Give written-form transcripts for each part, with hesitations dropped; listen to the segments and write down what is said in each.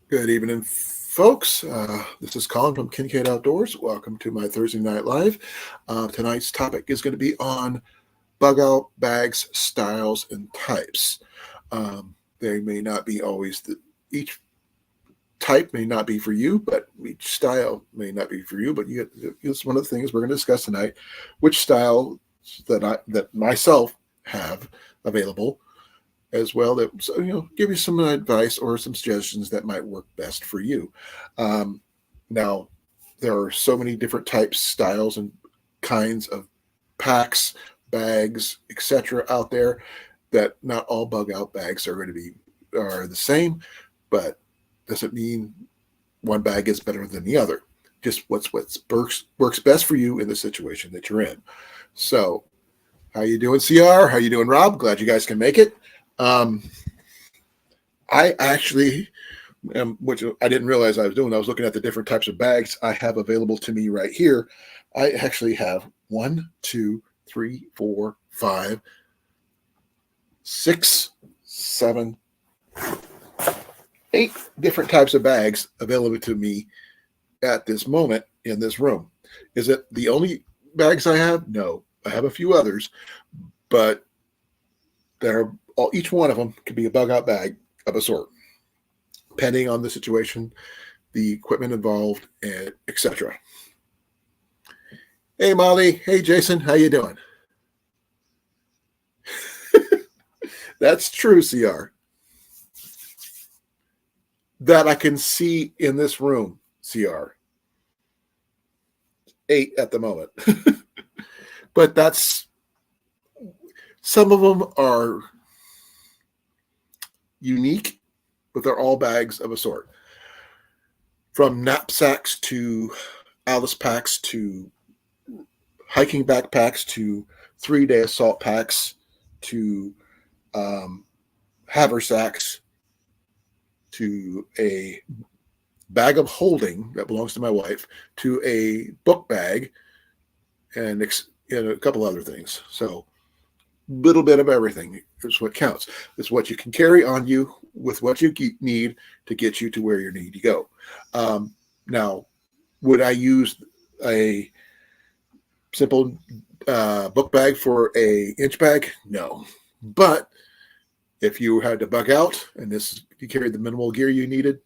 Good evening, folks. This is Colin from Kincaid Outdoors. Welcome to my Thursday Night Live. Tonight's topic is going to be on bug out bags, styles, and types. They may not be always each type may not be for you, but each style may not be for you. But it's one of the things we're going to discuss tonight. Which style that myself have available, as well, that give you some advice or some suggestions that might work best for you. Now, there are so many different types, styles, and kinds of packs, bags, etc. out there that not all bug out bags are the same, but doesn't mean one bag is better than the other. Just what works best for you in the situation that you're in. So, how you doing, CR? How you doing, Rob? Glad you guys can make it. I actually, which I didn't realize I was doing, I was looking at the different types of bags I have available to me right here. I actually have 1, 2, 3, 4, 5, 6, 7, 8 different types of bags available to me at this moment in this room. Is it the only bags I have? No, I have a few others, but each one of them could be a bug out bag of a sort, depending on the situation, the equipment involved, and etc. Hey, Molly. Hey, Jason. How you doing? That's true, CR. That I can see in this room, CR. 8 at the moment. But some of them are unique, but they're all bags of a sort. From knapsacks to Alice packs to hiking backpacks to 3-day assault packs to haversacks to a bag of holding that belongs to my wife to a book bag and a couple other things. So little bit of everything is what counts. It's what you can carry on you with what you need to get you to where you need to go. Now, would I use a simple book bag for a inch bag? No. But if you had to bug out and you carried the minimal gear you needed,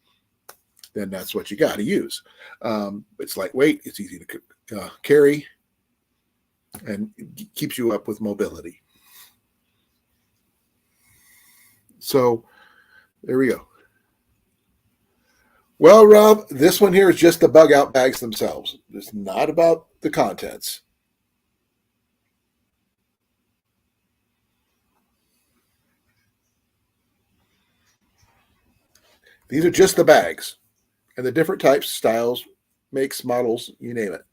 then that's what you got to use. It's lightweight, it's easy to carry, and keeps you up with mobility. So there we go. Well, Rob, this one here is just the bug out bags themselves. It's not about the contents. These are just the bags and the different types, styles, makes, models, you name it.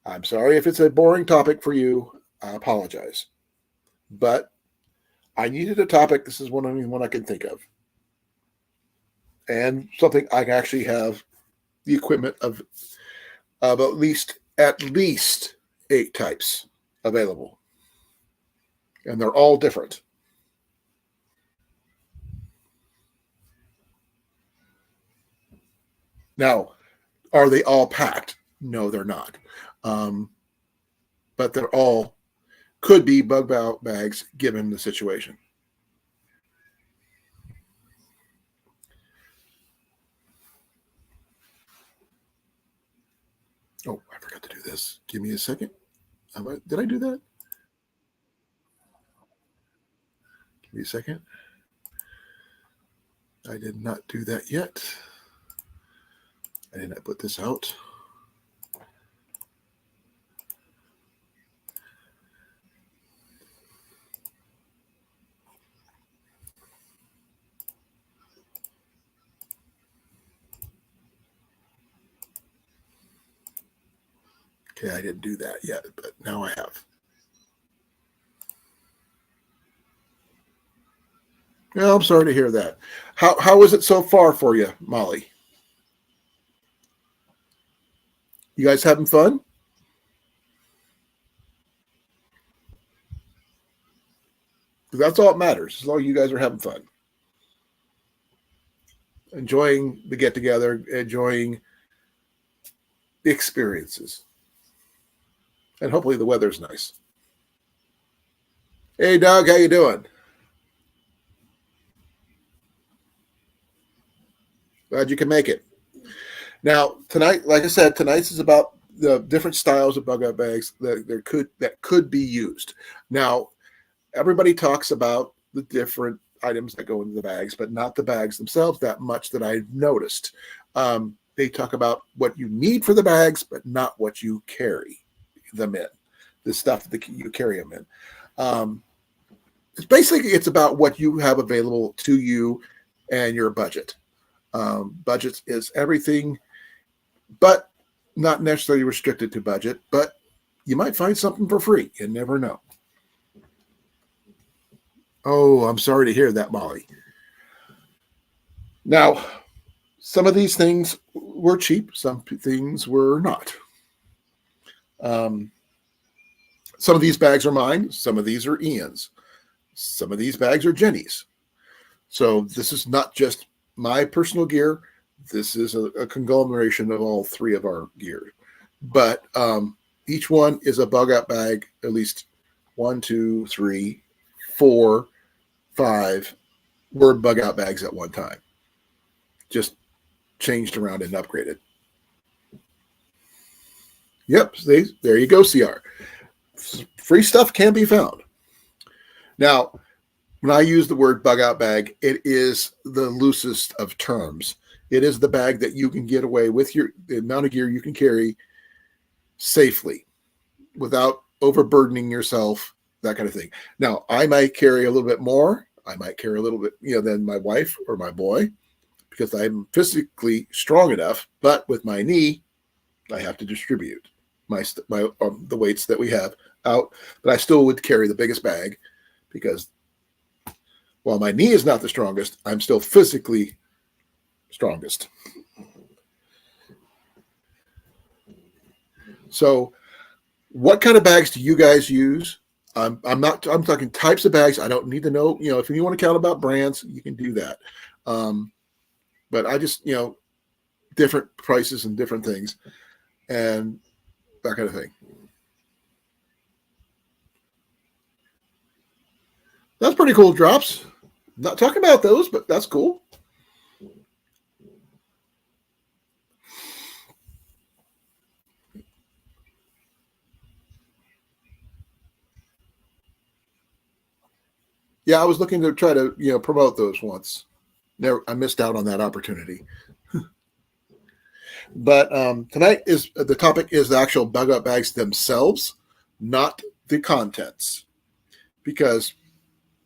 I'm sorry if it's a boring topic for you. I apologize. But I needed a topic. This is one I can think of. And something I can actually have the equipment of at least 8 types available. And they're all different. Now, are they all packed? No, they're not. But they're all could be bug out bags given the situation. Oh, I forgot to do this. Give me a second. Did I do that? Give me a second. I did not do that yet. I did not put this out. Okay, I didn't do that yet, but now I have. Well, I'm sorry to hear that. How is it so far for you, Molly? You guys having fun? That's all that matters, as long as you guys are having fun. enjoying the get together, enjoying the experiences, and hopefully the weather's nice. Hey, Doug, how you doing? Glad you can make it. Now, tonight, like I said, tonight's is about the different styles of bug out bags that could be used. Now, everybody talks about the different items that go into the bags, but not the bags themselves that much that I've noticed. They talk about what you need for the bags, but not what you carry them in, the stuff that you carry them in. It's about what you have available to you and your budget. Budget is everything, but not necessarily restricted to budget, but you might find something for free. You never know. Oh, I'm sorry to hear that, Molly. Now, some of these things were cheap, some things were not. Some of these bags are mine, some of these are Ian's, some of these bags are Jenny's. So this is not just my personal gear. This is a conglomeration of all three of our gear. But each one is a bug out bag, at least 1, 2, 3, 4, 5 were bug out bags at one time. Just changed around and upgraded. Yep, see, there you go, CR. Free stuff can be found. Now, when I use the word bug out bag, it is the loosest of terms. It is the bag that you can get away with the amount of gear you can carry safely without overburdening yourself, that kind of thing. Now, I might carry a little bit more. I might carry a little bit, than my wife or my boy because I'm physically strong enough, but with my knee, I have to distribute the weights that we have out, but I still would carry the biggest bag because while my knee is not the strongest, I'm still physically strongest. So what kind of bags do you guys use? I'm talking types of bags. I don't need to know, if you want to count about brands, you can do that. But I just, different prices and different things and that kind of thing. That's pretty cool drops. Not talking about those, but that's cool. Yeah, I was looking to try to, promote those once. I missed out on that opportunity. But tonight the topic is the actual bug out bags themselves, not the contents, because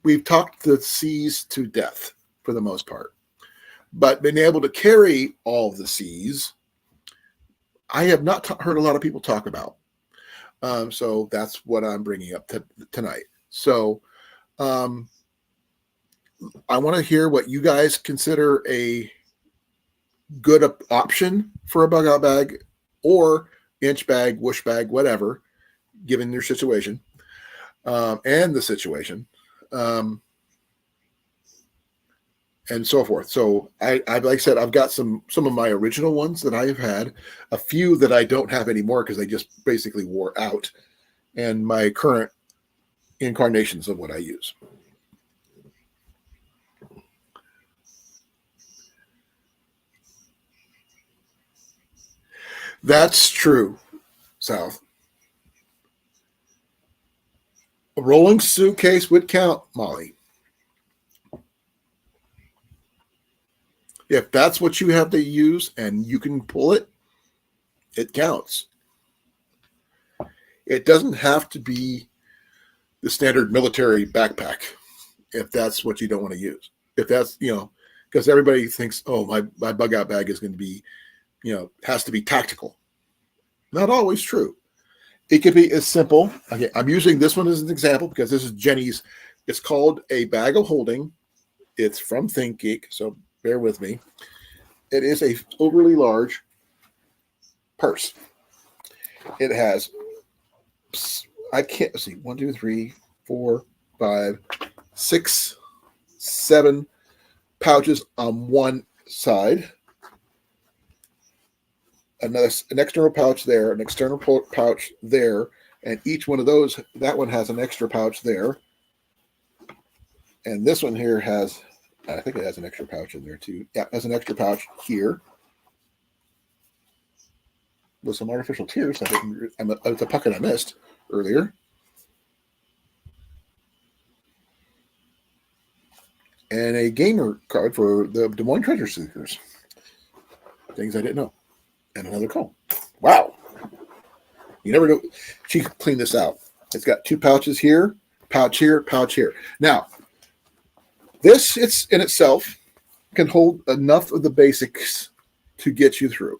we've talked the C's to death for the most part. But being able to carry all of the C's, I have not heard a lot of people talk about. So that's what I'm bringing up tonight. So I want to hear what you guys consider a good option for a bug out bag or inch bag, whoosh bag, whatever, given your situation and the situation. And so forth. So I like I said, I've got some of my original ones that I've had, a few that I don't have anymore because they just basically wore out, and my current incarnations of what I use. That's true, South. A rolling suitcase would count, Molly. If that's what you have to use and you can pull it, it counts. It doesn't have to be the standard military backpack if that's what you don't want to use. If that's, because everybody thinks, oh, my bug out bag is going to be, has to be tactical. Not always true. It could be as simple. Okay, I'm using this one as an example because this is Jenny's. It's called a bag of holding. It's from ThinkGeek, so bear with me. It is a overly large purse. It has, I can't see, 1, 2, 3, 4, 5, 6, 7 pouches on one side, an external pouch there, an external pouch there, and each one of those, that one has an extra pouch there. And this one here has, I think it has an extra pouch in there too. Yeah, it has an extra pouch here with some artificial tears. It's a pocket I missed earlier. And a gamer card for the Des Moines Treasure Seekers. Things I didn't know. And another comb. Wow. You never know. She cleaned this out. It's got 2 pouches here, pouch here, pouch here. Now, this it's in itself can hold enough of the basics to get you through.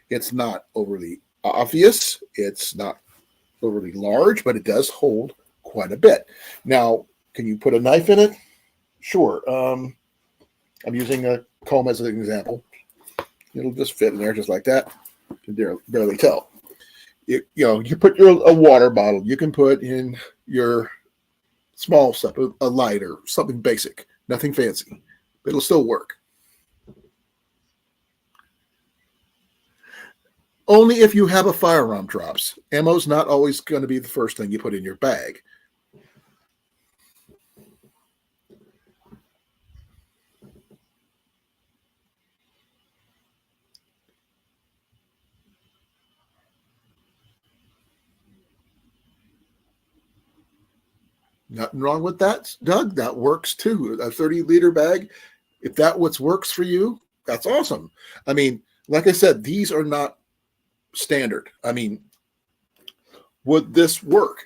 It's not overly obvious. It's not overly large, but it does hold quite a bit. Now, can you put a knife in it? Sure. I'm using a comb as an example. It'll just fit in there just like that. You can barely tell. You put a water bottle. You can put in your small stuff, a lighter, something basic, nothing fancy. But it'll still work. Only if you have a firearm drops. Ammo's not always going to be the first thing you put in your bag. Nothing wrong with that, Doug. That works too. A 30-liter bag, if that what works for you, that's awesome. I mean, like I said, these are not standard. I mean, would this work?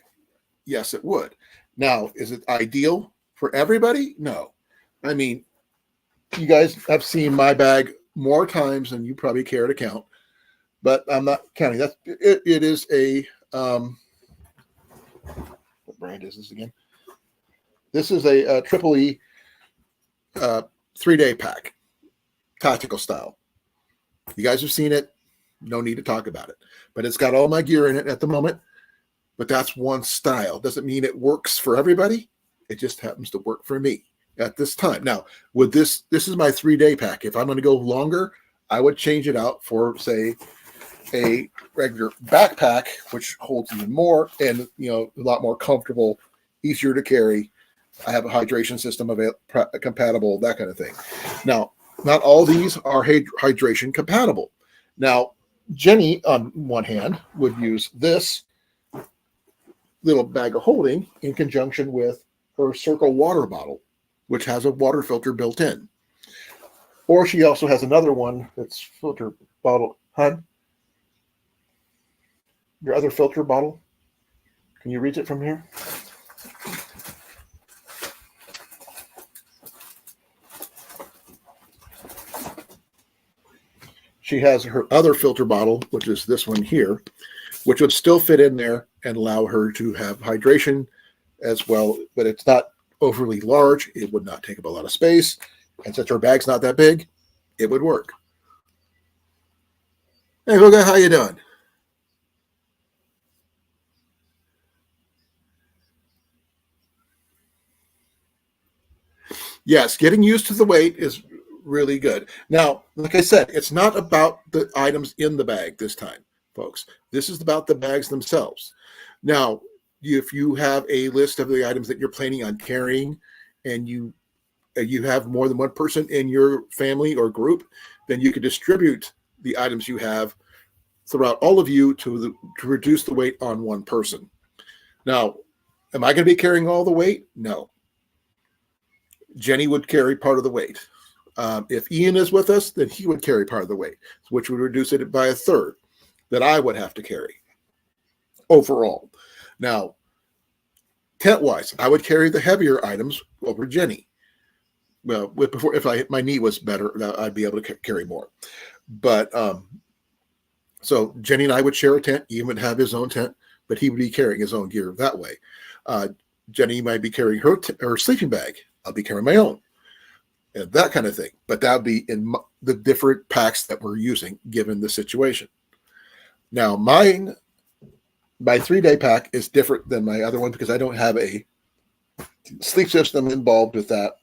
Yes, it would. Now, is it ideal for everybody? No. I mean, you guys have seen my bag more times than you probably care to count, but I'm not counting. It is a what brand is this again? This is a Triple E 3-day pack, tactical style. You guys have seen it. No need to talk about it. But it's got all my gear in it at the moment. But that's one style. Doesn't mean it works for everybody. It just happens to work for me at this time. Now, with this is my 3-day pack. If I'm going to go longer, I would change it out for, say, a regular backpack, which holds even more and a lot more comfortable, easier to carry. I have a hydration system compatible, that kind of thing. Now, not all these are hydration compatible. Now, Jenny, on one hand, would use this little bag of holding in conjunction with her Circle water bottle, which has a water filter built in. Or she also has another one that's filter bottle. Hun, your other filter bottle, can you reach it from here? She has her other filter bottle, which is this one here, which would still fit in there and allow her to have hydration as well, but it's not overly large. It would not take up a lot of space. And since her bag's not that big, it would work. Hey, Hoga, how you doing? Yes, getting used to the weight is really good. Now, like I said, it's not about the items in the bag this time, folks. This is about the bags themselves. Now, if you have a list of the items that you're planning on carrying and you have more than one person in your family or group, then you could distribute the items you have throughout all of you to reduce the weight on one person. Now, am I going to be carrying all the weight? No. Jenny would carry part of the weight. If Ian is with us, then he would carry part of the weight, which would reduce it by a third that I would have to carry overall. Now, tent-wise, I would carry the heavier items over Jenny. Well, if my knee was better, I'd be able to carry more. But so Jenny and I would share a tent. Ian would have his own tent, but he would be carrying his own gear that way. Jenny might be carrying her sleeping bag. I'll be carrying my own. And that kind of thing. But that would be in the different packs that we're using, given the situation. Now, my 3-day pack is different than my other one because I don't have a sleep system involved with that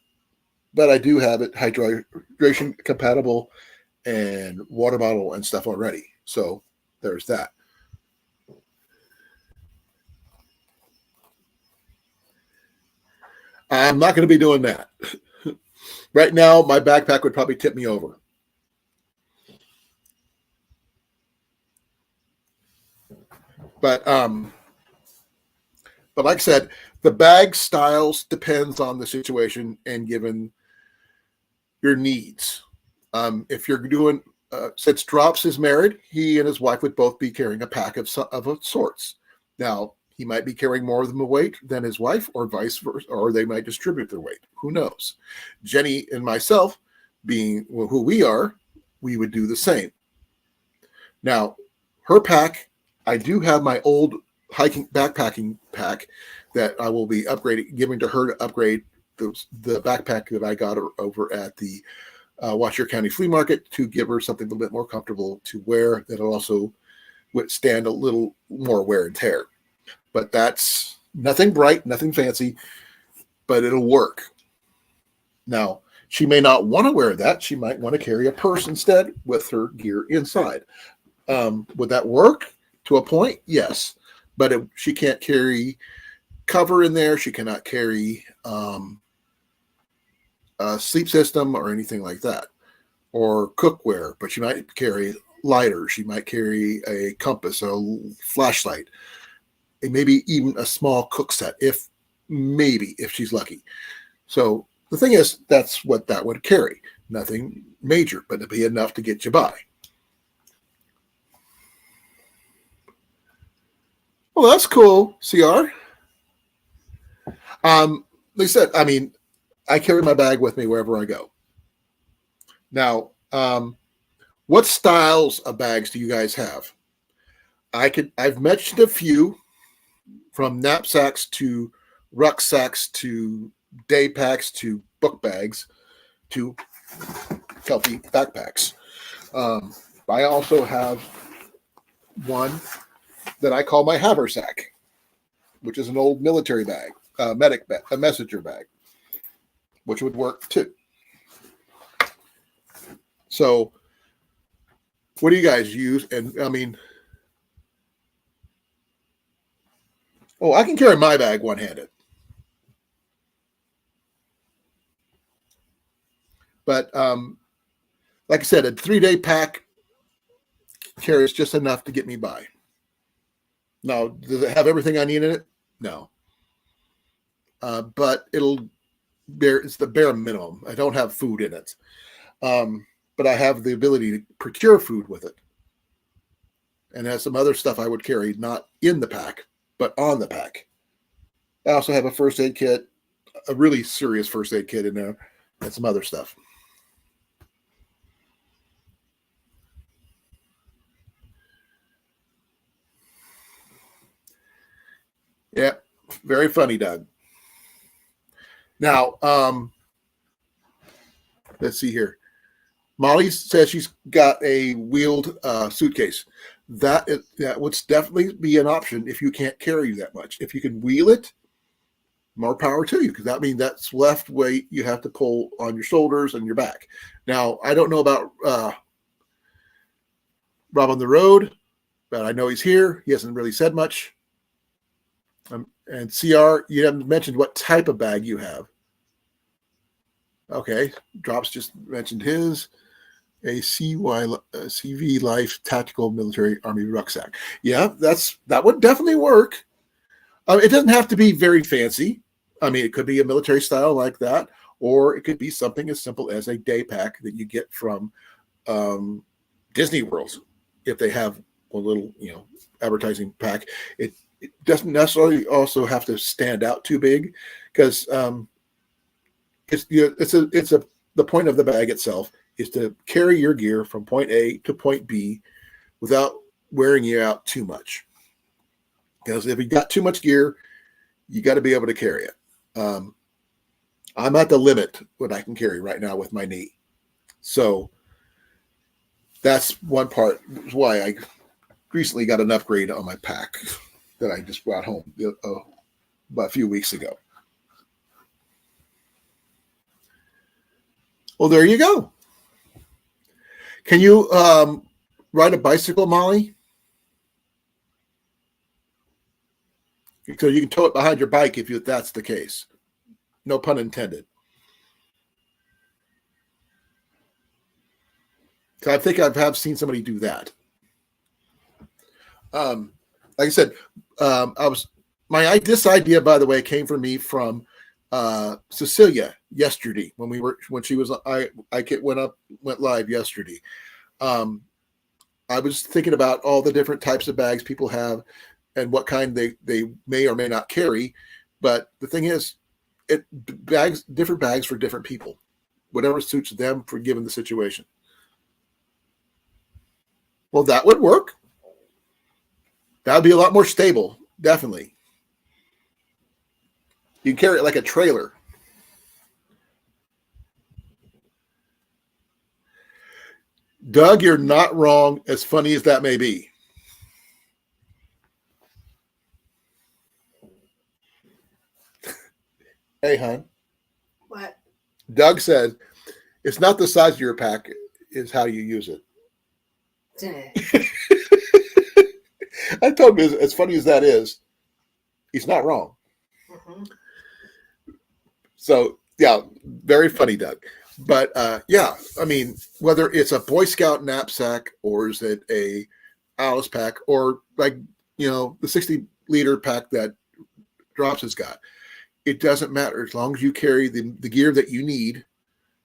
but I do have it hydration compatible and water bottle and stuff already. So there's that. I'm not going to be doing that. Right now, my backpack would probably tip me over. But like I said, the bag styles depends on the situation and given your needs. If you're doing, since Drops is married, he and his wife would both be carrying a pack of sorts. Now, he might be carrying more of them weight than his wife, or vice versa, or they might distribute their weight. Who knows? Jenny and myself, being who we are, we would do the same. Now, her pack, I do have my old backpacking pack that I will be giving to her to upgrade the backpack that I got over at the Washoe County Flea Market, to give her something a little bit more comfortable to wear that'll also withstand a little more wear and tear. But that's nothing bright, nothing fancy, but it'll work. Now, she may not want to wear that. She might want to carry a purse instead with her gear inside. Would that work to a point? Yes. But she can't carry cover in there. She cannot carry a sleep system or anything like that, or cookware. But she might carry lighters. She might carry a compass, a flashlight, and maybe even a small cook set, if she's lucky. So the thing is, that's what that would carry. Nothing major, but it'd be enough to get you by. Well, that's cool, CR. Like I said, I mean, I carry my bag with me wherever I go. Now, what styles of bags do you guys have? I've mentioned a few, from knapsacks to rucksacks to day packs to book bags to healthy backpacks. I also have one that I call my haversack, which is an old military bag, a messenger bag, which would work too. So, what do you guys use? And I mean, I can carry my bag one-handed. But like I said, a 3-day pack carries just enough to get me by. Now, does it have everything I need in it? No. But it's the bare minimum. I don't have food in it. But I have the ability to procure food with it. And has some other stuff I would carry, not in the pack, but on the pack. I also have a first aid kit, a really serious first aid kit in there, and some other stuff. Yeah, very funny, Doug. Now, let's see here. Molly says she's got a wheeled suitcase. That would definitely be an option if you can't carry that much. If you can wheel it, more power to you, because that means that's left weight you have to pull on your shoulders and your back. Now, I don't know about Rob on the road, but I know he's here. He hasn't really said much. And CR, you haven't mentioned what type of bag you have. Okay, Drops just mentioned his. A CV Life Tactical Military Army Rucksack. Yeah, that would definitely work. It doesn't have to be very fancy. I mean, it could be a military style like that, or it could be something as simple as a day pack that you get from Disney World, if they have a little, advertising pack. It doesn't necessarily also have to stand out too big, because the point of the bag itself is to carry your gear from point A to point B without wearing you out too much. Because if you got too much gear, you got to be able to carry it. I'm at the limit what I can carry right now with my knee. So that's one part why I recently got an upgrade on my pack that I just brought home about a few weeks ago. Well, there you go. Can you ride a bicycle, Molly? So you can tow it behind your bike if that's the case. No pun intended. So I think I have seen somebody do that. Like I said, this idea, by the way, came from me from Cecilia yesterday when she was went live yesterday. I was thinking about all the different types of bags people have and what kind they may or may not carry. But the thing is, different bags for different people, whatever suits them for given the situation. Well, that would work. That would be a lot more stable, definitely. You can carry it like a trailer. Doug, you're not wrong, as funny as that may be. Hey, hon. What? Doug said, it's not the size of your pack, it's how you use it. I told him, as funny as that is, he's not wrong. Mm-hmm. So, yeah, very funny, Doug. But, yeah, I mean, whether it's a Boy Scout knapsack or is it a Alice pack or like, the 60-liter pack that Drops has got, it doesn't matter as long as you carry the gear that you need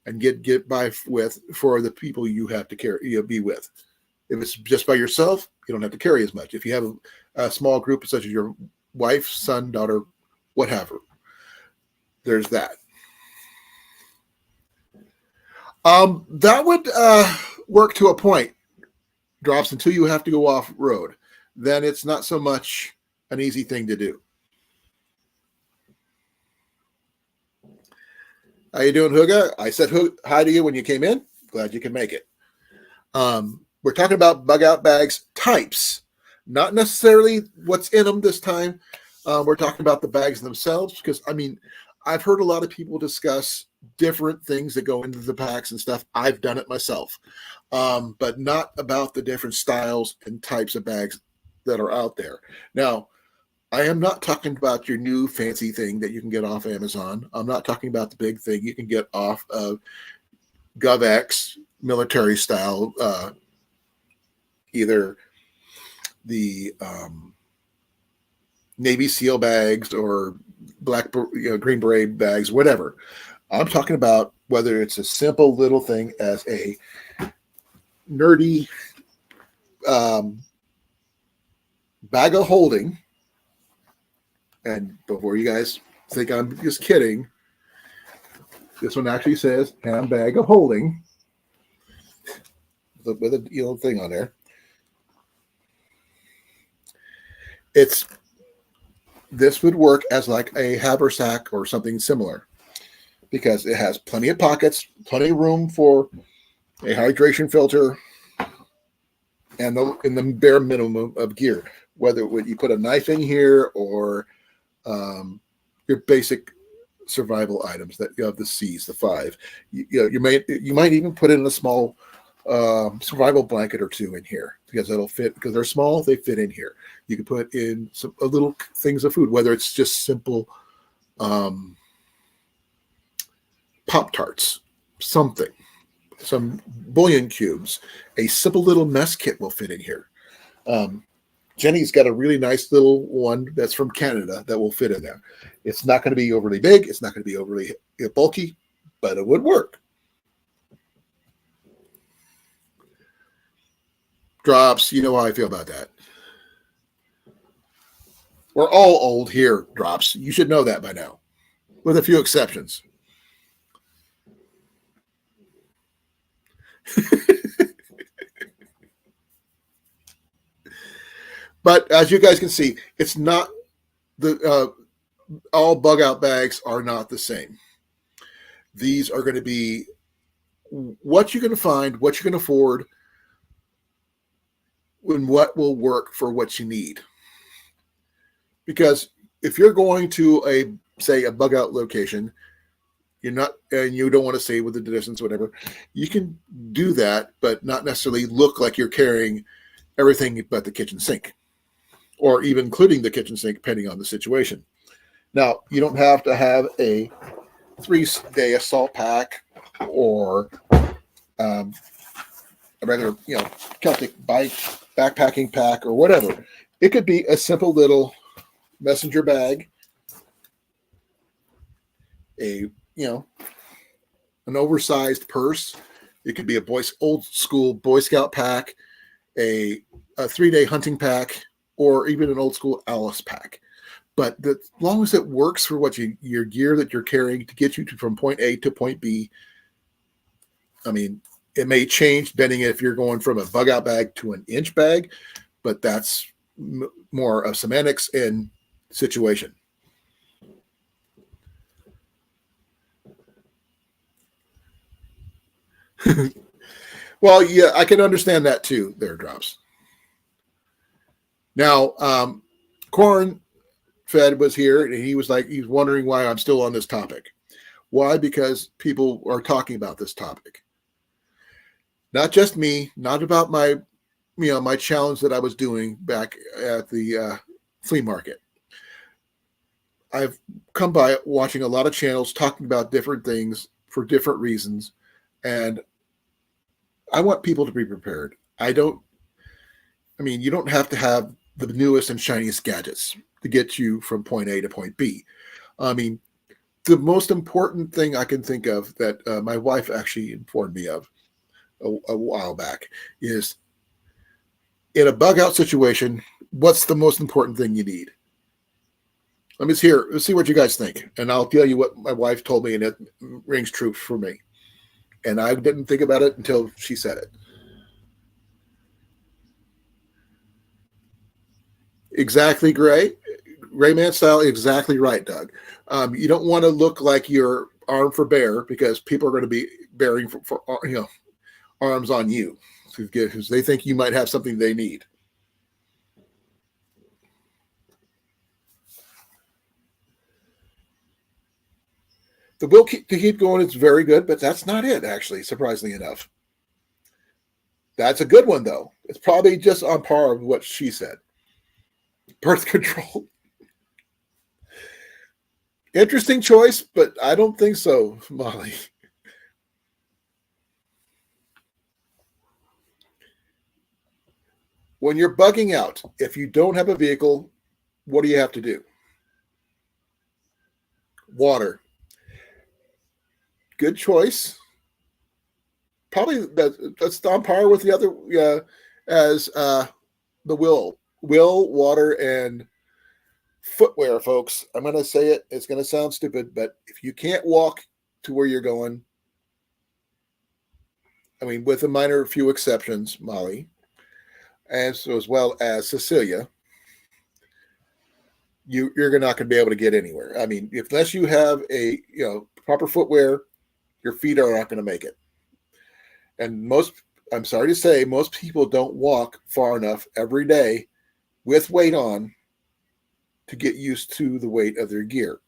and get by with for the people you have to carry, be with. If it's just by yourself, you don't have to carry as much. If you have a small group such as your wife, son, daughter, whatever, there's that. That would work to a point, Drops, until you have to go off road. Then it's not so much an easy thing to do. How you doing, Huga? I said hi to you when you came in. Glad you can make it. We're talking about bug out bags types, not necessarily what's in them this time. We're talking about the bags themselves because, I mean, I've heard a lot of people discuss different things that go into the packs and stuff. I've done it myself, but not about the different styles and types of bags that are out there. Now, I am not talking about your new fancy thing that you can get off Amazon. I'm not talking about the big thing you can get off of GovX military style, either the Navy SEAL bags or Green Beret bags, whatever. I'm talking about whether it's a simple little thing as a nerdy bag of holding. And before you guys think I'm just kidding, this one actually says handbag of holding with a thing on there. This would work as like a haversack or something similar because it has plenty of pockets, plenty of room for a hydration filter, and in the bare minimum of gear. Whether you put a knife in here or your basic survival items that you have, the C's, the 5. You might even put in a small survival blanket or two in here because it'll fit. Because they're small, they fit in here. You can put in a little things of food, whether it's just simple Pop-Tarts, something, some bouillon cubes, a simple little mess kit will fit in here. Jenny's got a really nice little one that's from Canada that will fit in there. It's not going to be overly big. It's not going to be overly bulky, but it would work. Drops, you know how I feel about that. We're all old here, Drops. You should know that by now, with a few exceptions. But as you guys can see, it's not all bug out bags are not the same. These are going to be what you're going to find, what you're going to afford, and what will work for what you need. Because if you're going to say a bug out location, you're not, and you don't want to say with the distance, whatever, you can do that, but not necessarily look like you're carrying everything but the kitchen sink, or even including the kitchen sink, depending on the situation. Now, you don't have to have a 3-day assault pack or um, a regular, Celtic bike backpacking pack or whatever. It could be a simple little messenger bag, a an oversized purse. It could be a old school Boy Scout pack, a 3-day hunting pack, or even an old school Alice pack. But as long as it works for what your gear that you're carrying to get you from point A to point B, I mean, it may change depending if you're going from a bug out bag to an inch bag, but that's more of semantics and situation. Well, yeah, I can understand that too. There, Drops. Now, Corn Fed was here, and he was like, he's wondering why I'm still on this topic. Why? Because people are talking about this topic. Not just me, not about my, my challenge that I was doing back at the flea market. I've come by watching a lot of channels talking about different things for different reasons, and I want people to be prepared. You don't have to have the newest and shiniest gadgets to get you from point A to point B. I mean, the most important thing I can think of that my wife actually informed me of a while back is, in a bug out situation, what's the most important thing you need? Let's see what you guys think. And I'll tell you what my wife told me, and it rings true for me. And I didn't think about it until she said it. Exactly, Gray. Rayman style, exactly right, Doug. You don't want to look like you're arm for bear, because people are going to be bearing for arms on you because they think you might have something they need. The will to keep going is very good, but that's not it, actually, surprisingly enough. That's a good one, though. It's probably just on par with what she said. Birth control. Interesting choice, but I don't think so, Molly. When you're bugging out, if you don't have a vehicle, what do you have to do? Water. Good choice. Probably that's on par with the other as the will, water, and footwear, folks. I'm going to say it. It's going to sound stupid, but if you can't walk to where you're going, with a minor few exceptions, Molly, as well as Cecilia, you're not going to be able to get anywhere. Unless you have a proper footwear, your feet are not going to make it. And I'm sorry to say, most people don't walk far enough every day with weight on to get used to the weight of their gear.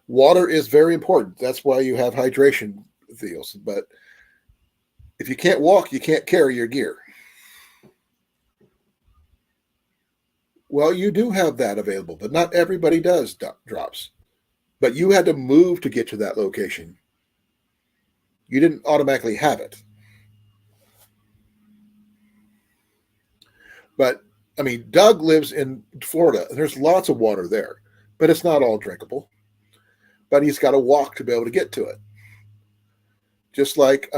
Water is very important. That's why you have hydration deals. But if you can't walk, you can't carry your gear. Well, you do have that available, but not everybody does, Drops. But you had to move to get to that location. You didn't automatically have it. But, Doug lives in Florida, and there's lots of water there, but it's not all drinkable. But he's got to walk to be able to get to it. Just like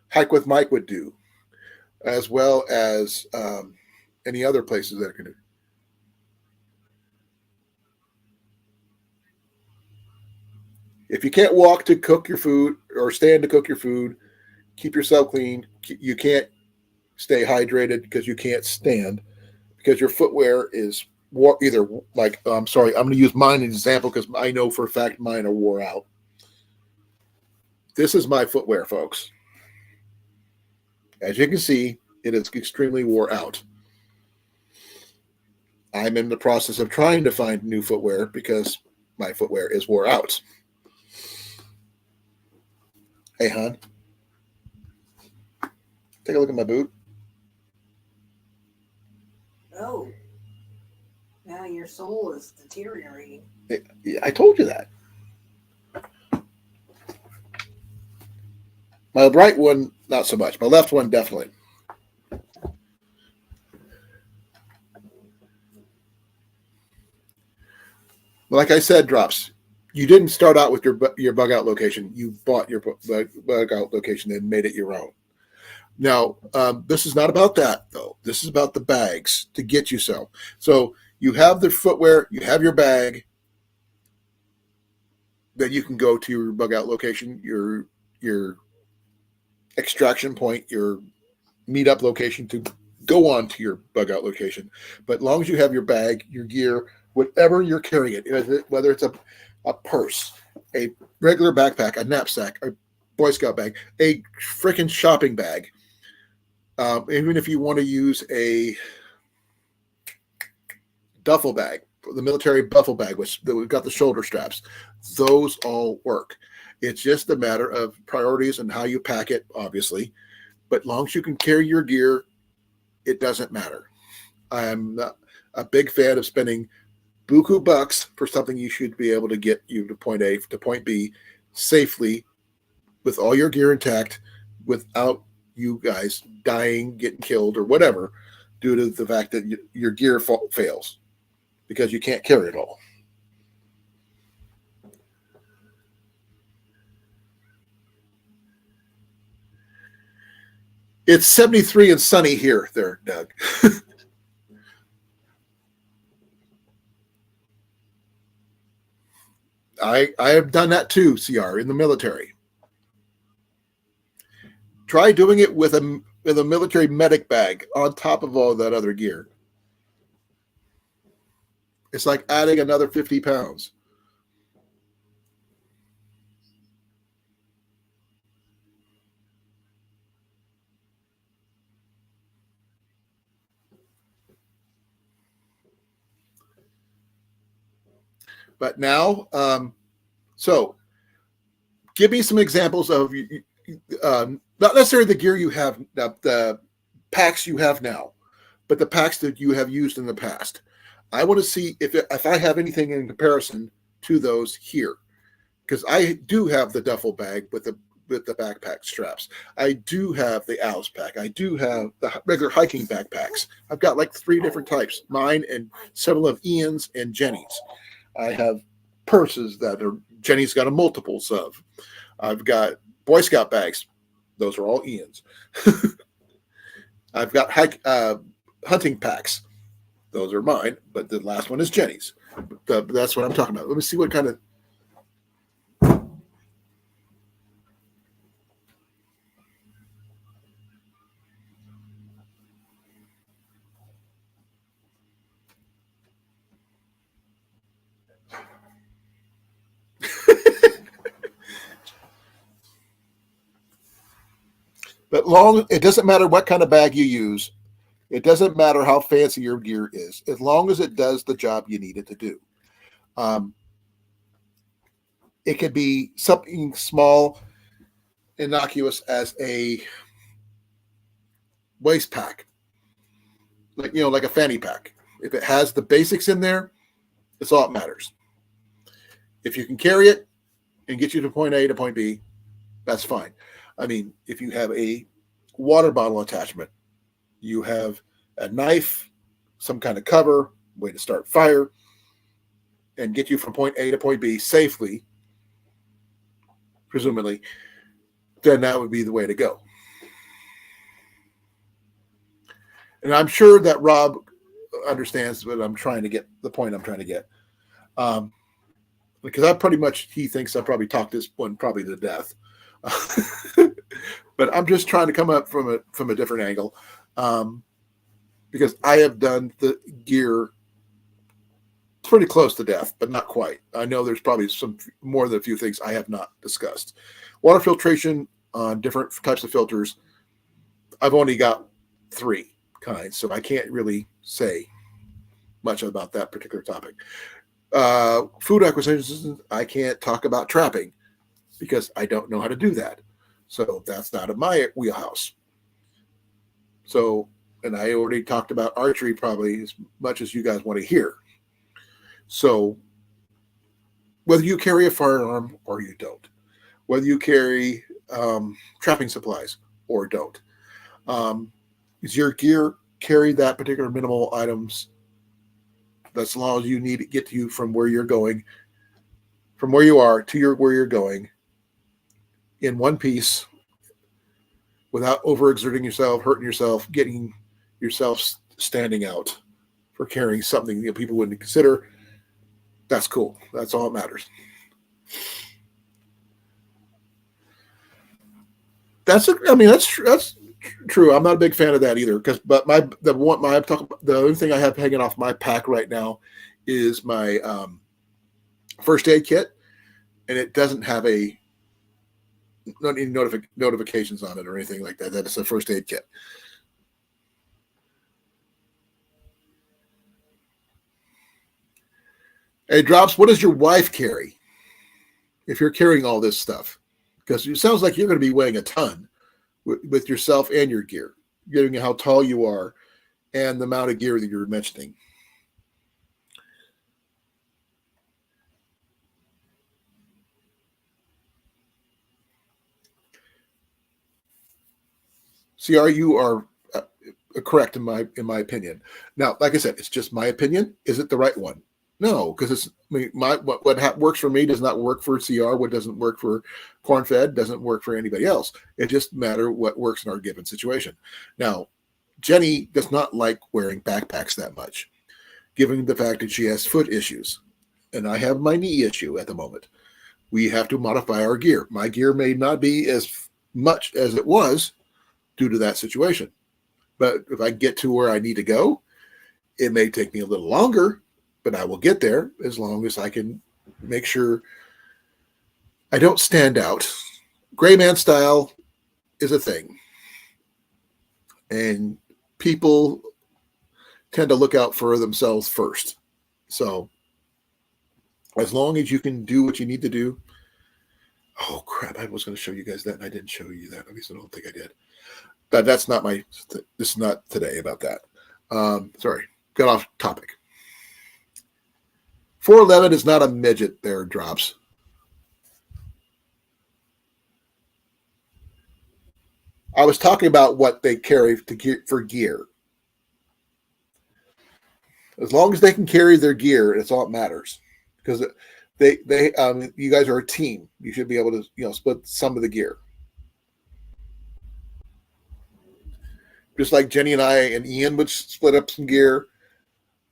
Hike with Mike would do, as well as any other places that can do. If you can't walk to cook your food or stand to cook your food, keep yourself clean. You can't stay hydrated because you can't stand, because your footwear is either like, I'm sorry, I'm going to use mine as an example because I know for a fact mine are wore out. This is my footwear, folks. As you can see, it is extremely wore out. I'm in the process of trying to find new footwear because my footwear is wore out. Hey, hon, take a look at my boot. Oh, now your soul is deteriorating. I told you that. My right one, not so much. My left one, definitely. Like I said, Drops, you didn't start out with your bug out location. You bought your bug out location and made it your own. Now, this is not about that, though. This is about the bags to get you some. So you have the footwear, you have your bag, then you can go to your bug out location, your extraction point, your meetup location to go on to your bug out location. But as long as you have your bag, your gear, whatever you're carrying it, whether it's a purse, a regular backpack, a knapsack, a Boy Scout bag, a freaking shopping bag, even if you want to use a duffel bag, the military duffel bag, which we've got the shoulder straps, those all work. It's just a matter of priorities and how you pack it, obviously. But as long as you can carry your gear, it doesn't matter. I'm not a big fan of spending buku bucks for something you should be able to get you to point A to point B safely with all your gear intact without you guys dying, getting killed, or whatever due to the fact that your gear fails because you can't carry it all. It's 73 and sunny here, there, Doug. I have done that too, CR, in the military. Try doing it with a military medic bag on top of all that other gear. It's like adding another 50 pounds. But now, so give me some examples of not necessarily the gear you have, the packs you have now, but the packs that you have used in the past. I want to see if I have anything in comparison to those here, because I do have the duffel bag with the backpack straps. I do have the Alice pack. I do have the regular hiking backpacks. I've got like 3 different types, mine and several of Ian's and Jenny's. I have purses that are Jenny's got a multiples of. I've got Boy Scout bags. Those are all Ian's. I've got hunting packs. Those are mine, but the last one is Jenny's. That's what I'm talking about. Let me see what kind of. But it doesn't matter what kind of bag you use. It doesn't matter how fancy your gear is, as long as it does the job you need it to do. It could be something small, innocuous as a waist pack, like a fanny pack. If it has the basics in there, it's all that matters. If you can carry it and get you to point A to point B, that's fine. I mean, if you have a water bottle attachment, you have a knife, some kind of cover, way to start fire, and get you from point A to point B safely, presumably, then that would be the way to go. And I'm sure that Rob understands what I'm trying to get, the point I'm trying to get. Because he thinks I probably talked this one probably to death. But I'm just trying to come up from a different angle. Because I have done the gear pretty close to death, but not quite. I know there's probably some more than a few things I have not discussed. Water filtration on different types of filters. I've only got 3 kinds, so I can't really say much about that particular topic. Food acquisitions, I can't talk about trapping because I don't know how to do that. So that's not in my wheelhouse. So, and I already talked about archery probably as much as you guys want to hear. So, whether you carry a firearm or you don't, whether you carry trapping supplies or don't, is your gear carry that particular minimal items that's long as you need to get to you from where you're going, from where you are to where you're going in one piece without overexerting yourself, hurting yourself, getting yourself standing out for carrying something that people wouldn't consider. That's cool. That's all that matters. That's true. I'm not a big fan of that either. But the only thing I have hanging off my pack right now is my first aid kit, and it doesn't have any notifications on it or anything like that. That is a first aid kit. Hey, Drops, what does your wife carry if you're carrying all this stuff? Because it sounds like you're going to be weighing a ton with yourself and your gear, given how tall you are and the amount of gear that you're mentioning. CR, you are correct in my opinion. Now, like I said, it's just my opinion. Is it the right one? No, because it's what works for me does not work for CR. What doesn't work for Cornfed doesn't work for anybody else. It just matters what works in our given situation. Now, Jenny does not like wearing backpacks that much, given the fact that she has foot issues, and I have my knee issue at the moment. We have to modify our gear. My gear may not be as much as it was due to that situation, but if I get to where I need to go, it may take me a little longer, but I will get there as long as I can make sure I don't stand out. Gray man style is a thing, and people tend to look out for themselves first. So as long as you can do what you need to do. Oh crap, I was going to show you guys that and I didn't show you that. At least I don't think I did. But that's not this is not today about that. Sorry, got off topic. 411 is not a midget there, Drops. I was talking about what they carry for gear. As long as they can carry their gear, it's all that matters. Because you guys are a team. You should be able to split some of the gear. Just like Jenny and I and Ian would split up some gear,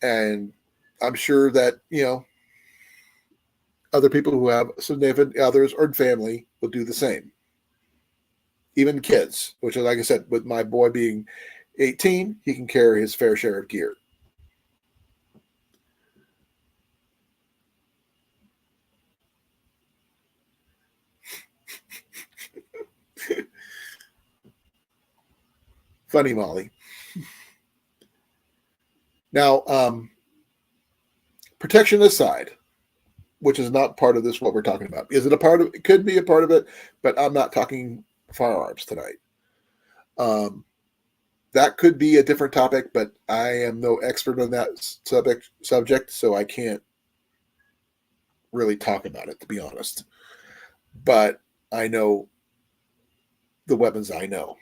and I'm sure that other people who have significant others or family will do the same. Even kids, which is like I said, with my boy being 18, he can carry his fair share of gear. Funny, Molly. Now, protection aside, which is not part of this, what we're talking about. Is it a part of it? It could be a part of it, but I'm not talking firearms tonight. That could be a different topic, but I am no expert on that subject, so I can't really talk about it, to be honest. But I know the weapons I know.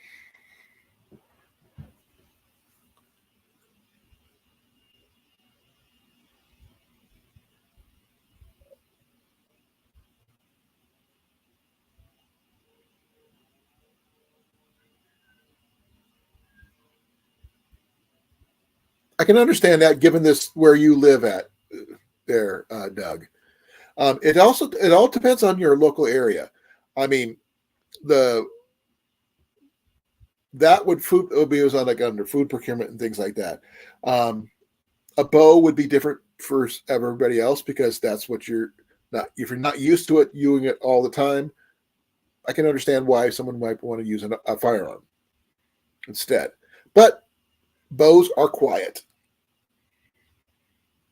I can understand that, given this where you live at there, Doug. It all depends on your local area. I mean, that would be was on like under food procurement and things like that. A bow would be different for everybody else because that's what you're not. If you're not used to it, using it all the time, I can understand why someone might want to use a firearm instead. But bows are quiet.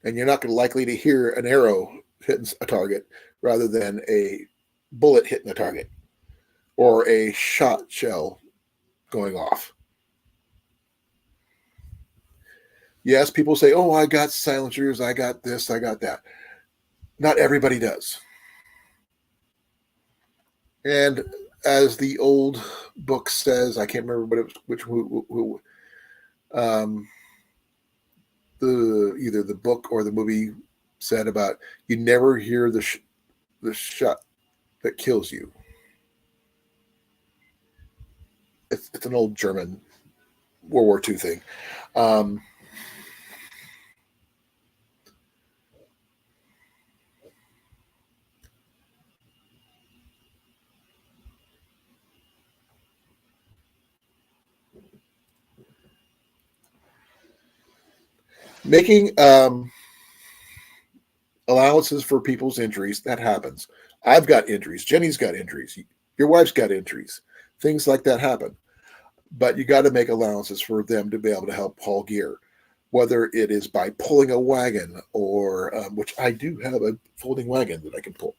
and you're not likely to hear an arrow hitting a target rather than a bullet hitting a target or a shot shell going off. Yes, people say, oh, I got silencers, I got this, I got that. Not everybody does. And as the old book says, I can't remember what it was, who either the book or the movie said about you never hear the shot that kills you. It's an old German World War II thing. Making allowances for people's injuries, that happens. I've got injuries. Jenny's got injuries. Your wife's got injuries. Things like that happen. But you got to make allowances for them to be able to help haul gear, whether it is by pulling a wagon or, which I do have a folding wagon that I can pull.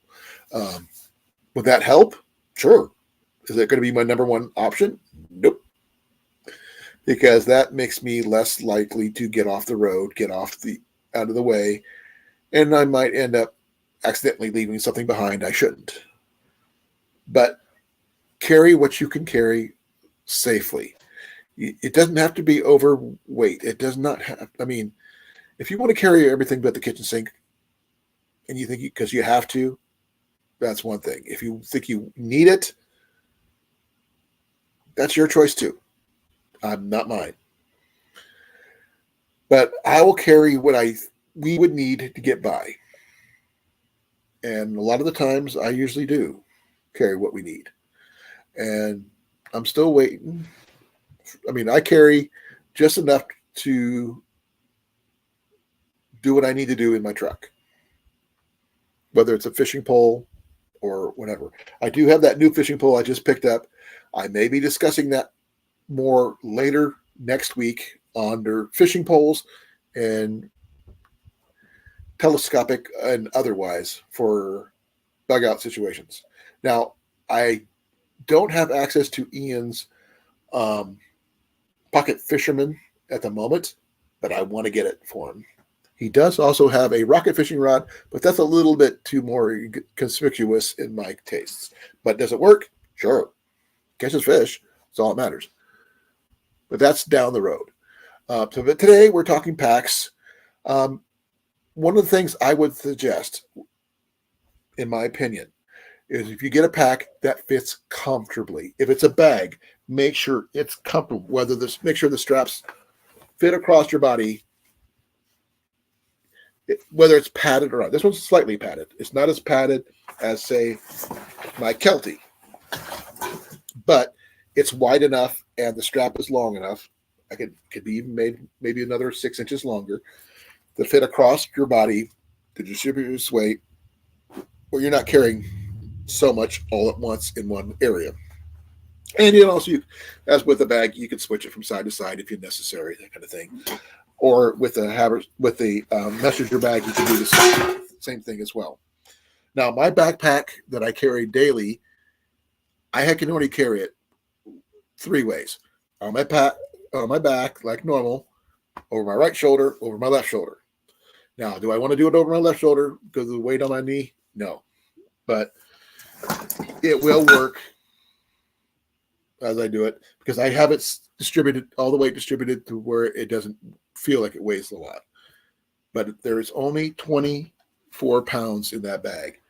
Would that help? Sure. Is it going to be my number one option? Nope. Because that makes me less likely to get off the road, get out of the way, and I might end up accidentally leaving something behind I shouldn't. But carry what you can carry safely. It doesn't have to be overweight. It does not have, I mean, if you want to carry everything but the kitchen sink and you think because you have to, that's one thing. If you think you need it, that's your choice too. Not mine. But I will carry what we would need to get by. And a lot of the times I usually do carry what we need. And I'm still waiting. I mean, I carry just enough to do what I need to do in my truck, whether it's a fishing pole or whatever. I do have that new fishing pole I just picked up. I may be discussing that more later next week under fishing poles and telescopic and otherwise for bug out situations. Now, I don't have access to Ian's pocket fisherman at the moment, but I want to get it for him. He does also have a rocket fishing rod, but that's a little bit too more conspicuous in my tastes. But does it work? Sure. Catches fish. That's all that matters. But that's down the road. But today we're talking packs. One of the things I would suggest, in my opinion, is if you get a pack that fits comfortably. If it's a bag, make sure it's comfortable. Make sure the straps fit across your body, whether it's padded or not. This one's slightly padded. It's not as padded as, say, my Kelty, but it's wide enough and the strap is long enough. I could be even made maybe another 6 inches longer to fit across your body to distribute your weight, where you're not carrying so much all at once in one area. And as with a bag, you can switch it from side to side if necessary, that kind of thing. Or with the messenger bag, you can do the same thing as well. Now, my backpack that I carry daily, I can only carry it 3 ways: on my back, like normal, over my right shoulder, over my left shoulder. Now, do I want to do it over my left shoulder because of the weight on my knee? No, but it will work as I do it because I have it distributed, all the weight distributed to where it doesn't feel like it weighs a lot. But there is only 24 pounds in that bag.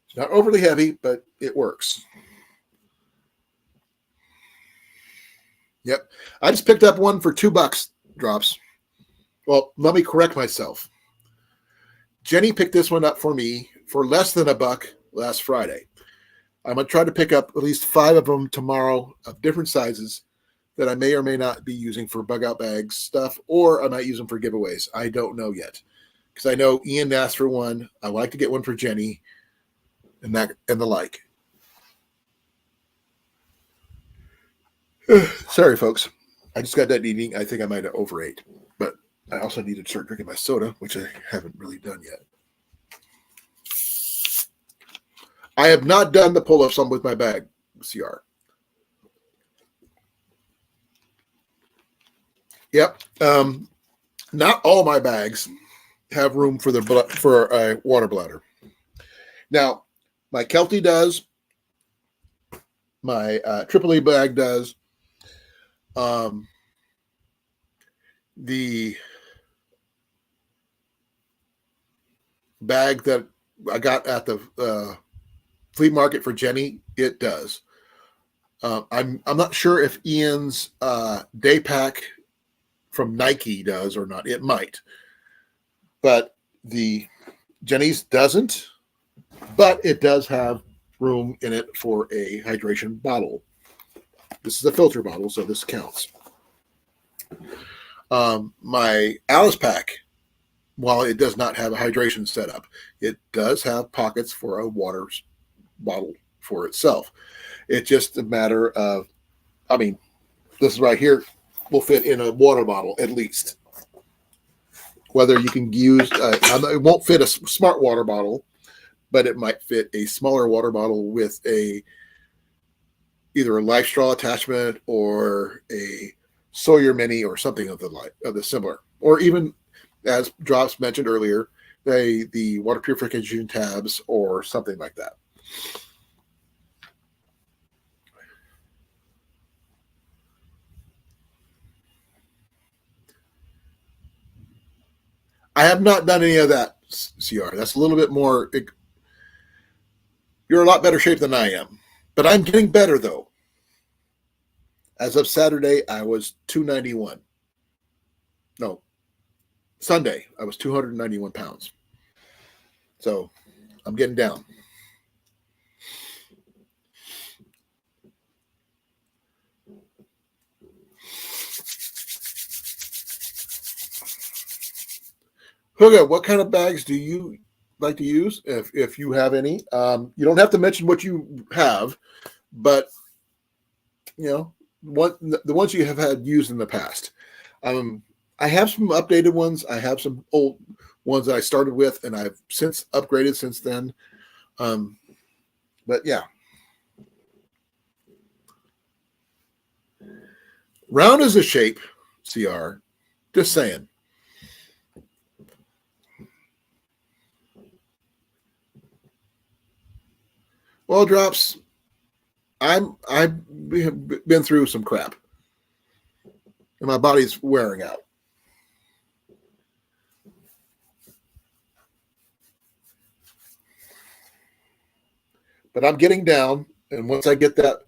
It's not overly heavy, but it works. Yep. I just picked up one for $2 drops. Well, let me correct myself. Jenny picked this one up for me for less than $1 last Friday. I'm going to try to pick up at least 5 of them tomorrow of different sizes that I may or may not be using for bug out bags stuff, or I might use them for giveaways. I don't know yet because I know Ian asked for one. I like to get one for Jenny and the like. Sorry, folks. I just got done eating. I think I might have overate, but I also need to start drinking my soda, which I haven't really done yet. I have not done the pull-ups on with my bag, CR. Yep. Not all my bags have room for a water bladder. Now, my Kelty does. My Triple E bag does. The bag that I got at the flea market for Jenny, it does. I'm not sure if Ian's day pack from Nike does or not. It might, but the Jenny's doesn't. But it does have room in it for a hydration bottle. This is a filter bottle, so this counts. My Alice pack, while it does not have a hydration setup, it does have pockets for a water bottle for itself. It's just a matter of, I mean, this right here will fit in a water bottle at least. Whether you can use, it won't fit a smart water bottle, but it might fit a smaller water bottle with either a life straw attachment or a Sawyer Mini or something of the similar, or even, as Drops mentioned earlier, the water purification tabs or something like that. I have not done any of that, CR. That's a little bit more. You're a lot better shape than I am, but I'm getting better though. As of Saturday, I was 291. No, Sunday, I was 291 pounds. So I'm getting down. Huga, what kind of bags do you like to use, if you have any? You don't have to mention what you have, but you know what the ones you have had used in the past. I have some updated ones. I have some old ones that I started with, and I've since upgraded since then. But yeah, round is a shape, CR. Just saying. Well, Drops, I've been through some crap, and my body's wearing out. But I'm getting down, and once I get that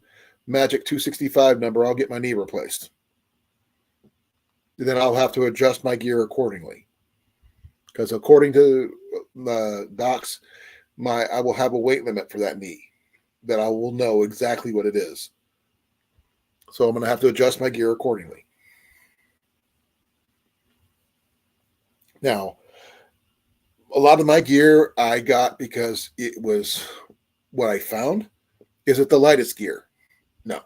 magic 265 number, I'll get my knee replaced. Then I'll have to adjust my gear accordingly, because according to the docs, I will have a weight limit for that knee that I will know exactly what it is. So I'm going to have to adjust my gear accordingly. Now, a lot of my gear I got because it was what I found. Is it the lightest gear? No.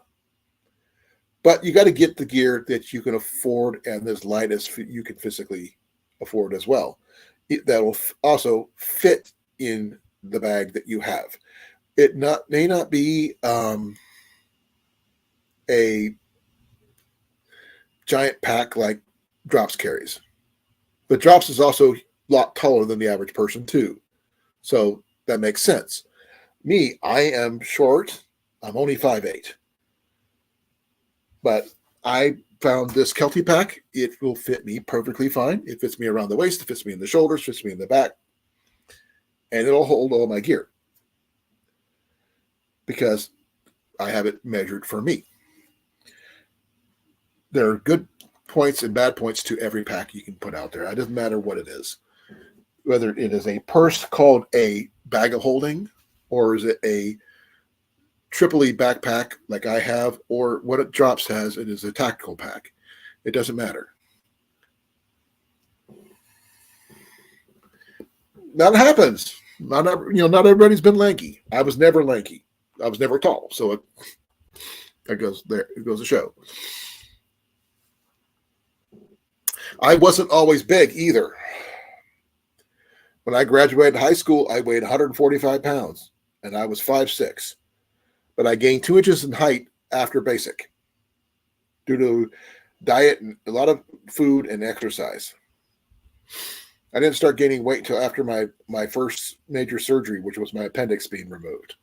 But you got to get the gear that you can afford and as light as you can physically afford as well. That will also fit in the bag that you have. It may not be a giant pack like Drops carries, but Drops is also a lot taller than the average person too, so that makes sense. Me, I am short. I'm only 5'8", but I found this Kelty pack. It will fit me perfectly fine. It fits me around the waist. It fits me in the shoulders. Fits me in the back, and it'll hold all my gear because I have it measured for me. There are good points and bad points to every pack you can put out there. It doesn't matter what it is. Whether it is a purse called a bag of holding, or is it a Triple E backpack like I have, or what it Drops has, it is a tactical pack. It doesn't matter. That happens. Not everybody's been lanky. I was never lanky. I was never tall. So it goes there. It goes to show. I wasn't always big either. When I graduated high school, I weighed 145 pounds and I was 5'6". But I gained 2 inches in height after basic due to diet and a lot of food and exercise. I didn't start gaining weight until after my first major surgery, which was my appendix being removed.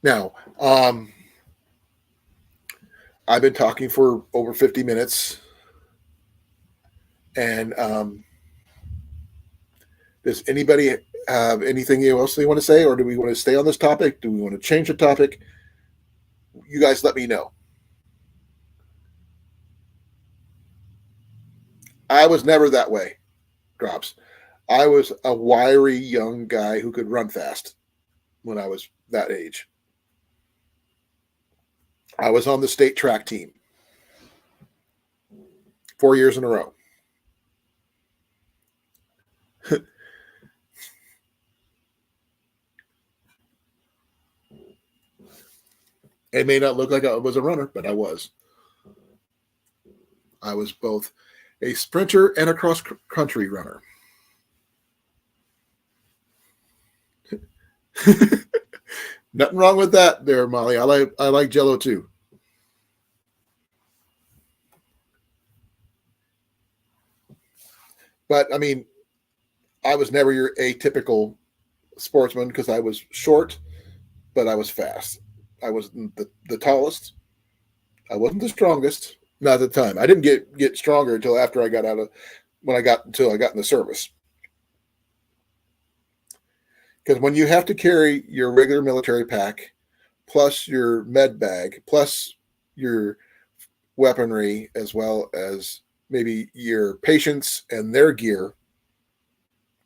Now, I've been talking for over 50 minutes. And does anybody have anything else they want to say, or do we want to stay on this topic? Do we want to change the topic? You guys let me know. I was never that way, Drops. I was a wiry young guy who could run fast when I was that age. I was on the state track team 4 years in a row. It may not look like I was a runner, but I was. I was both a sprinter and a cross-country runner. Nothing wrong with that there, Molly. I like Jello too. But I mean, I was never your atypical sportsman because I was short, but I was fast. I wasn't the tallest. I wasn't the strongest. Not at the time. I didn't get stronger until after I got until I got in the service. Because when you have to carry your regular military pack, plus your med bag, plus your weaponry, as well as maybe your patients and their gear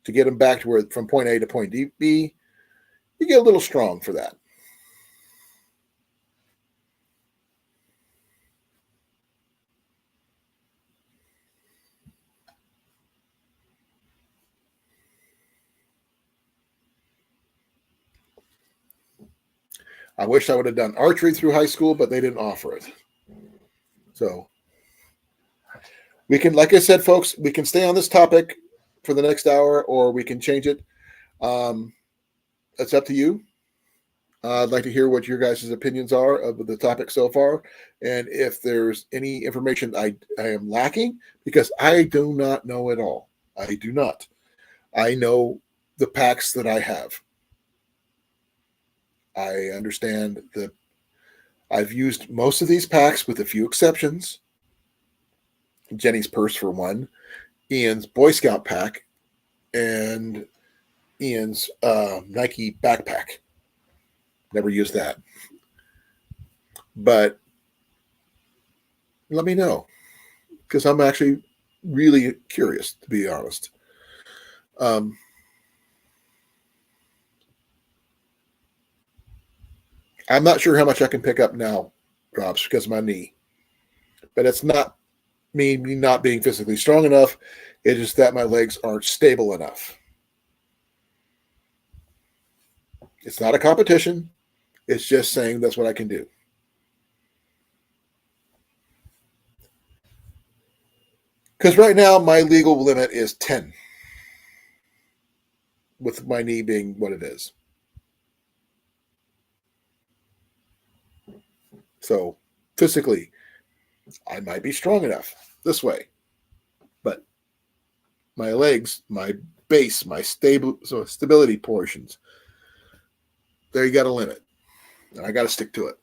to get them back to where from point A to point B, you get a little strong for that. I wish I would have done archery through high school, but they didn't offer it. So we can, like I said, folks, we can stay on this topic for the next hour, or we can change it. It's up to you. I'd like to hear what your guys' opinions are of the topic so far, and if there's any information I am lacking, because I do not know it all. I do not. I know the packs that I have. I understand that I've used most of these packs with a few exceptions. Jenny's purse for one, Ian's Boy Scout pack, and Ian's Nike backpack. Never used that. But let me know, because I'm actually really curious, to be honest. I'm not sure how much I can pick up now, Drops, because of my knee. But it's not me not being physically strong enough. It's just that my legs aren't stable enough. It's not a competition. It's just saying that's what I can do. Because right now, my legal limit is 10, with my knee being what it is. So physically, I might be strong enough this way. But my legs, my base, my stability portions, there you got a limit. And I got to stick to it.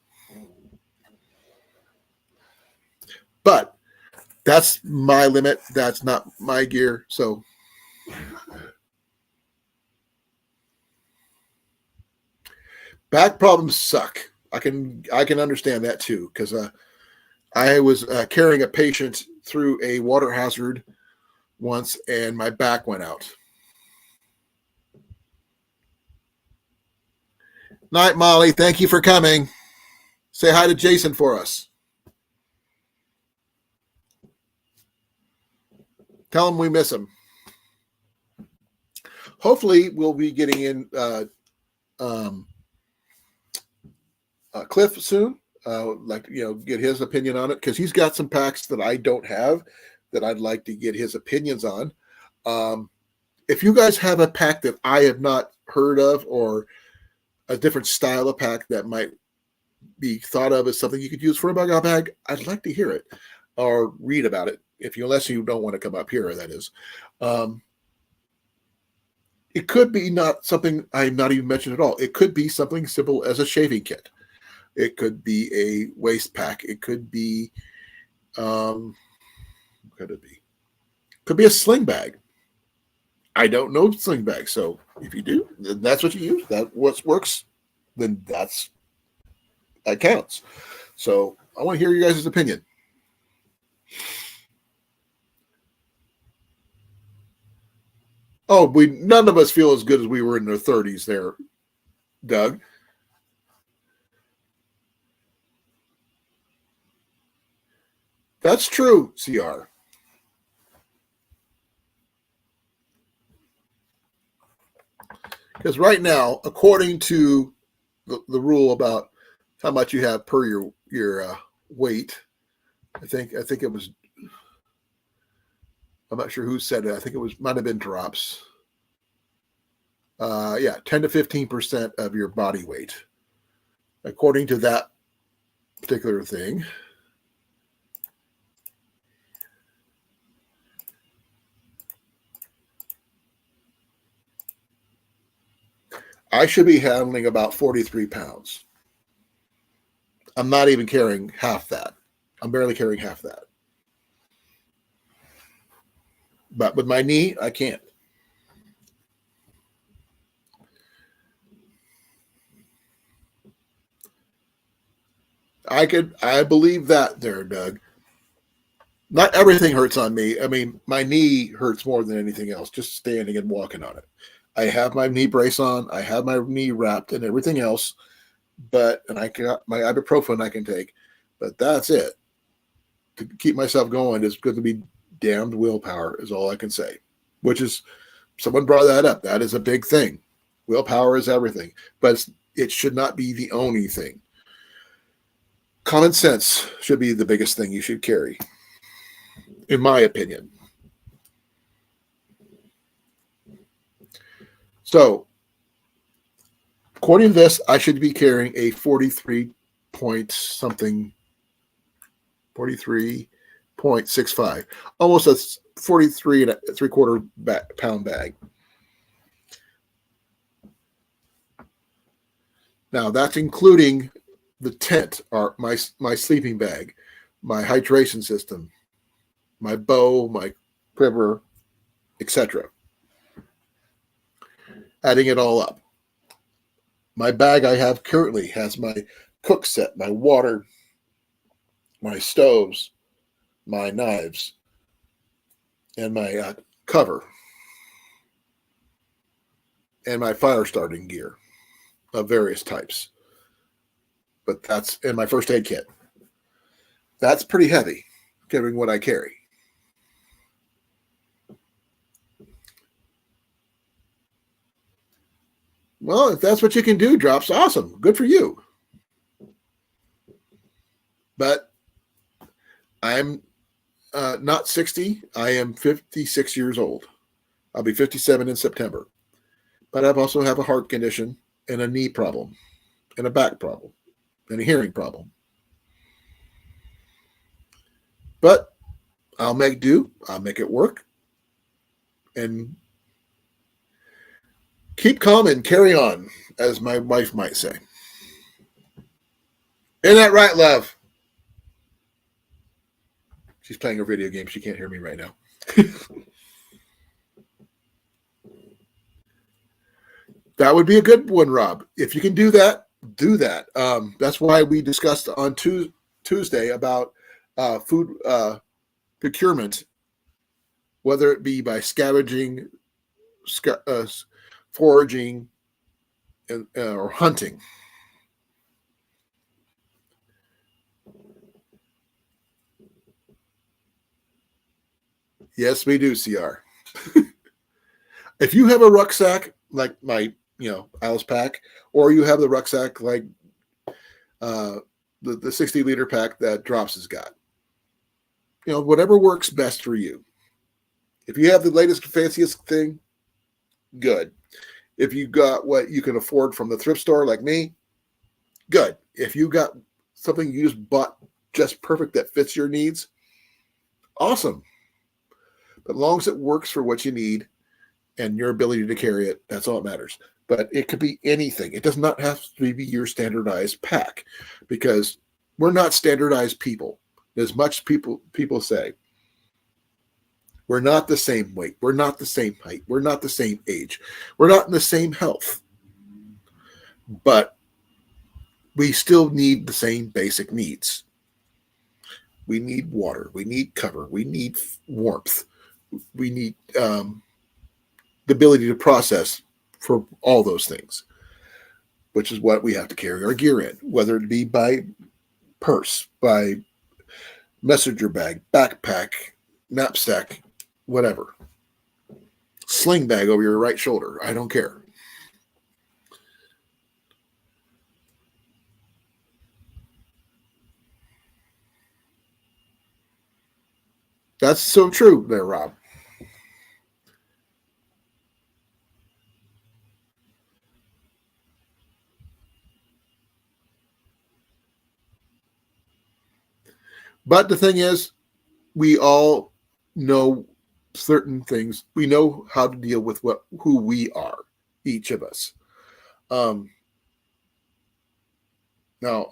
But that's my limit. That's not my gear. So back problems suck. I can understand that too, because I was carrying a patient through a water hazard once, and my back went out. Night, Molly. Thank you for coming. Say hi to Jason for us. Tell him we miss him. Hopefully, we'll be getting in Cliff soon. Like to get his opinion on it because he's got some packs that I don't have that I'd like to get his opinions on. If you guys have a pack that I have not heard of or a different style of pack that might be thought of as something you could use for a bug out bag, I'd like to hear it or read about it. Unless you don't want to come up here, that is. It could be not something I'm not even mentioned at all. It could be something simple as a shaving kit. It could be a waist pack. It could be, what could it be? Could be a sling bag. I don't know sling bags, so if you do, then that's what you use. That what works, then that counts. So I want to hear you guys' opinion. Oh, none of us feel as good as we were in our 30s there, Doug. That's true, CR. Because right now, according to the rule about how much you have per your weight, I think it was. I'm not sure who said it. I think might have been Drops. 10 to 15% of your body weight, according to that particular thing. I should be handling about 43 pounds. I'm not even carrying half that. I'm barely carrying half that. But with my knee, I can't. I believe that there, Doug. Not everything hurts on me. I mean, my knee hurts more than anything else, just standing and walking on it. I have my knee brace on. I have my knee wrapped and everything else. And I got my ibuprofen I can take. But that's it. To keep myself going is going to be damned willpower is all I can say. Which is, someone brought that up. That is a big thing. Willpower is everything. But it should not be the only thing. Common sense should be the biggest thing you should carry, in my opinion. So, according to this, I should be carrying a 43 point something, 43.65, almost a 43 and a 3/4 pound bag. Now, that's including the tent, or my sleeping bag, my hydration system, my bow, my quiver, etc. Adding it all up. My bag I have currently has my cook set, my water, my stoves, my knives, and my cover, and my fire starting gear of various types. But that's in my first aid kit. That's pretty heavy, given what I carry. Well, if that's what you can do, Drops, awesome. Good for you. But I'm not 60. I am 56 years old. I'll be 57 in September. But I also have a heart condition and a knee problem and a back problem and a hearing problem. But I'll make do. I'll make it work. And keep calm and carry on, as my wife might say. Isn't that right, love? She's playing her video game. She can't hear me right now. That would be a good one, Rob. If you can do that, do that. That's why we discussed on Tuesday about food procurement, whether it be by scavenging, foraging, or hunting. Yes, we do, CR. If you have a rucksack like my Alice pack, or you have the rucksack like the 60-liter pack that Drops has got. Whatever works best for you. If you have the latest, fanciest thing, good. If you got what you can afford from the thrift store like me, good. If you got something you just bought just perfect that fits your needs, awesome. But as long as it works for what you need and your ability to carry it, that's all that matters. But it could be anything. It does not have to be your standardized pack, because we're not standardized people. As much people say, we're not the same weight. We're not the same height. We're not the same age. We're not in the same health. But we still need the same basic needs. We need water. We need cover. We need warmth. We need the ability to process for all those things, which is what we have to carry our gear in, whether it be by purse, by messenger bag, backpack, knapsack, whatever. Sling bag over your right shoulder. I don't care. That's so true there, Rob. But the thing is, we all know certain things. We know how to deal with who we are, each of us. Now,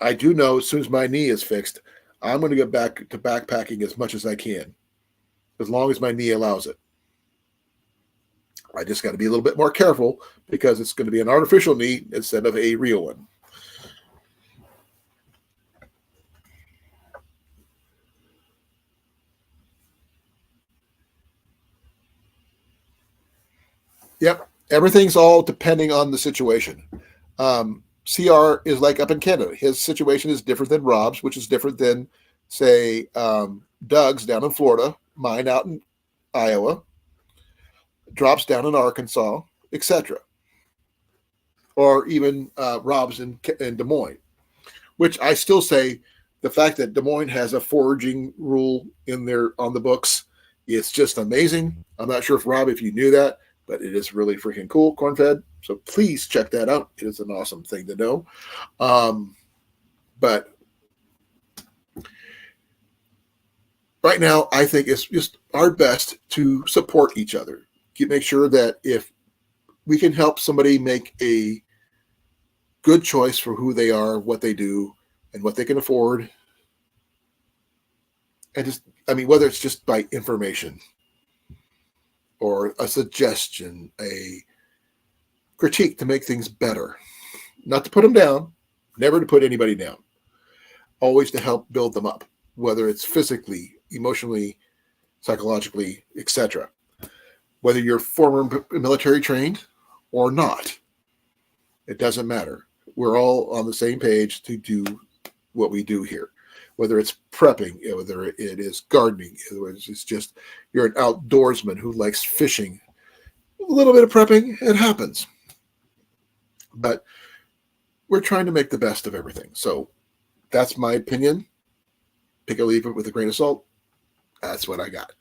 I do know as soon as my knee is fixed, I'm going to get back to backpacking as much as I can, as long as my knee allows it. I just got to be a little bit more careful, because it's going to be an artificial knee instead of a real one. Yep. Everything's all depending on the situation. CR is like up in Canada. His situation is different than Rob's, which is different than, say, Doug's down in Florida, mine out in Iowa, Drops down in Arkansas, etc. Or even Rob's in Des Moines, which I still say the fact that Des Moines has a foraging rule in there on the books, it's just amazing. I'm not sure if Rob, if you knew that, but it is really freaking cool, corn fed. So please check that out. It is an awesome thing to know. But right now, I think it's just our best to support each other. Make sure that if we can help somebody make a good choice for who they are, what they do, and what they can afford, and just, whether it's just by information or a suggestion, a critique to make things better, not to put them down, never to put anybody down, always to help build them up, whether it's physically, emotionally, psychologically, etc. Whether you're former military trained or not, it doesn't matter. We're all on the same page to do what we do here. Whether it's prepping, whether it is gardening, whether it's just you're an outdoorsman who likes fishing, a little bit of prepping, it happens. But we're trying to make the best of everything. So that's my opinion. Pick or leave it with a grain of salt. That's what I got.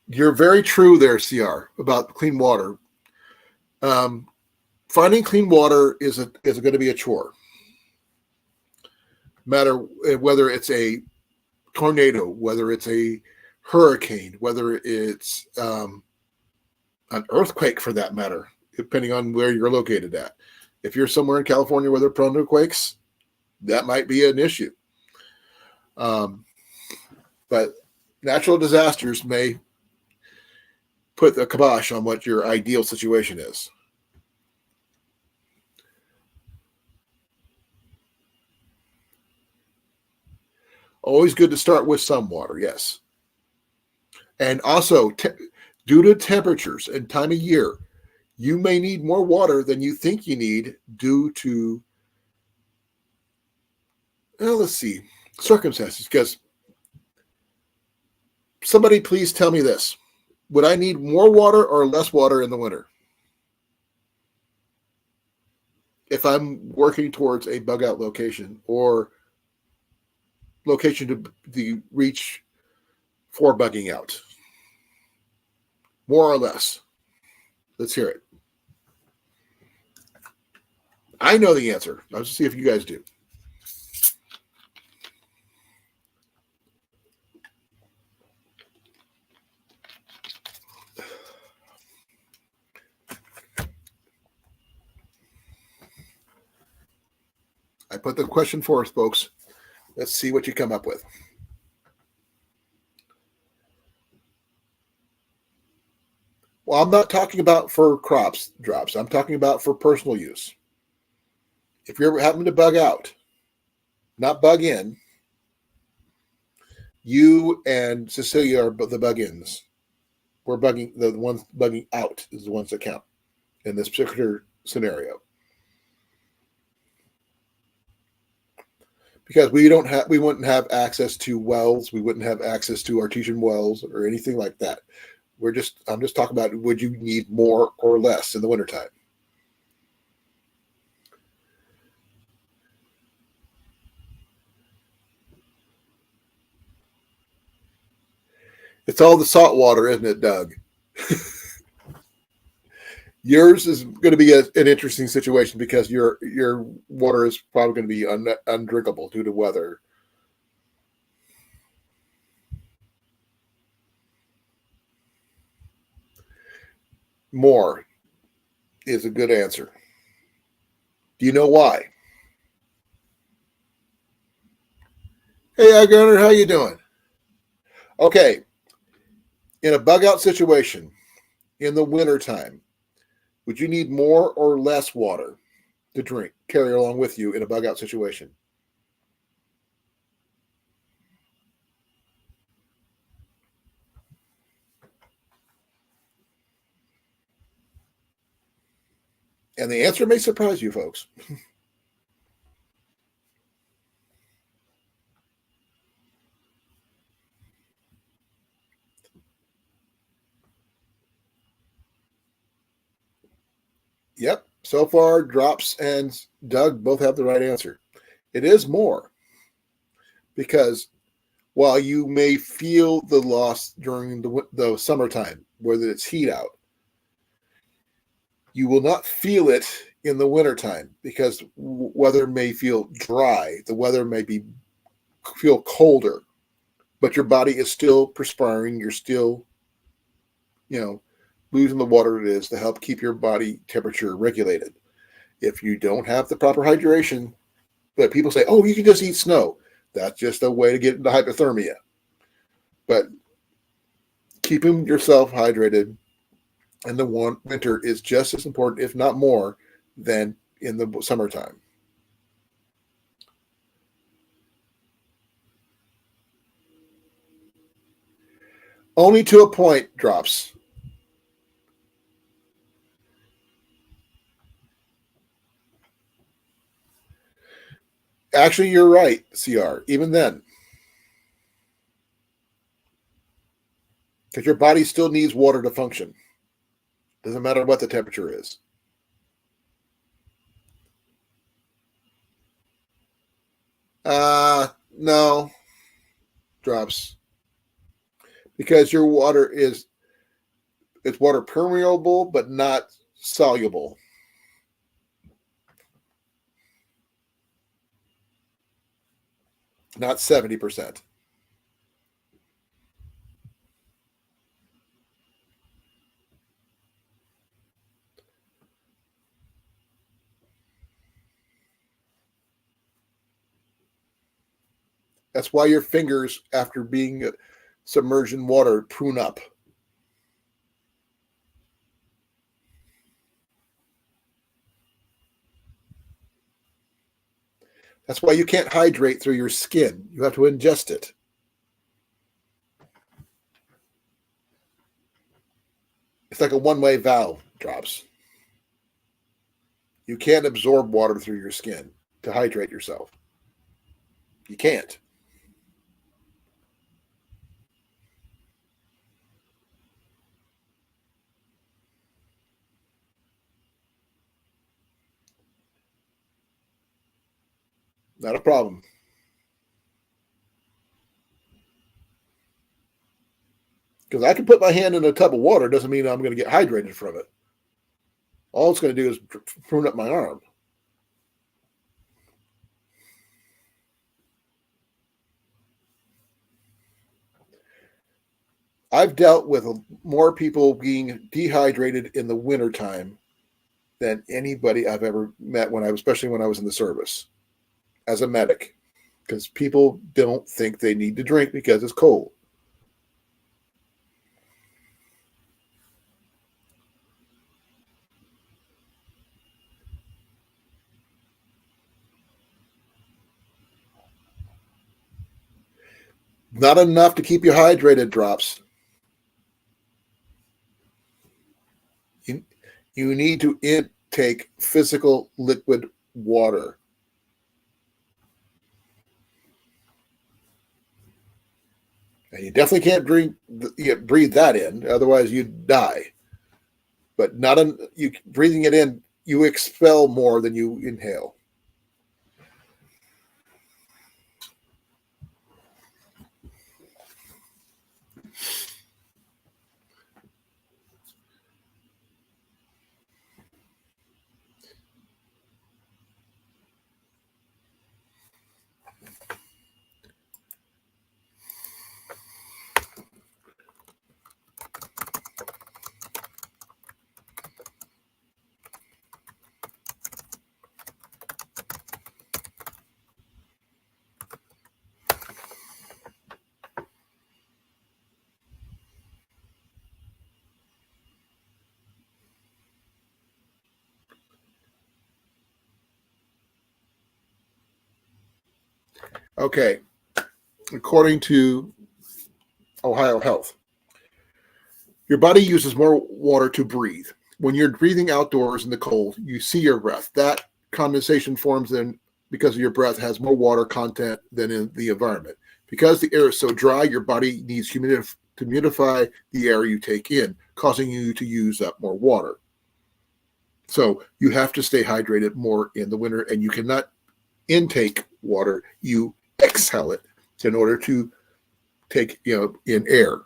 You're very true there, CR, about clean water. Finding clean water is going to be a chore. Matter whether it's a tornado, whether it's a hurricane, whether it's an earthquake for that matter, depending on where you're located at. If you're somewhere in California where they're prone to quakes, that might be an issue. But natural disasters may put the kibosh on what your ideal situation is. Always good to start with some water, yes. And also, due to temperatures and time of year, you may need more water than you think you need due to, circumstances. Because somebody please tell me this. Would I need more water or less water in the winter if I'm working towards a bug out location or location to the reach for bugging out? More or less? Let's hear it. I know the answer. Let's see if you guys do. I put the question forth, folks. Let's see what you come up with. Well, I'm not talking about for crops drops. I'm talking about for personal use. If you're having to bug out, not bug in, you and Cecilia are the bug-ins. We're bugging, the ones bugging out is the ones that count in this particular scenario. Because we wouldn't have access to wells, we wouldn't have access to artesian wells or anything like that. I'm just talking about, would you need more or less in the wintertime? It's all the salt water, isn't it, Doug? Yours is going to be an interesting situation because your water is probably going to be undrinkable due to weather. More is a good answer. Do you know why? Hey, Gunner, how you doing? Okay, in a bug out situation in the wintertime, would you need more or less water to drink, carry along with you in a bug out situation? And the answer may surprise you, folks. Yep, so far, Drops and Doug both have the right answer. It is more because while you may feel the loss during the summertime, whether it's heat out, you will not feel it in the wintertime because weather may feel dry. The weather may feel colder, but your body is still perspiring. You're still, losing the water it is to help keep your body temperature regulated. If you don't have the proper hydration, but people say, oh, you can just eat snow. That's just a way to get into hypothermia. But keeping yourself hydrated in the winter is just as important, if not more, than in the summertime. Only to a point, Drops. Actually, you're right, CR. Even then, because your body still needs water to function. Doesn't matter what the temperature is. No, Drops. Because your water it's water permeable but not soluble. Not 70%. That's why your fingers, after being submerged in water, prune up. That's why you can't hydrate through your skin. You have to ingest it. It's like a one-way valve, Drops. You can't absorb water through your skin to hydrate yourself. You can't. Not a problem. Because I can put my hand in a tub of water doesn't mean I'm going to get hydrated from it. All it's going to do is prune up my arm. I've dealt with more people being dehydrated in the wintertime than anybody I've ever met especially when I was in the service as a medic, because people don't think they need to drink because it's cold. Not enough to keep you hydrated, drops. You need to intake physical liquid water. And you definitely can't breathe that in, otherwise you'd die. But breathing it in, you expel more than you inhale. Okay, according to Ohio Health, your body uses more water to breathe. When you're breathing outdoors in the cold, you see your breath. That condensation forms then because your breath has more water content than in the environment. Because the air is so dry, your body needs to humidify the air you take in, causing you to use up more water. So you have to stay hydrated more in the winter, and you cannot intake water. You exhale it in order to take in air.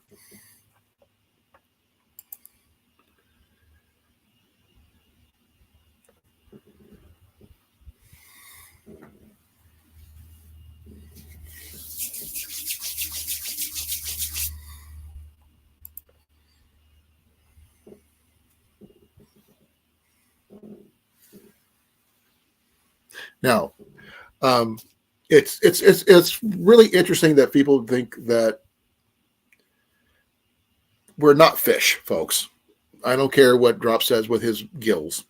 Now, it's really interesting that people think that we're not fish, folks. I don't care what Drop says with his gills,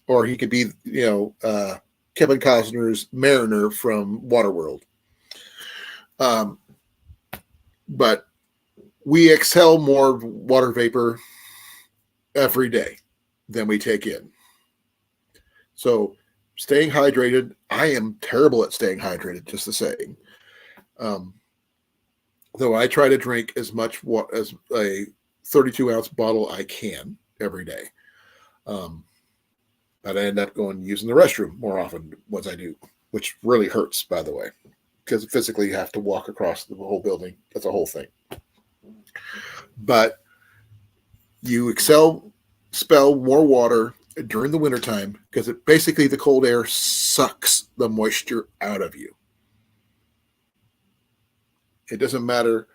or he could be, Kevin Costner's Mariner from Waterworld. But we exhale more water vapor every day than we take in. So staying hydrated, I am terrible at staying hydrated, just the same. Though I try to drink as much as a 32-ounce bottle I can every day. But I end up using the restroom more often once I do, which really hurts, by the way, because physically you have to walk across the whole building. That's a whole thing. But you expel more water during the wintertime because basically the cold air sucks the moisture out of you. It doesn't matter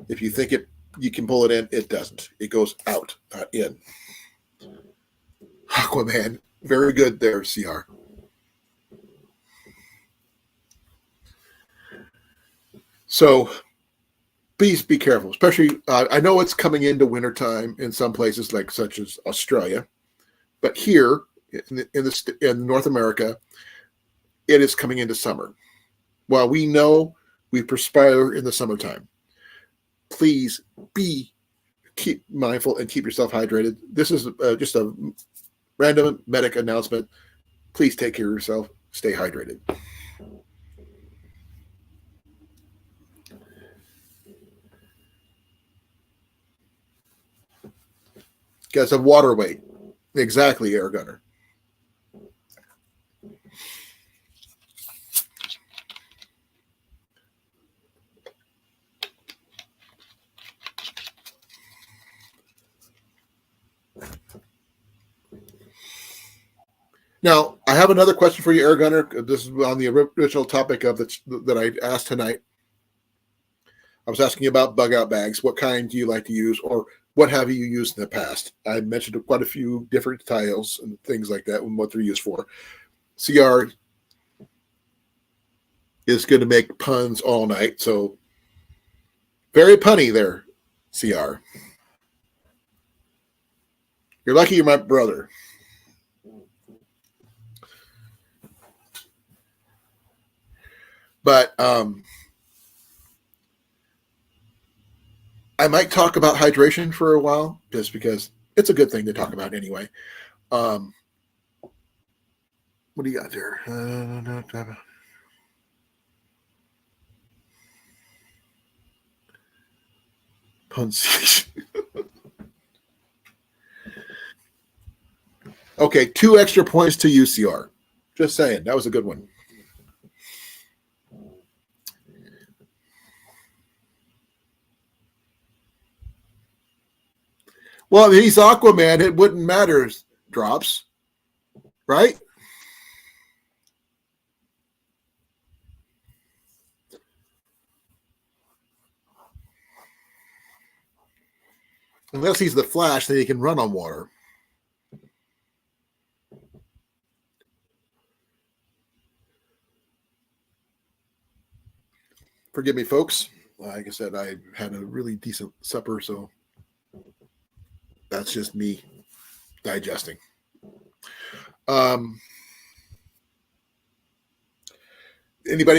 if you think you can pull it in, it doesn't. It goes out, not in. Aquaman, very good there, CR. So please be careful, especially I know it's coming into wintertime in some places such as Australia, but here in North America, it is coming into summer. While we know we perspire in the summertime, please keep mindful and keep yourself hydrated. This is just a random medic announcement. Please take care of yourself. Stay hydrated. Guys, a water weight. Exactly, Air Gunner. Now, I have another question for you, Air Gunner. This is on the original topic of that I asked tonight. I was asking you about bug out bags. What kind do you like to use, or what have you used in the past? I mentioned quite a few different styles and things like that and what they're used for. CR is going to make puns all night, so very punny there, CR. You're lucky you're my brother. But I might talk about hydration for a while, just because it's a good thing to talk about anyway. What do you got there? Puns. Okay, 2 extra points to UCR. Just saying, that was a good one. Well, he's Aquaman. It wouldn't matter. Drops, right? Unless he's the Flash, then he can run on water. Forgive me, folks. Like I said, I had a really decent supper, so that's just me digesting. Anybody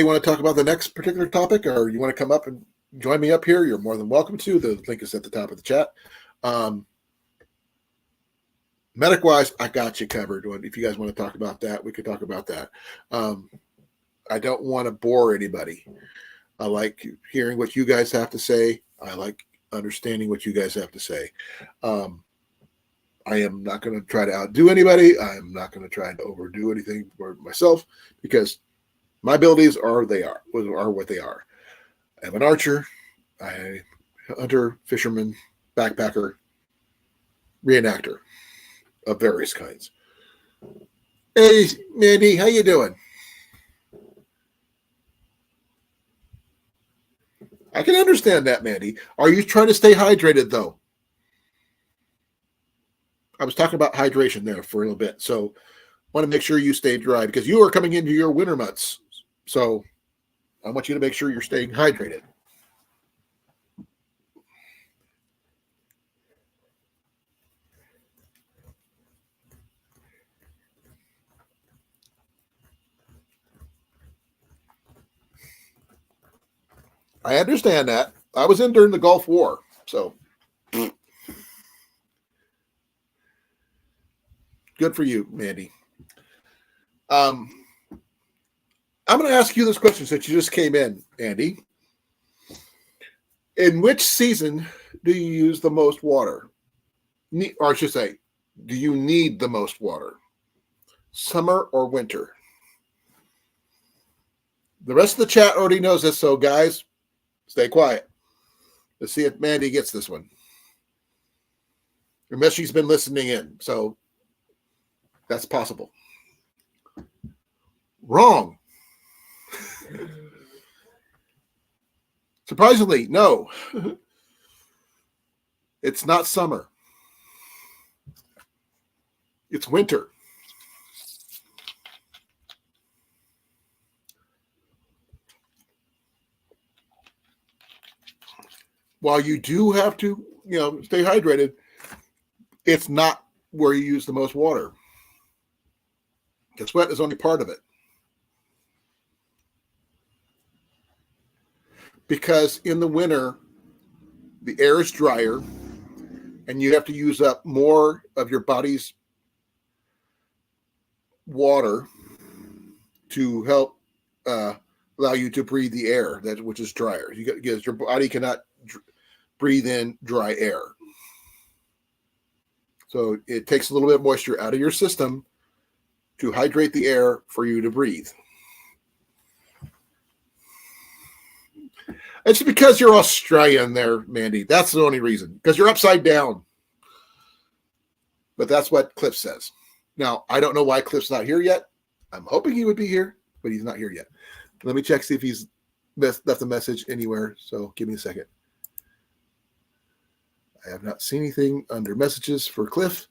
want to talk about the next particular topic, or you want to come up and join me up here? You're more than welcome to. The link is at the top of the chat. Medic-wise, I got you covered. If you guys want to talk about that, we could talk about that. I don't want to bore anybody. I like hearing what you guys have to say. I like understanding what you guys have to say. I am not going to try to outdo anybody. I am not going to try to overdo anything for myself, because my abilities are what they are. I'm an archer, hunter, fisherman, backpacker, reenactor of various kinds. Hey, Mandy, how you doing? I can understand that, Mandy. Are you trying to stay hydrated, though? I was talking about hydration there for a little bit, so I want to make sure you stay dry, because you are coming into your winter months. So I want you to make sure you're staying hydrated. I understand that. I was in during the Gulf War, so good for you, Mandy. I'm going to ask you this question since you just came in, Andy. In which season do you use the most water? Or I should say, do you need the most water? Summer or winter? The rest of the chat already knows this, so guys, stay quiet. Let's see if Mandy gets this one. Unless she's been listening in, so that's possible. Wrong. Surprisingly, no. It's not summer. It's winter. While you do have to, stay hydrated, it's not where you use the most water. The sweat is only part of it. Because in the winter, the air is drier, and you have to use up more of your body's water to help allow you to breathe the air which is drier. Because your body cannot breathe in dry air. So it takes a little bit of moisture out of your system to hydrate the air for you to breathe. It's because you're Australian there, Mandy. That's the only reason. Because you're upside down. But that's what Cliff says. Now, I don't know why Cliff's not here yet. I'm hoping he would be here, but he's not here yet. Let me check, see if he's left a message anywhere. So give me a second. I have not seen anything under messages for Cliff.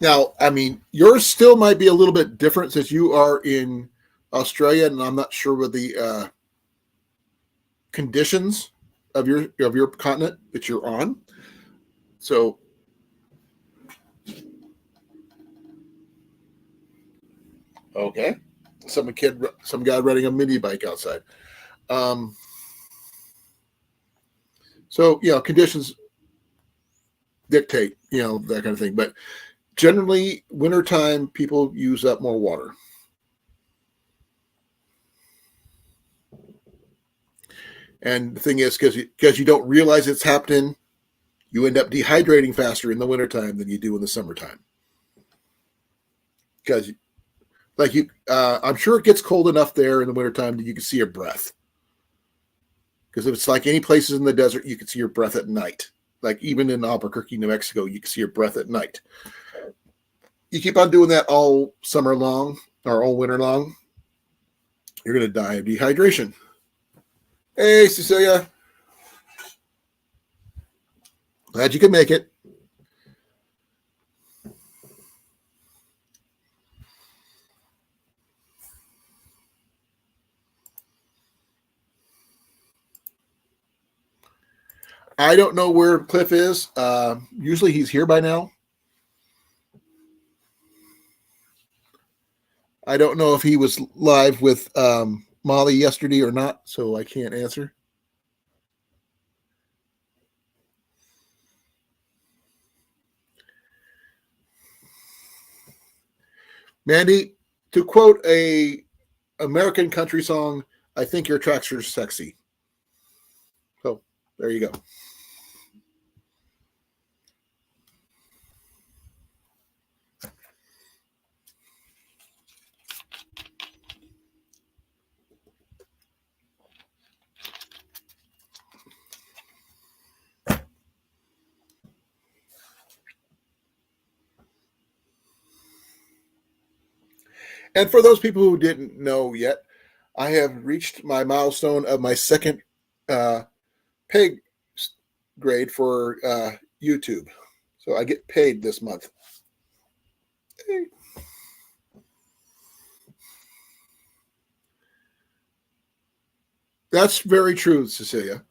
Now, I mean, yours still might be a little bit different since you are in Australia, and I'm not sure what the conditions of your continent that you're on. So, okay, some guy riding a mini bike outside. So conditions dictate that kind of thing, but generally, wintertime, people use up more water. And the thing is, because you don't realize it's happening, you end up dehydrating faster in the wintertime than you do in the summertime. Because, I'm sure it gets cold enough there in the wintertime that you can see your breath. Because if it's like any places in the desert, you can see your breath at night. Like even in Albuquerque, New Mexico, you can see your breath at night. You keep on doing that all summer long or all winter long, you're going to die of dehydration. Hey, Cecilia. Glad you could make it. I don't know where Cliff is. Usually he's here by now. I don't know if he was live with Molly yesterday or not, so I can't answer. Mandy, to quote a American country song, I think your tracks are sexy. So there you go. And for those people who didn't know yet, I have reached my milestone of my second pay grade for YouTube. So I get paid this month. Hey. That's very true, Cecilia.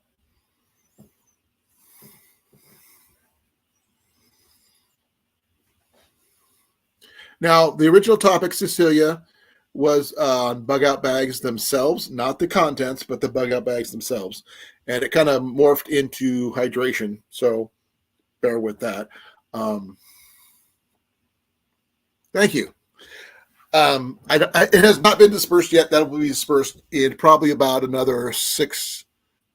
Now, the original topic, Cecilia, was on bug out bags themselves, not the contents, but the bug out bags themselves. And it kind of morphed into hydration. So bear with that. Thank you. It has not been dispersed yet. That will be dispersed in probably about another 6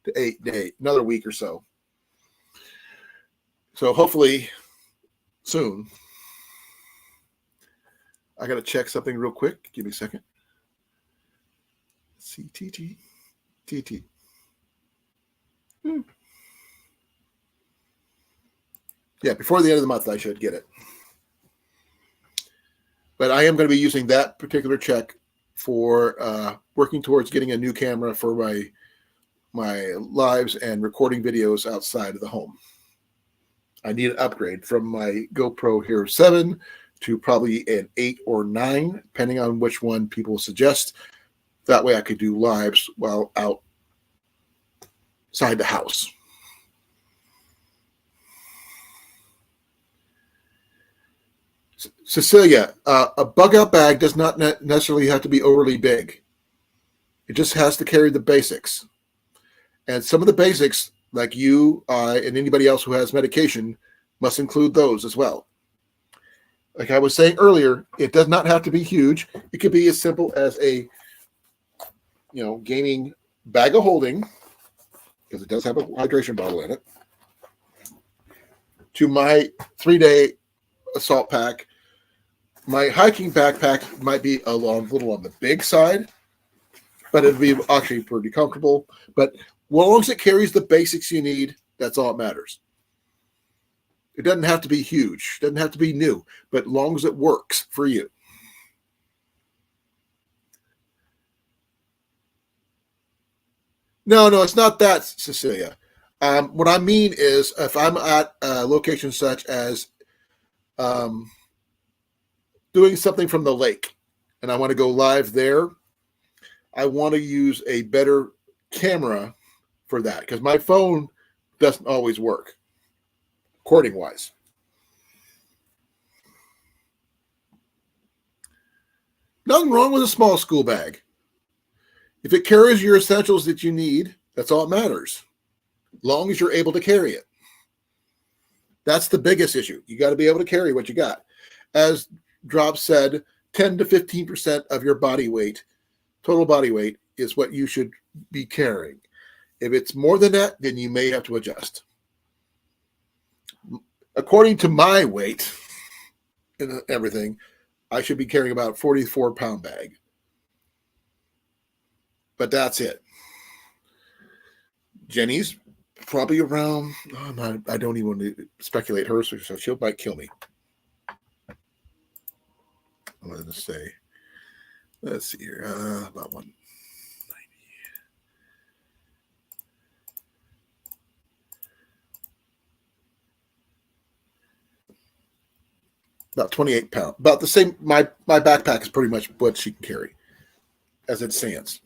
to 8 days, another week or so. So hopefully soon. I got to check something real quick. Give me a second. CTT. TT. Yeah, before the end of the month, I should get it. But I am going to be using that particular check for working towards getting a new camera for my lives and recording videos outside of the home. I need an upgrade from my GoPro Hero 7 to probably an 8 or 9, depending on which one people suggest. That way I could do lives while outside the house. Cecilia, a bug out bag does not necessarily have to be overly big. It just has to carry the basics. And some of the basics, like you, and anybody else who has medication, must include those as well. Like I was saying earlier, it does not have to be huge. It could be as simple as a gaming bag of holding, because it does have a hydration bottle in it, to my 3-day assault pack. My hiking backpack might be a little on the big side, but it'd be actually pretty comfortable. But as long as it carries the basics you need, that's all that matters. It doesn't have to be huge. It doesn't have to be new, but as long as it works for you. No, it's not that, Cecilia. What I mean is if I'm at a location such as doing something from the lake and I want to go live there, I want to use a better camera for that because my phone doesn't always work, recording wise. Nothing wrong with a small school bag. If it carries your essentials that you need, that's all that matters. As long as you're able to carry it. That's the biggest issue. You got to be able to carry what you got. As Drop said, 10 to 15% of your body weight, total body weight, is what you should be carrying. If it's more than that, then you may have to adjust. According to my weight and everything, I should be carrying about a 44-pound bag. But that's it. Jenny's probably around, I don't even want to speculate her, so she might kill me. I'm going to say, let's see here, about 190. About 28 pounds. About the same. My backpack is pretty much what she can carry as it stands.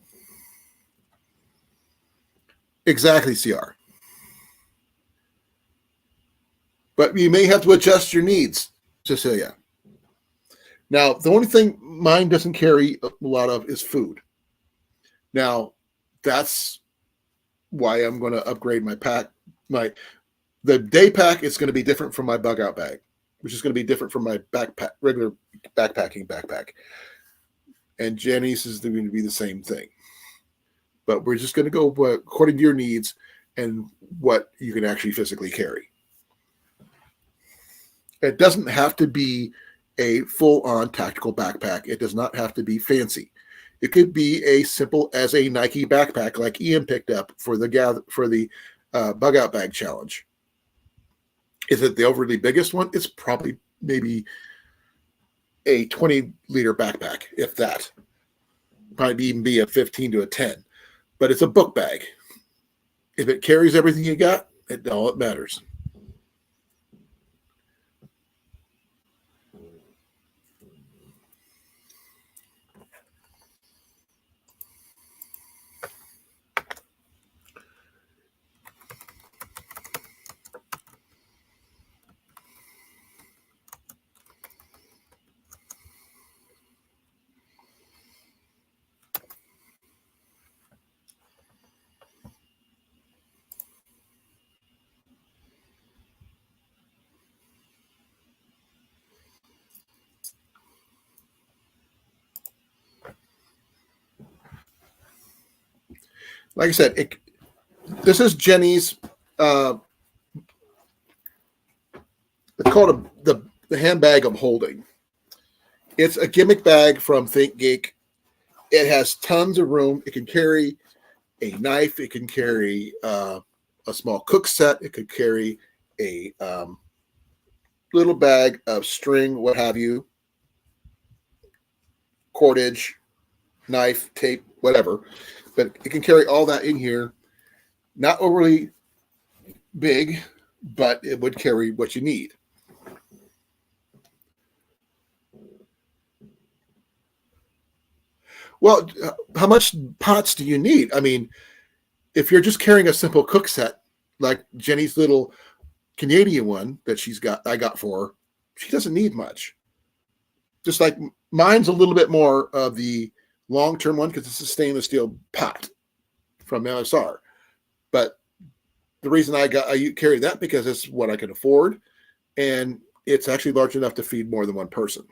Exactly, CR. But you may have to adjust your needs, Cecilia. Now, the only thing mine doesn't carry a lot of is food. Now, that's why I'm going to upgrade my pack. The day pack is going to be different from my bug out bag, which is going to be different from my regular backpacking backpack. And Jenny's is going to be the same thing. But we're just going to go according to your needs and what you can actually physically carry. It doesn't have to be a full-on tactical backpack. It does not have to be fancy. It could be as simple as a Nike backpack like Ian picked up for the bug out bag challenge. Is it the overly biggest one? It's probably maybe a 20-liter backpack, if that. Probably even be a 15 to a 10. But it's a book bag. If it carries everything you got, all it matters. Like I said, this is Jenny's. It's called the handbag of holding. It's a gimmick bag from ThinkGeek. It has tons of room. It can carry a knife. It can carry a small cook set. It could carry a little bag of string, what have you, cordage, knife, tape, whatever. But it can carry all that in here. Not overly big, but it would carry what you need. Well, how much pots do you need? I mean, if you're just carrying a simple cook set, like Jenny's little Canadian one that I got for her, she doesn't need much. Just like mine's a little bit more of the long-term one because it's a stainless steel pot from MSR. But the reason I carry that because it's what I can afford, and it's actually large enough to feed more than one person.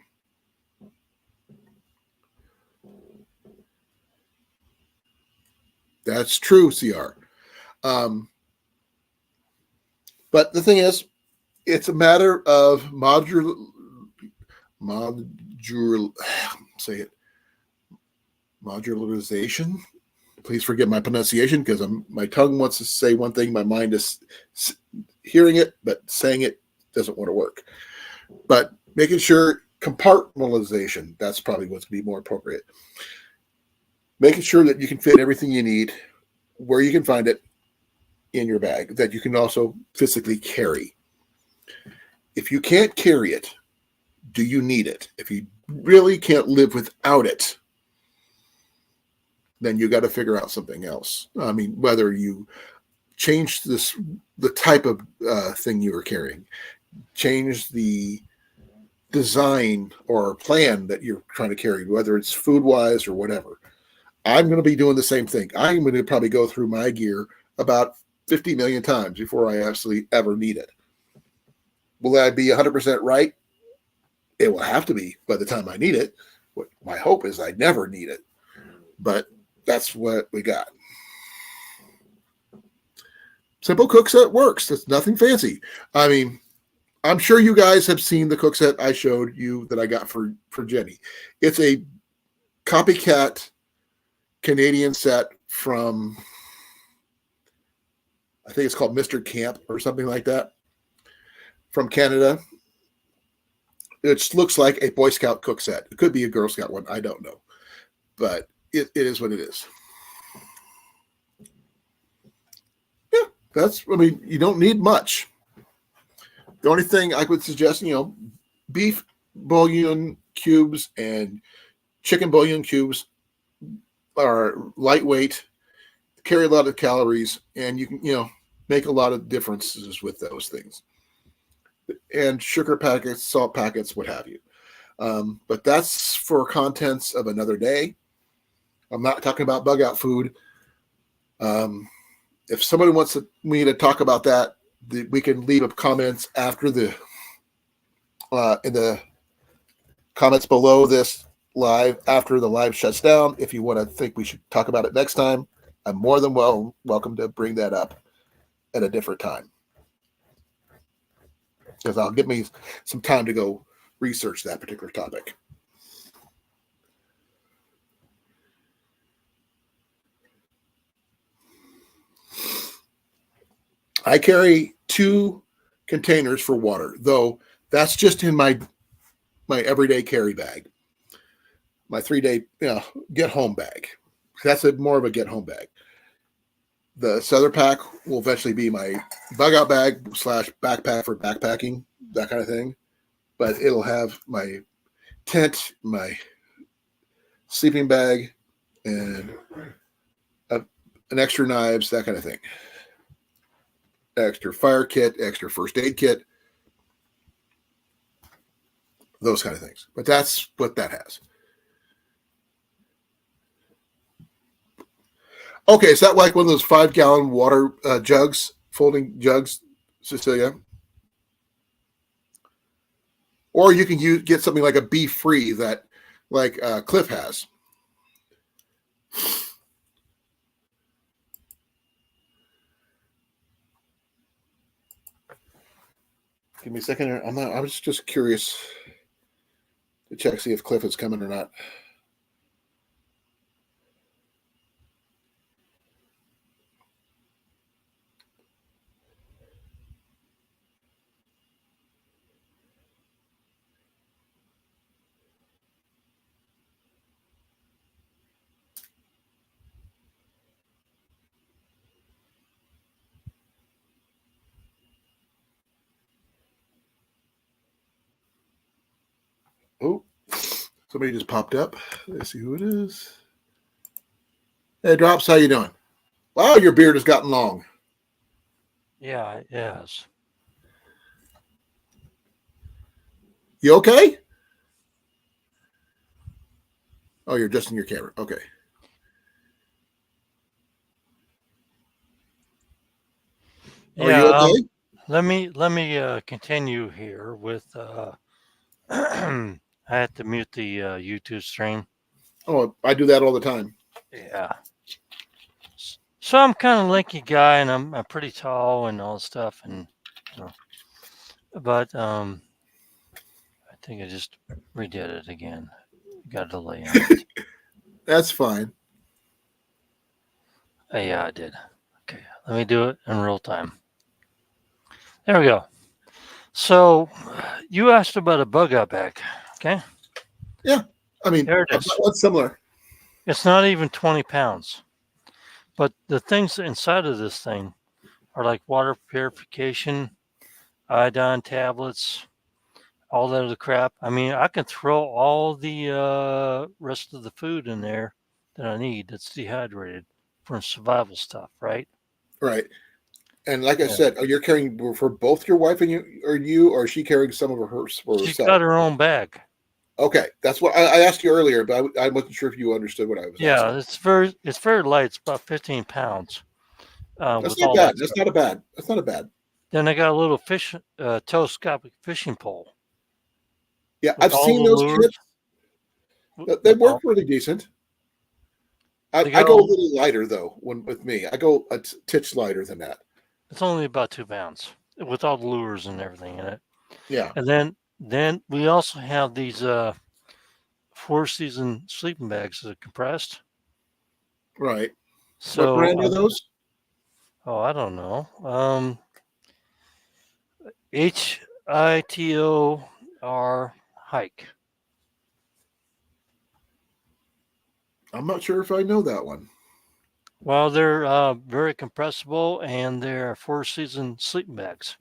That's true, CR. But the thing is, it's a matter of modular say it modularization. Please forgive my pronunciation because my tongue wants to say one thing, my mind is hearing it, but saying it doesn't want to work. But making sure compartmentalization, that's probably what's going to be more appropriate. Making sure that you can fit everything you need where you can find it in your bag, that you can also physically carry. If you can't carry it, do you need it? If you really can't live without it, then you got to figure out something else. I mean, whether you change the type of thing you are carrying, change the design or plan that you're trying to carry, whether it's food wise or whatever. I'm going to be doing the same thing. I'm going to probably go through my gear about 50 million times before I actually ever need it. Will I be 100% right? It will have to be by the time I need it. What my hope is I never need it. But that's what we got. Simple cook set works. It's nothing fancy. I mean, I'm sure you guys have seen the cook set I showed you that I got for Jenny. It's a copycat Canadian set from, I think it's called Mr. Camp or something like that, from Canada. It looks like a Boy Scout cook set. It could be a Girl Scout one. I don't know. But it is what it is. Yeah, you don't need much. The only thing I would suggest, beef bouillon cubes and chicken bouillon cubes are lightweight, carry a lot of calories, and you can, make a lot of differences with those things. And sugar packets, salt packets, what have you. But that's for contents of another day. I'm not talking about bug out food. If somebody wants me to talk about that, we can leave up comments after in the comments below this live after the live shuts down. If you want to think we should talk about it next time, I'm more than welcome to bring that up at a different time, because I'll give me some time to go research that particular topic. I carry 2 containers for water, though that's just in my everyday carry bag, my 3-day get home bag. That's more of a get home bag. The Southern Pack will eventually be my bug out bag / backpack for backpacking, that kind of thing. But it'll have my tent, my sleeping bag, and an extra knives, that kind of thing. Extra fire kit, extra first aid kit, those kind of things. But that's what that has. Okay, is that like one of those 5-gallon water jugs, folding jugs, Cecilia? Or you can get something like a beef free that like Cliff has. Give me a second here. I was just curious to check, see if Cliff is coming or not. Oh, somebody just popped up. Let's see who it is. Hey, Drops, how you doing? Wow, your beard has gotten long. Yeah, it is. You okay? Oh, you're adjusting your camera. Okay. Are you okay? Let me continue here with. I had to mute the YouTube stream. Oh, I do that all the time. Yeah. So I'm kind of lanky guy, and I'm pretty tall and all this stuff, and you know, but I think I just redid it again. Got a delay on it. That's fine. Yeah, I did. Okay, let me do it in real time. There we go. So you asked about a bug out bag. Okay, Yeah. I mean, there it is. what's similar? It's not even 20 pounds, but the things inside of this thing are like water purification, iodine tablets, all that other crap. I mean, I can throw all the rest of the food in there that I need that's dehydrated for survival stuff, right? Right. And like I Yeah. said, you're carrying for both your wife and you, or is she carrying some of hers for She's herself? got her own bag. Okay, that's what I asked you earlier, but I wasn't sure if you understood what I was asking. Yeah, it's very light. It's about 15 pounds That's with not all bad. that That's stuff. not a bad. That's not a bad. Then I got a little telescopic fishing pole Yeah, with I've all seen the those lures. kits. They work really decent. They I got go a all, little lighter though. When with me, I go a titch lighter than that. it's only about 2 pounds with all the lures and everything in it. Yeah, And then we also have these four season sleeping bags that are compressed. right. What So brand are those? I don't know. HITOR hike. I'm not sure if I know that one. Well, they're very compressible and they're four season sleeping bags.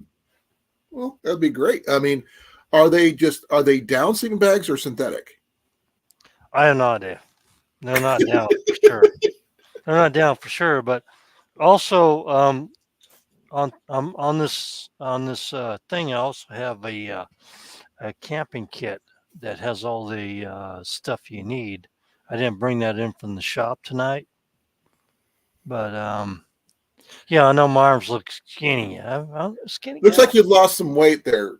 Well, that'd be great. I mean, are they down sleeping bags or synthetic? I have no idea. They're not down for sure. They're not down for sure, but also on this thing, I also have a camping kit that has all the stuff you need. I didn't bring that in from the shop tonight, but yeah, I know my arms look skinny. I'm a skinny Looks guy. like you've lost some weight there,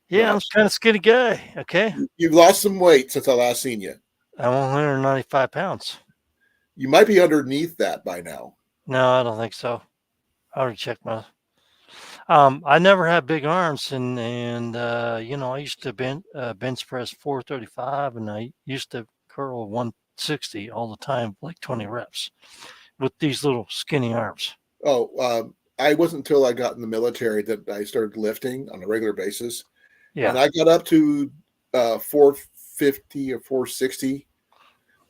Yeah, I'm Josh. kind of skinny guy. Okay, You've lost some weight since I last seen you. I'm 195 pounds. You might be underneath that by now. No, I don't think so. I already checked my. I never had big arms, and I used to bench press 435, and I used to curl 160 all the time, like 20 reps, with these little skinny arms. Oh, I wasn't until I got in the military that I started lifting on a regular basis, and Yeah. I got up to 450 or 460,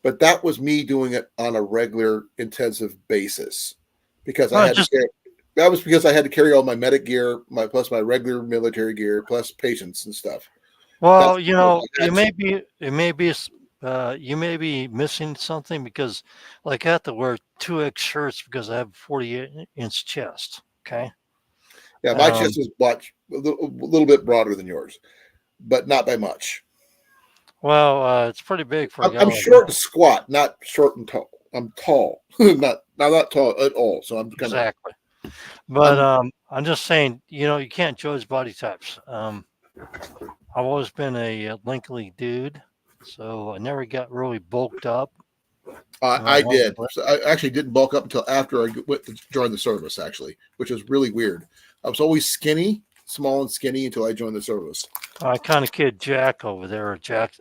but that was me doing it on a regular intensive basis because I Well, had to just carry. That was because I had to carry all my medic gear, my regular military gear, plus patients and stuff. That's well, I had to. you may be missing something because, like, I have to wear 2X shirts because I have a 48-inch chest. Okay. Yeah, my Um, chest is much a little bit broader than yours, but not by much. well, it's pretty big for a guy I'm like short me. and squat, not short and tall. I'm tall, not tall at all. So I'm kind of Exactly. But I'm I'm just saying, you can't judge body types. I've always been a linkly dude, so I never got really bulked up. I Well, did. So I actually didn't bulk up until after I went to join the service, actually, which was really weird. I was always skinny, small and skinny until I joined the service. I kind of kid Jack over there. Jack,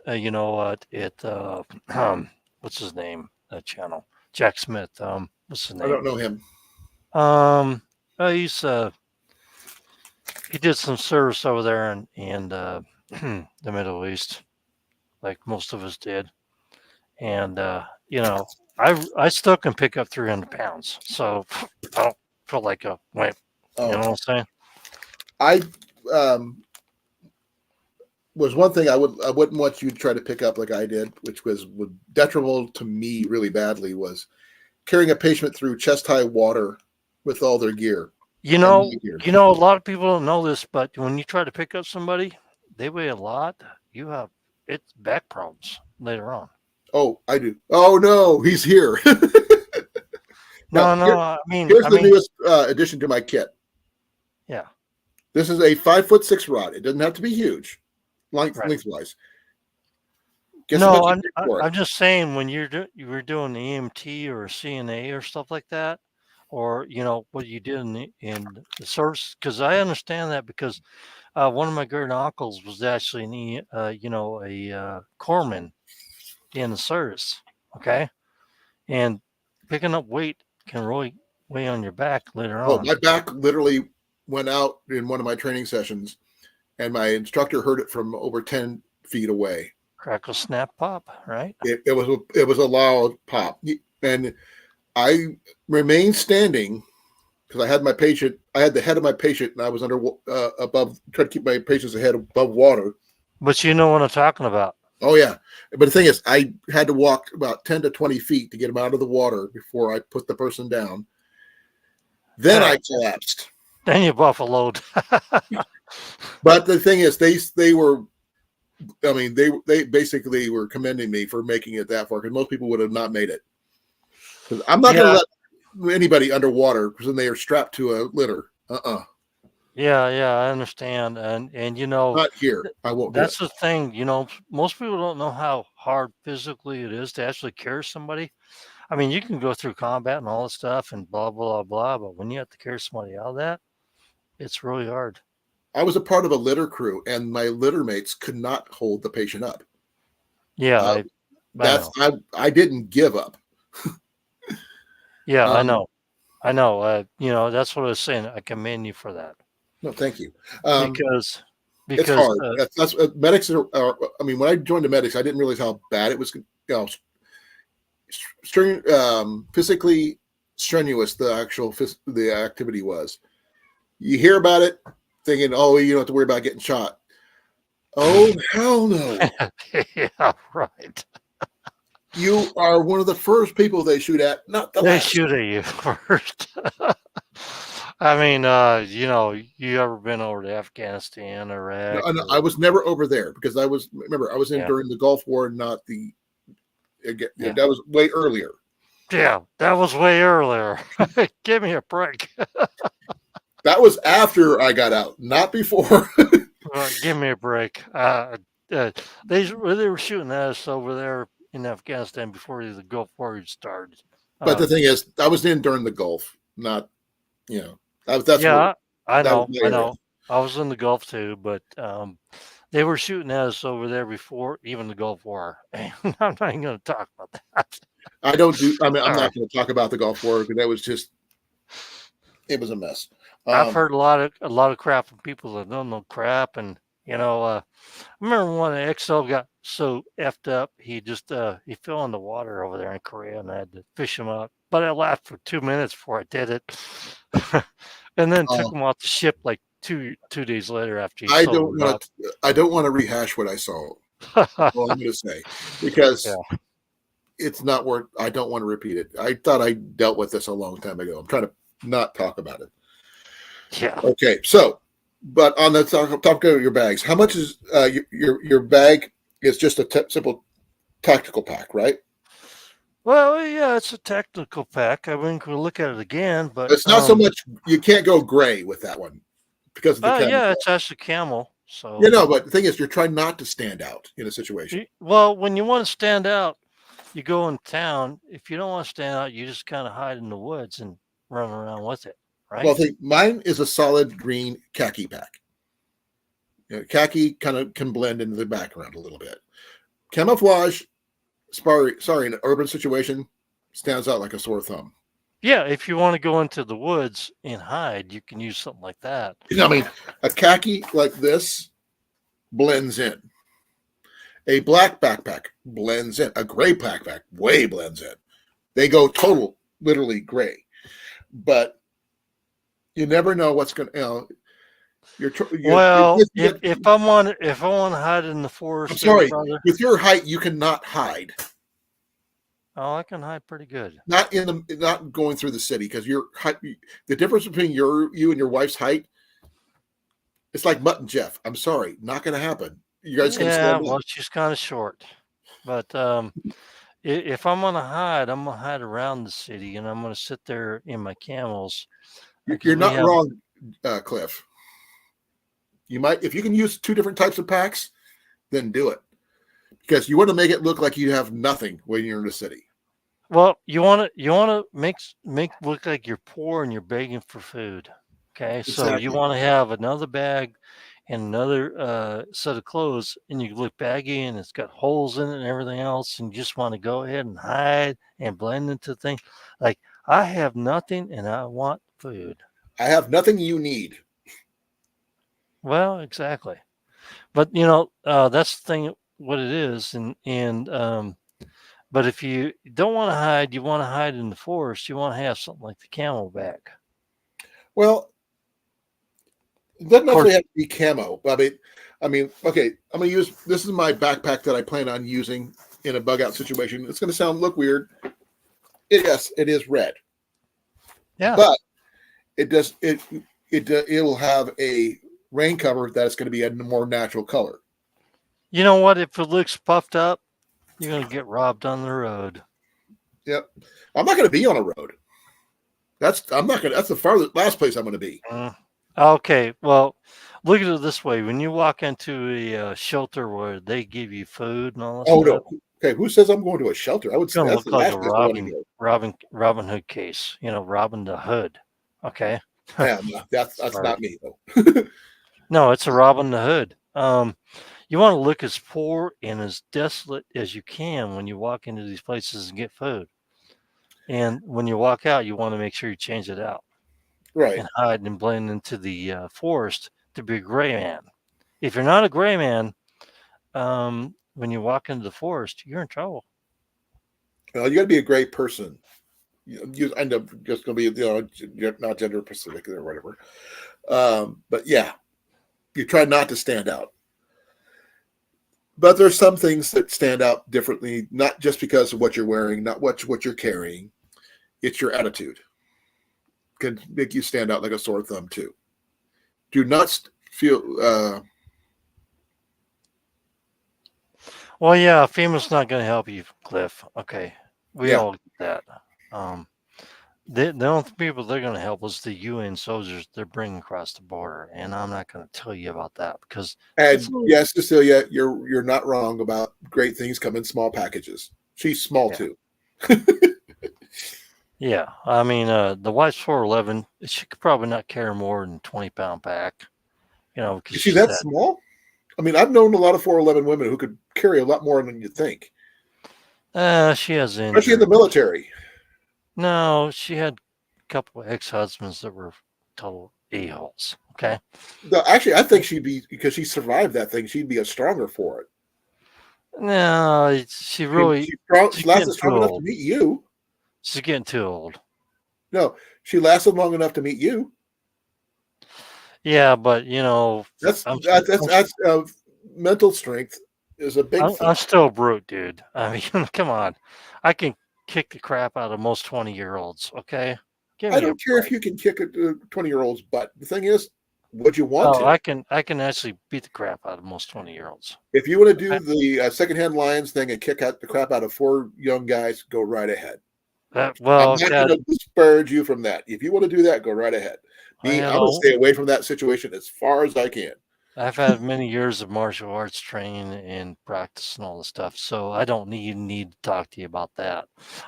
what's his name? That channel, Jack Smith. What's his I name? don't know him. Um, he's he did some service over there in the Middle East, like most of us did. And I still can pick up 300 pounds, so I don't feel like a wimp. You know Oh, what I'm saying? I was one thing I wouldn't want you to try to pick up like I did, which was detrimental to me really badly, was carrying a patient through chest high water with all their gear You and know, my gear. a lot of people don't know this, but when you try to pick up somebody, they weigh a lot. You have it's back problems later on. Oh, I do. Oh no, he's here. Now No, no, here's the newest addition to my kit. yeah, This is a 5'6" rod. It doesn't have to be huge, right. lengthwise. Guess how No, much you pay for it? I'm just saying when you were doing the EMT or CNA or stuff like that, or what you did in the service, because I understand that, because one of my great uncles was actually a corpsman in the service. Okay, and picking up weight can really weigh on your back later Oh, on. my back literally went out in one of my training sessions, and my instructor heard it from over 10 feet away. Crackle, snap, pop. Right? It was a loud pop, and I remained standing because I had the head of my patient, and I was above, trying to keep my patient's head above water. But you know what I'm talking about. Oh yeah, but the thing is, I had to walk about 10 to 20 feet to get him out of the water before I put the person down. Then I collapsed. Then you buffaloed. But the thing is, they were, I mean, they basically were commending me for making it that far, because most people would have not made it. Because I'm not going to let anybody underwater, because then they are strapped to a litter. Yeah, I understand, and Not here. I won't. That's the thing. Most people don't know how hard physically it is to actually carry somebody. I mean, you can go through combat and all this stuff and blah blah blah, but when you have to carry somebody out of that, it's really hard. I was a part of a litter crew, and my litter mates could not hold the patient up. Yeah, I didn't give up. Yeah, I know. That's what I was saying. I commend you for that. No, thank you. Because it's hard. That's medics are. I mean, when I joined the medics, I didn't realize how bad it was. Physically strenuous the activity was. You hear about it, thinking, "Oh, you don't have to worry about getting shot." Oh, hell no! Yeah, right. You are one of the first people they shoot at, not the last. They shoot at you first. I mean, you ever been over to Afghanistan, Iraq? No, I was never over there, because I was in during the Gulf War, not the. That was way earlier. Yeah, that was way earlier. Give me a break. That was after I got out, not before. Give me a break. They were shooting at us over there in Afghanistan before the Gulf War started. But the thing is, I was in during the Gulf, not, that's I know. I was in the Gulf too, but they were shooting at us over there before even the Gulf War. And I'm not even going to talk about that. I'm not going to talk about the Gulf War, because that was it was a mess. I've heard a lot of crap from people that don't know crap, and I remember when the XL got so effed up, he fell in the water over there in Korea, and I had to fish him up. But I laughed for 2 minutes before I did it, and then took him off the ship like two days later after he. I don't want to rehash what I saw. Well, I'm going to say, because it's not worth. I don't want to repeat it. I thought I dealt with this a long time ago. I'm trying to not talk about it. Yeah. Okay. So, but on the topic of your bags, how much is your bag? Is just a simple tactical pack, right? Well, yeah, it's a tactical pack. I mean, we'll look at it again, but it's not so much. You can't go gray with that one, because of the camel. Yeah, it's actually camel. So but the thing is, you're trying not to stand out in a situation. Well, when you want to stand out, you go in town. If you don't want to stand out, you just kind of hide in the woods and run around with it, right? Well, mine is a solid green khaki pack. Khaki kind of can blend into the background a little bit. Camouflage, sorry, in an urban situation, stands out like a sore thumb. Yeah, if you want to go into the woods and hide, you can use something like that. I mean, a khaki like this blends in. A black backpack blends in. A gray backpack way blends in. They go literally gray. But you never know what's going to. If I want to hide in the forest, I'm sorry. With your height, you cannot hide. Oh, I can hide pretty good. Not going through the city, because your height. The difference between you and your wife's height, it's like Mutt and Jeff. I'm sorry, not going to happen. You guys can. Yeah, well, she's kind of short, but if I'm going to hide, I'm going to hide around the city, and I'm going to sit there in my camels. You're not wrong, Cliff. You might, if you can use two different types of packs, then do it, because you want to make it look like you have nothing when you're in the city. Well, you want to make look like you're poor and you're begging for food. Okay, so you Exactly. want to have another bag and another set of clothes, and you look baggy and it's got holes in it and everything else, and you just want to go ahead and hide and blend into things. Like I have nothing and I want food. I have nothing you need. Well, exactly. But that's the thing. What it is, and but if you don't want to hide, you want to hide in the forest. You want to have something like the camelback. Well, it doesn't Of course, necessarily have to be camo. Okay, I'm gonna use this is my backpack that I plan on using in a bug out situation. It's gonna look weird. Yes, it is red, yeah. but it does it will have a rain cover that is going to be a more natural color. You know what? If it looks puffed up, you're gonna get robbed on the road. Yep, I'm not going to be on a road. I'm not going. That's the farthest last place I'm going to be. Okay, well, look at it this way: when you walk into a shelter where they give you food and all this Oh stuff, no. Okay, who says I'm going to a shelter? I would it's say gonna that's look the like last a place I want to go. Robin Hood case. Robbing the hood. Okay. Yeah, no, that's Sorry. not me though. No, it's a Robin the Hood. You want to look as poor and as desolate as you can when you walk into these places and get food. And when you walk out, you want to make sure you change it out Right. and hide and blend into the forest to be a gray man. If you're not a gray man, when you walk into the forest, you're in trouble. Well, you got to be a great person. You end up just going to be not gender specific or whatever. But yeah, you try not to stand out. But there's some things that stand out differently, not just because of what you're wearing, not what you're carrying. It's your attitude can make you stand out like a sore thumb too. Do not feel. Well, yeah, FEMA's not going to help you, Cliff. Okay, we Yeah, all get that. Um, the only people they're going to help is the UN soldiers they're bringing across the border, and I'm not going to tell you about that because it's and yes, Cecilia, you're not wrong about great things come in small packages. She's small yeah, too. yeah. I mean, the wife's 4'11". She could probably not carry more than 20-pound pack, because Is she she's that that. small? I mean, I've known a lot of 4'11" women who could carry a lot more than you think, She has especially in the injury. military. No, she had a couple of ex-husbands that were total a-holes. Okay. No, actually, I think she'd be because she survived that thing. She'd be a stronger for it. No, I mean, she she's getting lasted too strong enough to old. meet you. She's getting too old. No, she lasted long enough to meet you. Yeah, but That's I'm that's still, that's, that's mental strength is a big I'm thing. still brute, dude. I mean, come on, I can kick the crap out of most 20-year-olds. Okay, give I me a don't care if break. you can kick a 20-year-old's butt. The thing is, would you want Oh, to? I can actually beat the crap out of most 20-year-olds. If you want to do Okay, the secondhand Lions thing and kick out the crap out of 4 young guys, go right ahead. I'm well, not going God, to disparage you from that. If you want to do that, go right ahead. Me, I'm going to stay away from that situation as far as I can. I've had many years of martial arts training and practice and all the stuff, so I don't need to talk to you about that.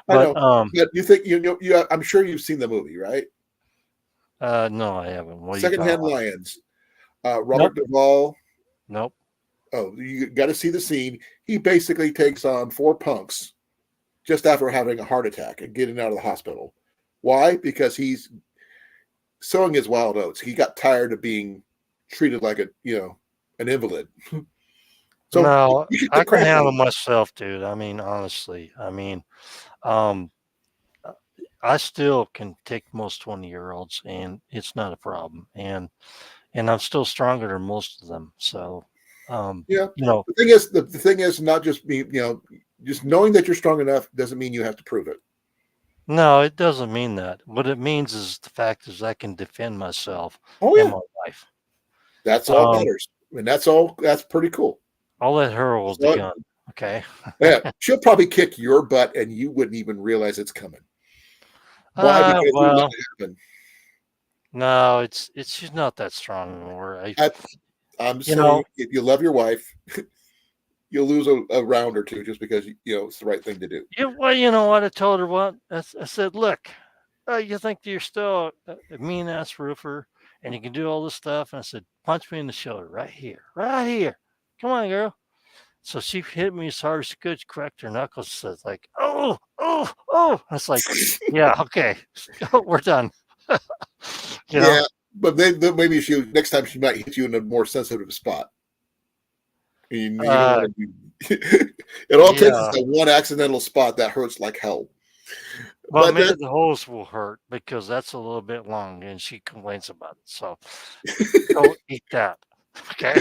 I But know, but you think I'm sure you've seen the movie, right? no, I haven't. What are you talking Secondhand about? Lions. Nope, Robert Duvall. nope. Oh, you got to see the scene. He basically takes on 4 punks just after having a heart attack and getting out of the hospital. Why? Because he's sowing his wild oats. He got tired of being treated like an invalid. So No, you kick the I can crap out handle of him. myself, dude. I mean, honestly, um, I still can take most 20-year-olds, and it's not a problem. And I'm still stronger than most of them. So, um, Yeah. you know, The thing is not just me, just knowing that you're strong enough doesn't mean you have to prove it. no, it doesn't mean that. What it means is the fact is I can defend myself Oh and yeah. my wife. That's all that Um, matters. And that's pretty cool. I'll let her hold the So, gun. Okay. yeah, she'll probably kick your butt and you wouldn't even realize it's coming. Why? Because you let Well, it happen. no, it's she's not that strong anymore. I, I'm You saying know, if you love your wife, you'll lose a round or two just because it's the right thing to do. Yeah, well, you know what? I told her what I said. Look, you think you're still a mean ass roofer and you can do all this stuff? And I said, punch me in the shoulder right here, right here. Come on, girl. So she hit me as hard as she could. She cracked her knuckles. Says like, oh, oh, oh. And it's like, yeah, okay, we're done. you know? Yeah, but then maybe next time she might hit you in a more sensitive spot. You don't want to be, it all takes is that one accidental spot that hurts like hell. Well, maybe the hose will hurt because that's a little bit long, and she complains about it. So don't eat that. Okay.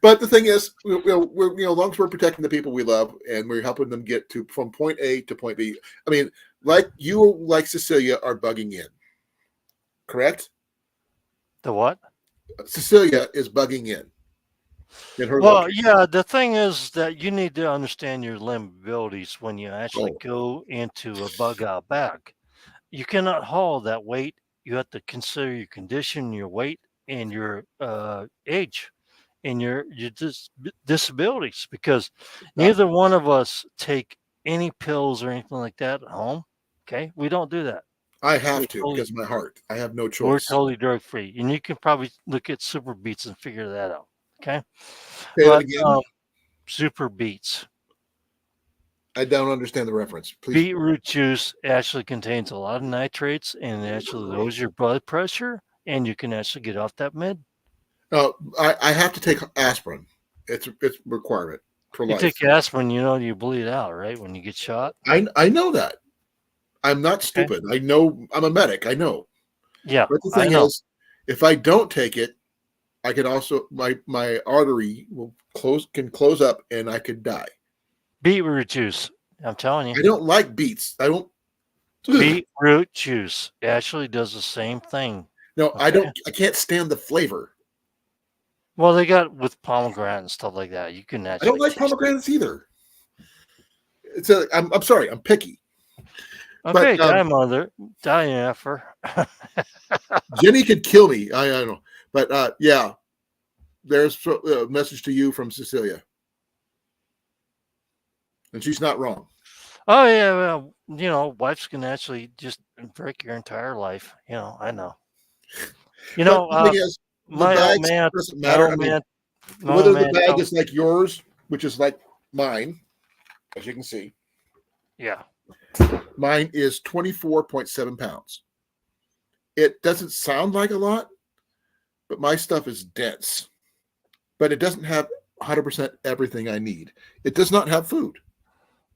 But the thing is, we're as long as we're protecting the people we love and we're helping them get from point A to point B. I mean, like you, like Cecilia, are bugging in. Correct? The what? Cecilia is bugging in. Well, yeah, the thing is that you need to understand your abilities when you actually go into a bug out bag. You cannot haul that weight. You have to consider your condition, your weight, and your age, and your disabilities, because neither one of us take any pills or anything like that at home. Okay, we don't do that. I have to because of my heart. I have no choice. We're totally drug free, and you can probably look at Super Beats and figure that out. Okay. Say that again. Super Beats. I don't understand the reference. Please. Beetroot juice actually contains a lot of nitrates and it actually lowers your blood pressure, and you can actually get off that med. I have to take aspirin. It's a requirement for life. You take aspirin, you bleed out, right? When you get shot. I know that. I'm not stupid. I know I'm a medic. I know. Yeah. But the thing is, if I don't take it, I could also my artery can close up and I could die. Beetroot juice. I'm telling you. I don't like beets. I don't. Beetroot juice actually does the same thing. No, I don't. I can't stand the flavor. Well, they got with pomegranate and stuff like that. You can actually. I don't like pomegranates either. I'm sorry. I'm picky. Okay, dying effer. Jenny could kill me. I don't know. But yeah, there's a message to you from Cecilia. And she's not wrong. Oh, yeah. Well, wives can actually just break your entire life. I know. My old man doesn't matter. Whether the bag is like yours, which is like mine, as you can see. Yeah. Mine is 24.7 pounds. It doesn't sound like a lot, but my stuff is dense. But it doesn't have 100% everything I need. It does not have food.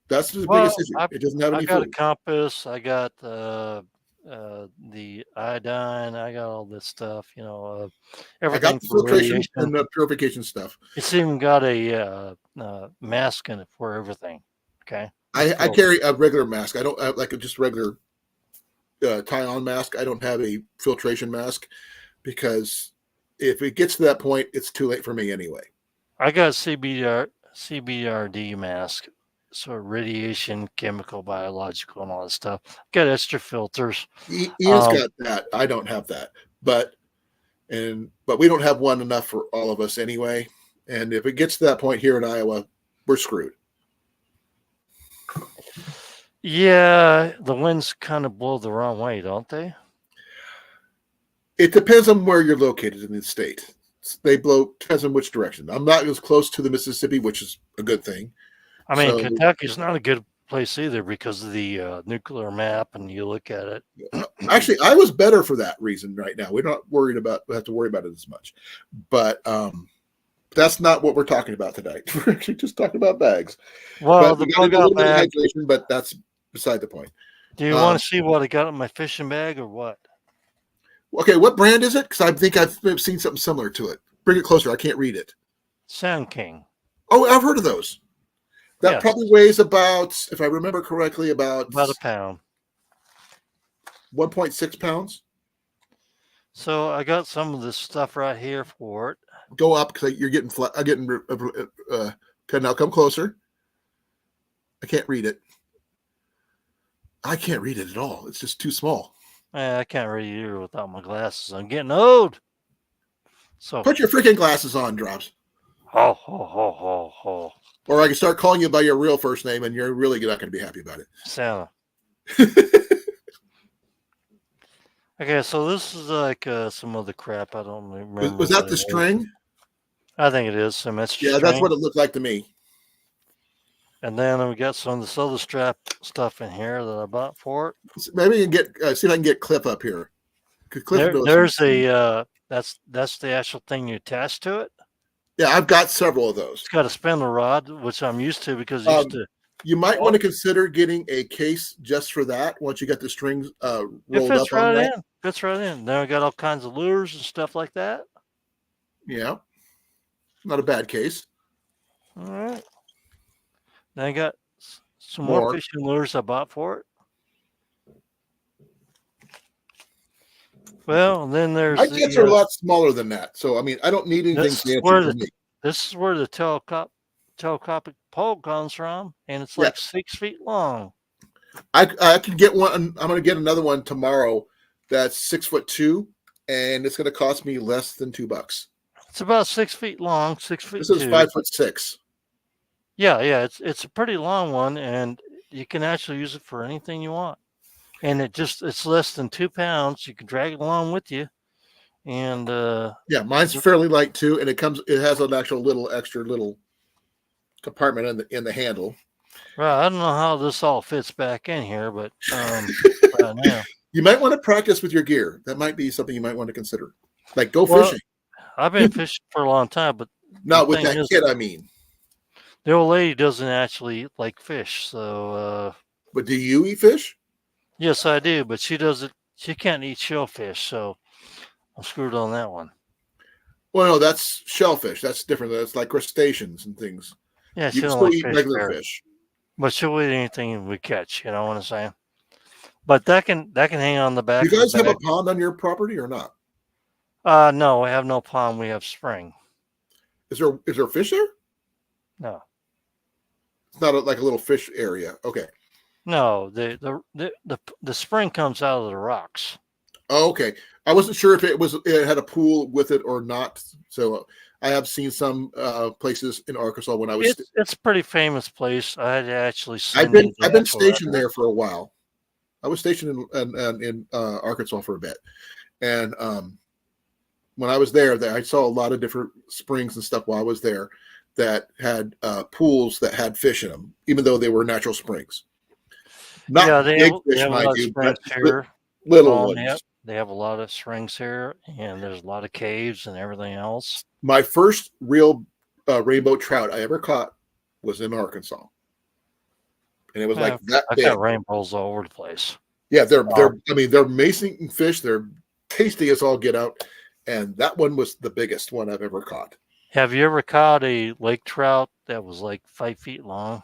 That's the biggest issue. It doesn't have any food. I got a compass. I got the iodine. I got all this stuff. Everything. I got the filtration and the purification stuff. It's even got a mask in it for everything. Okay. I carry a regular mask. I don't have like just regular tie-on mask. I don't have a filtration mask because if it gets to that point, it's too late for me anyway. I got a CBRD mask. So radiation, chemical, biological, and all that stuff. Got extra filters. Ian's got that. I don't have that, but we don't have one enough for all of us anyway. And if it gets to that point here in Iowa, we're screwed. Yeah, the winds kind of blow the wrong way, don't they? It depends on where you're located in the state. They blow, depends on which direction. I'm not as close to the Mississippi, which is a good thing. I mean, Kentucky's not a good place either because of the nuclear map, and you look at it. Actually, I was better for that reason right now. We're not worried about, we have to worry about it as much. But that's not what we're talking about tonight. We're actually just talking about bags. Well, we got a little bit of hydration, but that's beside the point. Do you want to see what I got in my fishing bag or what? Okay, what brand is it? Because I think I've seen something similar to it. Bring it closer. I can't read it. Sound King. Oh, I've heard of those. That probably weighs about, if I remember correctly, about a pound. 1.6 pounds. So I got some of this stuff right here for it. Go up because you're getting flat. I'm getting. Okay, now come closer. I can't read it. I can't read it at all. It's just too small. I can't read it either without my glasses. I'm getting old. So put your freaking glasses on, Drops. Ho, ho, ho, ho, ho. Or I can start calling you by your real first name, and you're really not going to be happy about Santa. it. Okay, so this is like some other crap. I don't remember Was what that it the is. string? I think it is some extra Yeah, that's string. what it looked like to me. And then we got some of this other strap stuff in here that I bought for it. Maybe you can get see if I can get Cliff up here. 'Cause Cliff knows some There's things. a that's the actual thing you attach to it. Yeah, I've got several of those. It's got a spindle rod, which I'm used to because I used to. You might want to consider getting a case just for that once you get the strings It rolled up fits on right that. in. Fits right in. Then I got all kinds of lures and stuff like that. Yeah, not a bad case. All right. Then I got some more More. fishing lures I bought for it. Well, then there's My kits are a lot smaller than that, so I mean, I don't need anything this fancy is where for me. this is where the telescopic pole comes from, and it's Yeah. like 6 feet long. I can get one. I'm going to get another one tomorrow. That's 6'2", and it's going to cost me less than $2. It's about 6 feet long, 6 feet. This is 5'6". Yeah, it's a pretty long one, and you can actually use it for anything you want. And it's less than 2 pounds. You can drag it along with you, and yeah, mine's fairly light too, and it has an actual extra little compartment in the handle. right. I don't know how this all fits back in here, but right now. You might want to practice with your gear. That might be something you might want to consider. Like go fishing. I've been fishing for a long time, but not with that kid. I mean, the old lady doesn't actually like fish, so. But do you eat fish? Yes, I do, but she doesn't. She can't eat shellfish, so I'm screwed on that one. Well, no, that's shellfish. That's different. That's like crustaceans and things. Yeah, you can still eat regular fish, but she'll eat anything we catch. You know what I'm saying? But that can hang on the back. Do you guys have a pond on your property or not? No, we have no pond. We have spring. Is there fish there? No, it's not like a little fish area. Okay. No, the spring comes out of the rocks. Oh, okay. I wasn't sure if it had a pool with it or not. So I have seen some places in Arkansas when I was. It's a pretty famous place. I had to actually. I've been stationed there for a while. I was stationed in Arkansas for a bit, and when I was there, I saw a lot of different springs and stuff while I was there that had pools that had fish in them, even though they were natural springs. Not big fish, mind you, but little ones. Yep. They have a lot of springs here, and there's a lot of caves and everything else. My first real rainbow trout I ever caught was in Arkansas, and it was like that big. I got rainbows all over the place. Yeah, they're amazing fish. They're tasty as all get out, and that one was the biggest one I've ever caught. Have you ever caught a lake trout that was like 5 feet long?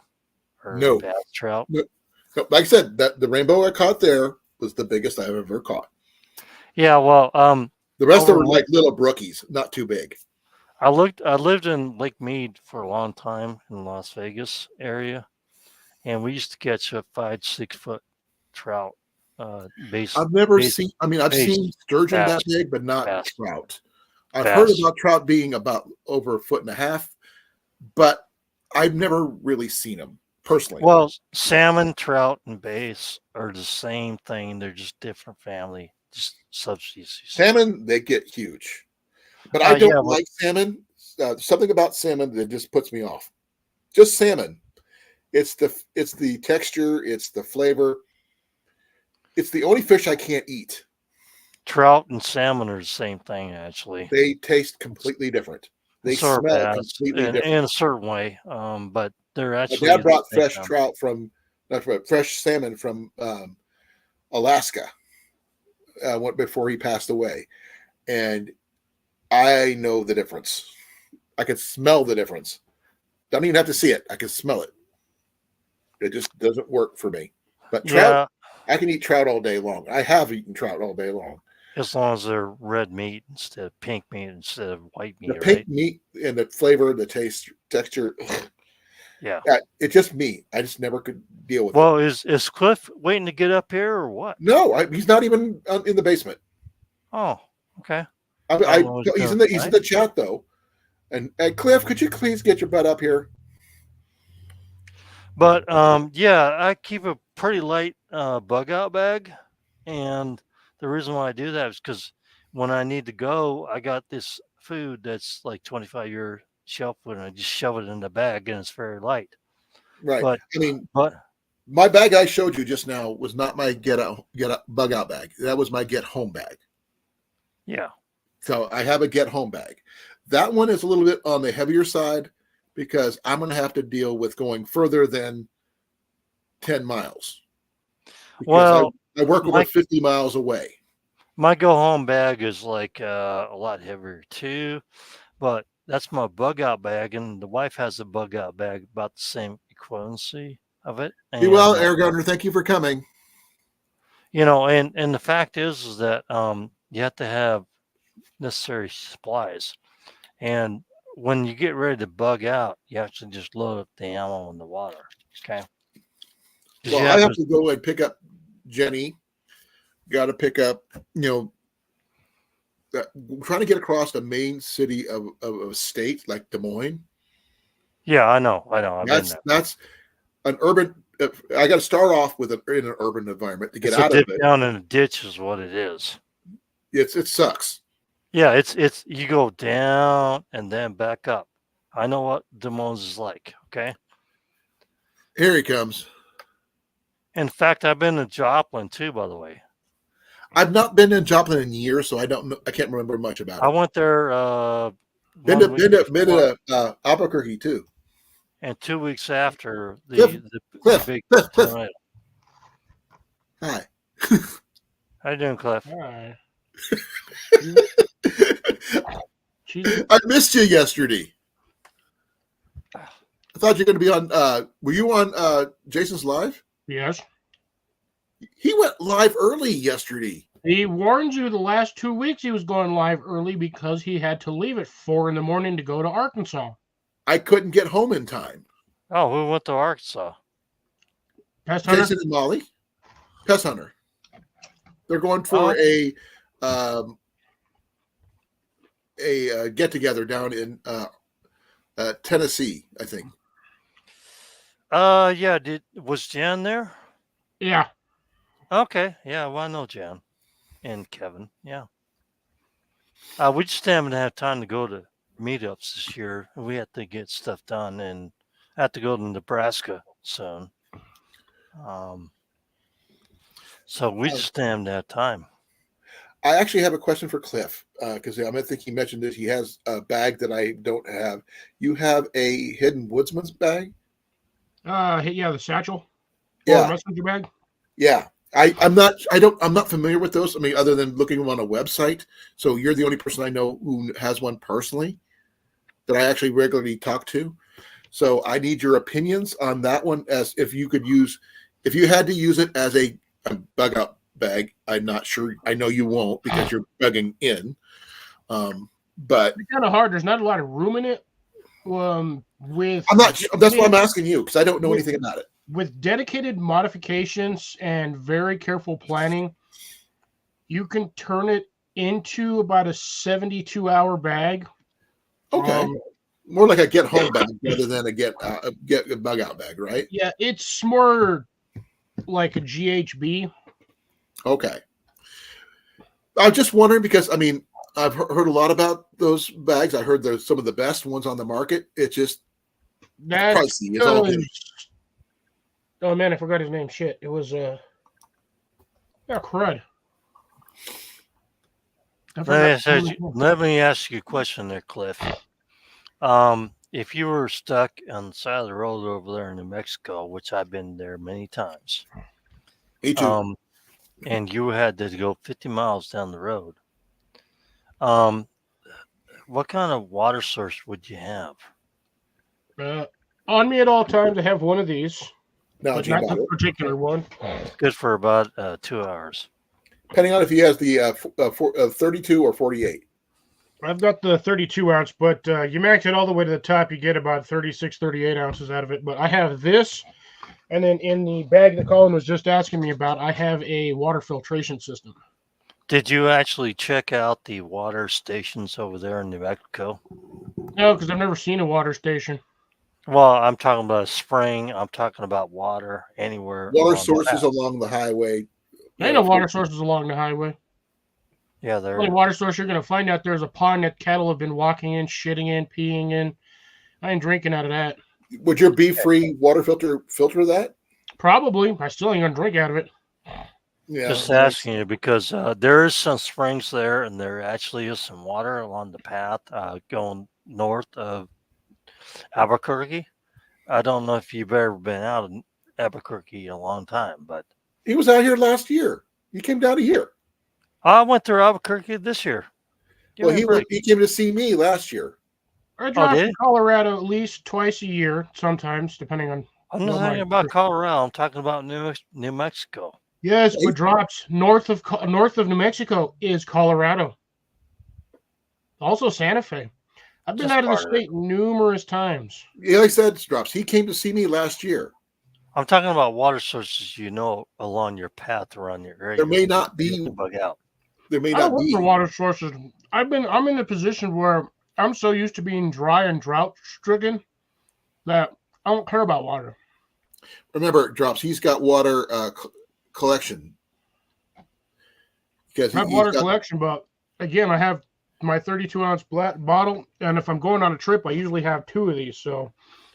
Or no, bass trout. No. Like I said, that the rainbow I caught there was the biggest I've ever caught. Yeah, well, the rest of them were like little brookies, not too big. I lived in Lake Mead for a long time in the Las Vegas area, and we used to catch a 5-6 foot trout. I've never seen. I mean, I've seen sturgeon that big, but not trout. I've heard about trout being about over 1.5 feet, but I've never really seen them personally. Well, salmon, trout, and bass are the same thing. They're just different family, just subspecies. Salmon, they get huge, but I don't like salmon. Something about salmon that just puts me off. Just salmon. It's the texture. It's the flavor. It's the only fish I can't eat. Trout and salmon are the same thing, actually. They taste completely different. They smell completely different in a certain way, but they're actually. My dad brought fresh salmon from Alaska before he passed away, and I know the difference. I can smell the difference. Don't even have to see it. I can smell it. It just doesn't work for me. But trout, I can eat trout all day long. I have eaten trout all day long. As long as they're red meat instead of pink meat instead of white meat. The pink meat and the flavor, the taste, texture. Yeah. It's just me. I just never could deal with it. Well, is Cliff waiting to get up here or what? No, he's not even in the basement. Oh, okay. He's in the chat though. And Cliff, could you please get your butt up here? But yeah, I keep a pretty light bug out bag, and the reason why I do that is because when I need to go, I got this food that's like 25-year shelf food, and I just shove it in the bag, and it's very light. Right. But I mean, but my bag I showed you just now was not my get out bug out bag. That was my get home bag. yeah, So I have a get home bag. That one is a little bit on the heavier side because I'm going to have to deal with going further than 10 miles. Because well, I work over my 50 miles away. my go home bag is like a lot heavier too, but that's my bug out bag, and the wife has a bug out bag about the same equivalency of it, Be well, and Air Governor. Thank you for coming. you know, and the fact is that you have to have necessary supplies, and when you get ready to bug out, you actually just load up the ammo in the water. Okay, because Well, you I have have to. to go and pick up Jenny. Got to pick up, trying to get across the main city of a state like Des Moines. Yeah, I know. I've been there. That's an urban. I got to start off with in an urban environment to get It's a out of dip it. down in a ditch, is what it is. It sucks. Yeah, it's you go down and then back up. I know what Des Moines is like. Okay. Here he comes. In fact, I've been to Joplin too. By the way, I've not been in Joplin in years, so I don't know. I can't remember much about I it. went there Been to 1 week before, Albuquerque too. and 2 weeks after Cliff, the big Cliff. tornado. Hi. How you doing, Cliff? All right. I missed you yesterday. I thought you were going to be on. Were you on Jason's live? Yes. He went live early yesterday. He warned you the last 2 weeks he was going live early because he had to leave at 4 in the morning to go to Arkansas. I couldn't get home in time. Oh, who went to Arkansas? Pest hunter? Jason and Molly, Pest Hunter. They're going for a get together down in Tennessee, I think. Yeah. Was Jan there? Yeah. Okay. Yeah. Well, I know Jan and Kevin. Yeah. We just haven't had time to go to meetups this year. We had to get stuff done, and I have to go to Nebraska soon. So we just haven't had time. I actually have a question for Cliff because I think he mentioned that he has a bag that I don't have. You have a Hidden Woodsman's bag? Yeah, the satchel. Yeah. Or messenger bag. Yeah. I'm not familiar with those. I mean, other than looking them on a website. So you're the only person I know who has one personally that I actually regularly talk to. So I need your opinions on that one as if you had to use it as a bug out bag. I'm not sure. I know you won't because you're bugging in. But It's kind of hard. There's not a lot of room in it. I'm not sure. That's why I'm asking you because I don't know anything about it. With dedicated modifications and very careful planning, you can turn it into about a 72-hour bag. Okay. More like a get home bag rather than a get a bug out bag, right? Yeah, it's more like a GHB. Okay. I was just wondering because I mean I've heard a lot about those bags. I heard they're some of the best ones on the market. It's just pricey. It's all good. Oh man, I forgot his name. Shit, it was crud. Let me ask you a question there, Cliff. If you were stuck on the side of the road over there in New Mexico, which I've been there many times, Me too. And you had to go 50 miles down the road, what kind of water source would you have? On me at all times, I have one of these, Now, but not this particular one. Good for about 2 hours. Depending on if he has the 32 or 48. I've got the 32 ounce, but you max it all the way to the top, you get about 36, 38 ounces out of it. But I have this, and then in the bag that Colin was just asking me about, I have a water filtration system. Did you actually check out the water stations over there in New Mexico? No, because I've never seen a water station. Well, I'm talking about a spring. I'm talking about water anywhere Water along the sources path. along the highway. There ain't no water sources along the highway. Yeah, The there. only water source you're going to find out there is a pond that cattle have been walking in, shitting in, peeing in. I ain't drinking out of that. Would your Be-Free water filter that? Probably. I still ain't going to drink out of it. Yeah. Just asking you because there is some springs there, and there actually is some water along the path going north of Albuquerque. I don't know if you've ever been out in Albuquerque in a long time, but He was out here last year. He came down here. I went through Albuquerque this year. Give Well, me a break. he came to see me last year. I drive did to he? Colorado at least twice a year, sometimes, depending on. I'm not what my talking about trip- Colorado. I'm talking about New Mexico. Yes, but drops north of New Mexico is Colorado. Also Santa Fe. I've been Just out of the part of it. state numerous times. Yeah, like I said, Drops. He came to see me last year. I'm talking about water sources along your path around your area. There may not You be. can bug out. There may I don't not look be. for water sources. I'm in a position where I'm so used to being dry and drought stricken that I don't care about water. Remember, Drops. He's got water collection because I have he's water got. collection, but again, I have my 32-ounce black bottle, and if I'm going on a trip, I usually have 2 of these. So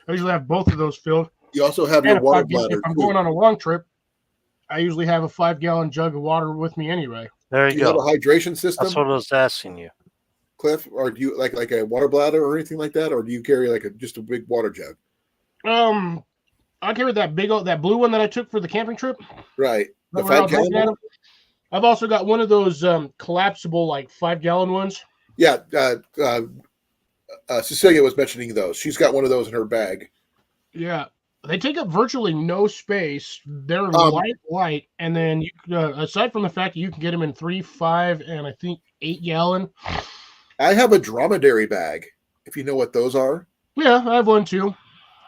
I usually have both of those filled. You also have And your water if bladder I'm too. going on a long trip, I usually have a 5-gallon jug of water with me anyway. There Do you you have a go. hydration system, That's what I was asking you. Cliff, or do you like a water bladder or anything like that, or do you carry like just a big water jug? I carried that blue one that I took for the camping trip. Right, the that we're all 5-gallon drinking out one. of. I've also got one of those collapsible like 5-gallon ones. Yeah, Cecilia was mentioning those. She's got one of those in her bag. Yeah, they take up virtually no space. They're light, and then aside from the fact that you can get them in 3, 5, and I think 8-gallon. I have a dromedary bag, if you know what those are. Yeah, I have one too.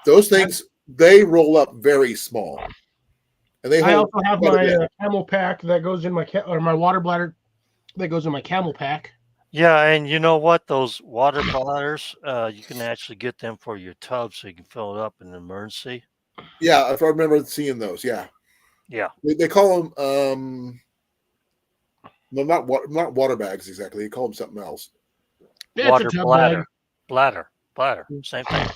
Those things, they roll up very small. And they I hold also have quite a my bit. camel pack that goes in my water bladder that goes in my camel pack. Yeah, and you know what? Those water bladders, you can actually get them for your tub so you can fill it up in an emergency. Yeah, if I remember seeing those, yeah. Yeah. They call them no, not water bags exactly. They call them something else. Yeah, Water it's a tub bladder. bag. Bladder. Same thing.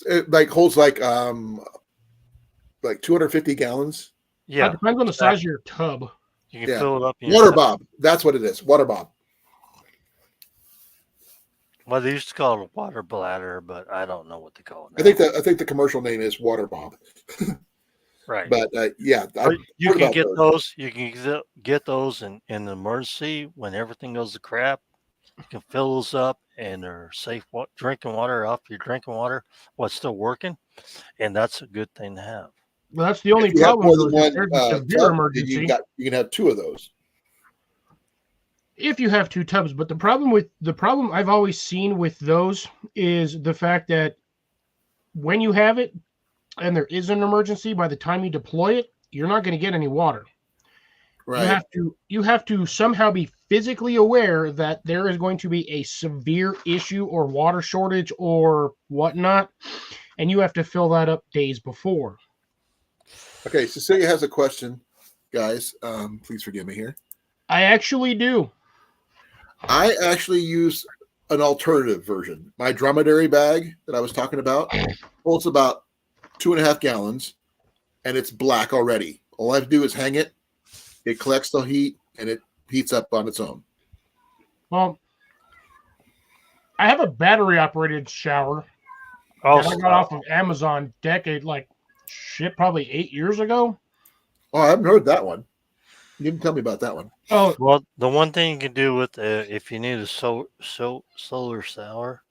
It like holds like 250 gallons. Yeah. It depends on the size of your tub. You can Yeah. fill it up in your Water tub. bob. That's what it is. Water bob. Well, they used to call it a water bladder, but I don't know what they call it I now. think the commercial name is water bob. Right. But yeah, But you heard can about get those. those. You can get those in an emergency when everything goes to crap. You can fill those up, and they're safe drinking water off your drinking water while it's still working, and that's a good thing to have. Well, that's the only If you have problem. more Though, than is one if there's a severe tub, then emergency. you can have 2 of those. If you have 2 tubs, but the problem I've always seen with those is the fact that when you have it and there is an emergency, by the time you deploy it, you're not going to get any water. Right. You have to somehow be physically aware that there is going to be a severe issue or water shortage or whatnot, and you have to fill that up days before. Okay, Cecilia has a question, guys. Please forgive me here. I actually do. I actually use an alternative version. My dromedary bag that I was talking about holds about 2.5 gallons, and it's black already. All I have to do is hang it. It collects the heat, and it heats up on its own. Well, I have a battery-operated shower Oh, that I got off of Amazon probably 8 years ago. Oh, I haven't heard that one. You didn't tell me about that one. Oh, well, the one thing you can do with if you need a solar shower.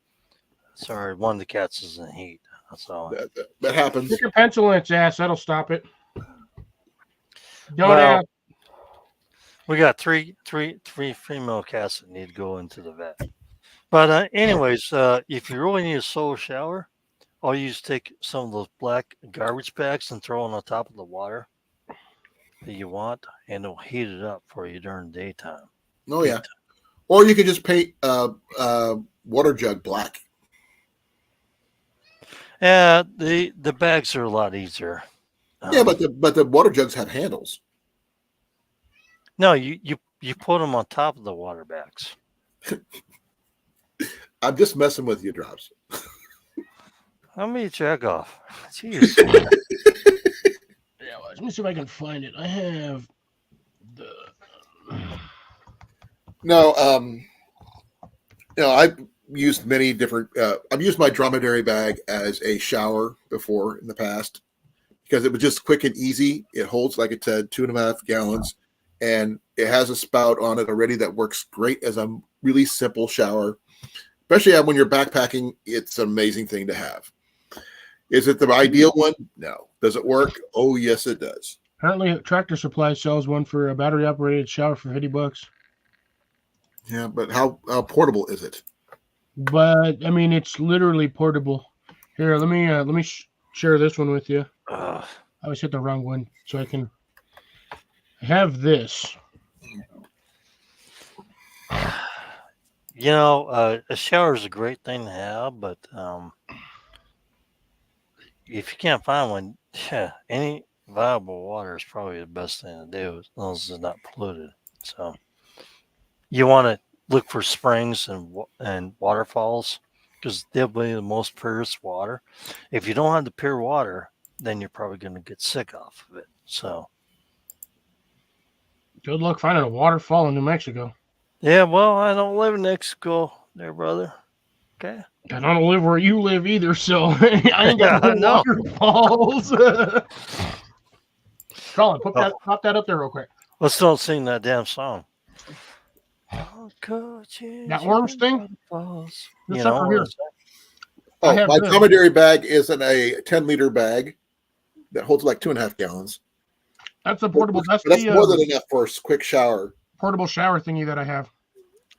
Sorry, one of the cats is in heat. That's all. That happens. stick a pencil in its ass. That'll stop it. Don't Well, ask. we got three female cats that need to go into the vet. But anyways, if you really need a solar shower, all you just take some of those black garbage bags and throw them on top of the water that you want, and it'll heat it up for you during the daytime. Oh yeah. Or you could just paint water jug black. Yeah, the bags are a lot easier. Yeah, but the water jugs have handles. No, you put them on top of the water bags. I'm just messing with you, Drops. Let me check off. Jeez. Yeah, well, let me see if I can find it. I have the. No, I've used many different. I've used my dromedary bag as a shower before in the past because it was just quick and easy. It holds, like it said, 2.5 gallons, and it has a spout on it already that works great as a really simple shower. Especially when you're backpacking, it's an amazing thing to have. Is it the ideal one? No. Does it work? Oh, yes, it does. Apparently, Tractor Supply sells one for a battery operated shower for $50. Yeah, but how portable is it? But I mean, it's literally portable. Here, let me share this one with you. I always hit the wrong one, so I can have this. You know, a shower is a great thing to have, but if you can't find one, yeah, any viable water is probably the best thing to do as long as it's not polluted. So you want to look for springs and waterfalls because they'll be the most purest water. If you don't have the pure water, then you're probably going to get sick off of it. So Good luck finding a waterfall in New Mexico. yeah, well, I don't live in Mexico, there, brother. Okay. I don't live where you live either, so I ain't got no No. waterfalls. Colin, pop that up there real quick. Let's don't sing that damn song. That orange thing? This You sucker know, here. Oh, have my this. dromedary bag is in a 10-liter bag that holds like 2.5 gallons. That's a portable. That's more than enough for a quick shower. portable shower thingy that I have.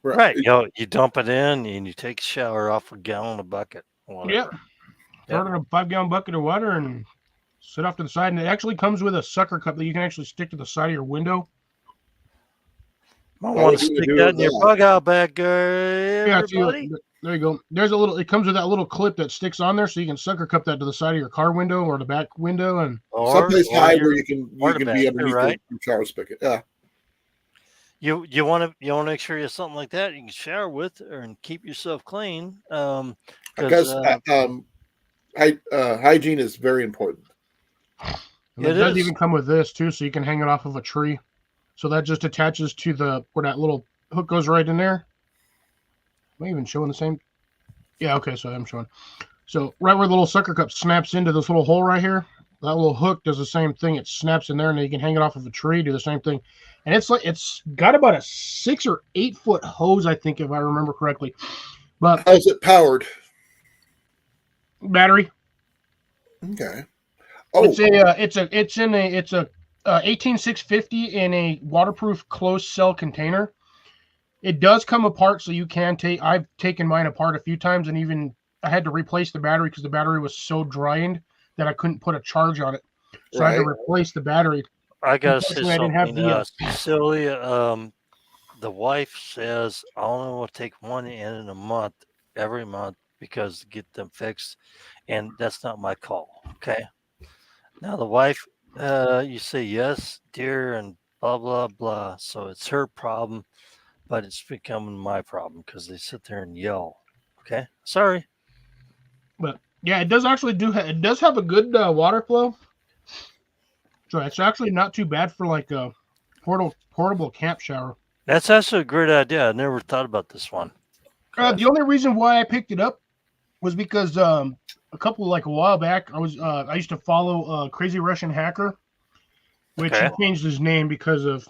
right. You dump it in and you take a shower off a gallon, a bucket, whatever. Yep. Throw it in a 5-gallon bucket of water and sit off to the side. And it actually comes with a sucker cup that you can actually stick to the side of your window. I want to stick that in your bug out bag, everybody. There you go. There's a little. It comes with that little clip that sticks on there, so you can sucker cup that to the side of your car window or the back window, and someplace high where you can be underneath right? the shower spigot. Yeah. You want to make sure you have something like that you can shower with and keep yourself clean. Because hygiene is very important. And it does even come with this too, so you can hang it off of a tree. So that just attaches to where that little hook goes right in there. Am I even showing the same? Yeah, okay, so I'm showing. So right where the little sucker cup snaps into this little hole right here, that little hook does the same thing. It snaps in there, and then you can hang it off of a tree, do the same thing. And it's got about a 6 or 8 foot hose, I think, if I remember correctly. But how's it powered? Battery. Okay. Oh, it's a 18650 in a waterproof closed cell container. It does come apart, so you can take. I've taken mine apart a few times, and even I had to replace the battery because the battery was so drying that I couldn't put a charge on it. So I had to replace the battery. I gotta say something, Celia. The wife says I only will take one in a month, every month, because to get them fixed, and that's not my call. Okay. Now the wife, you say yes, dear, and blah blah blah. So it's her problem, but it's becoming my problem because they sit there and yell. Okay, sorry. But yeah, it does actually it does have a good water flow. So it's actually not too bad for like a portable camp shower. That's actually a great idea. I never thought about this one. The only reason why I picked it up was because a while back I used to follow Crazy Russian Hacker, which he changed his name because of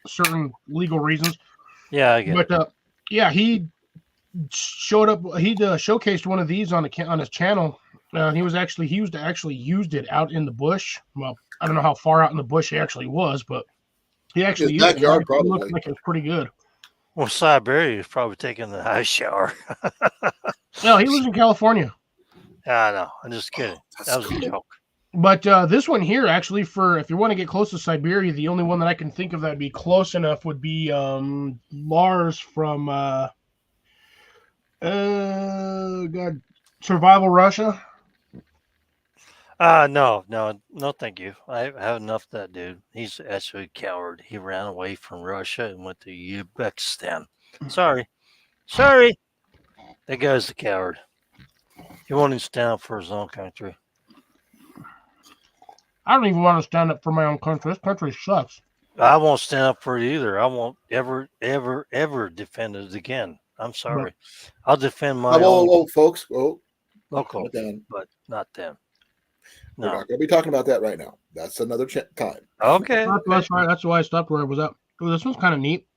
certain legal reasons. Yeah, I get it. But he showed up. He showcased one of these on his channel. He used it out in the bush. Well, I don't know how far out in the bush he actually was, but he actually used backyard, it. It looked like it was pretty good. Well, Siberia is probably taking the ice shower. No, he was in California. I know. I'm just kidding. That was a joke. But this one here, actually, for if you want to get close to Siberia, the only one that I can think of that'd be close enough would be Lars from Survival Russia. No, thank you. I have enough of that dude. He's actually a coward. He ran away from Russia and went to Uzbekistan. Sorry. That guy's a coward. He won't even stand up for his own country. I don't even want to stand up for my own country. This country sucks. I won't stand up for it either. I won't ever defend it again. I'm sorry. I'll defend my own Whoa, folks. Oh, local, down. but not them. We're No. not going to be talking about that right now. That's another time. Okay. That's right. That's why I stopped where I was at. Oh, this one's kind of neat.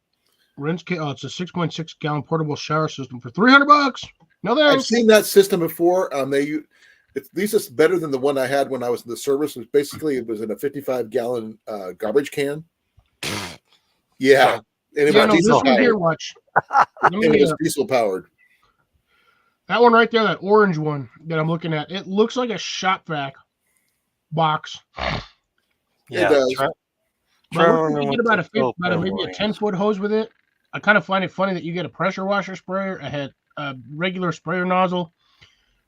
It's a 6.6 gallon portable shower system for $300. No I've thanks. seen that system before. At least it's better than the one I had when I was in the service. It was in a 55-gallon garbage can. Yeah, and it Yeah, was no, this diesel one powered. here, watch. And it was diesel powered. That one right there, that orange one that I'm looking at, it looks like a shop vac box. It Yeah. does. But you get about maybe a 10-foot hose with it. I kind of find it funny that you get a pressure washer sprayer, a regular sprayer nozzle,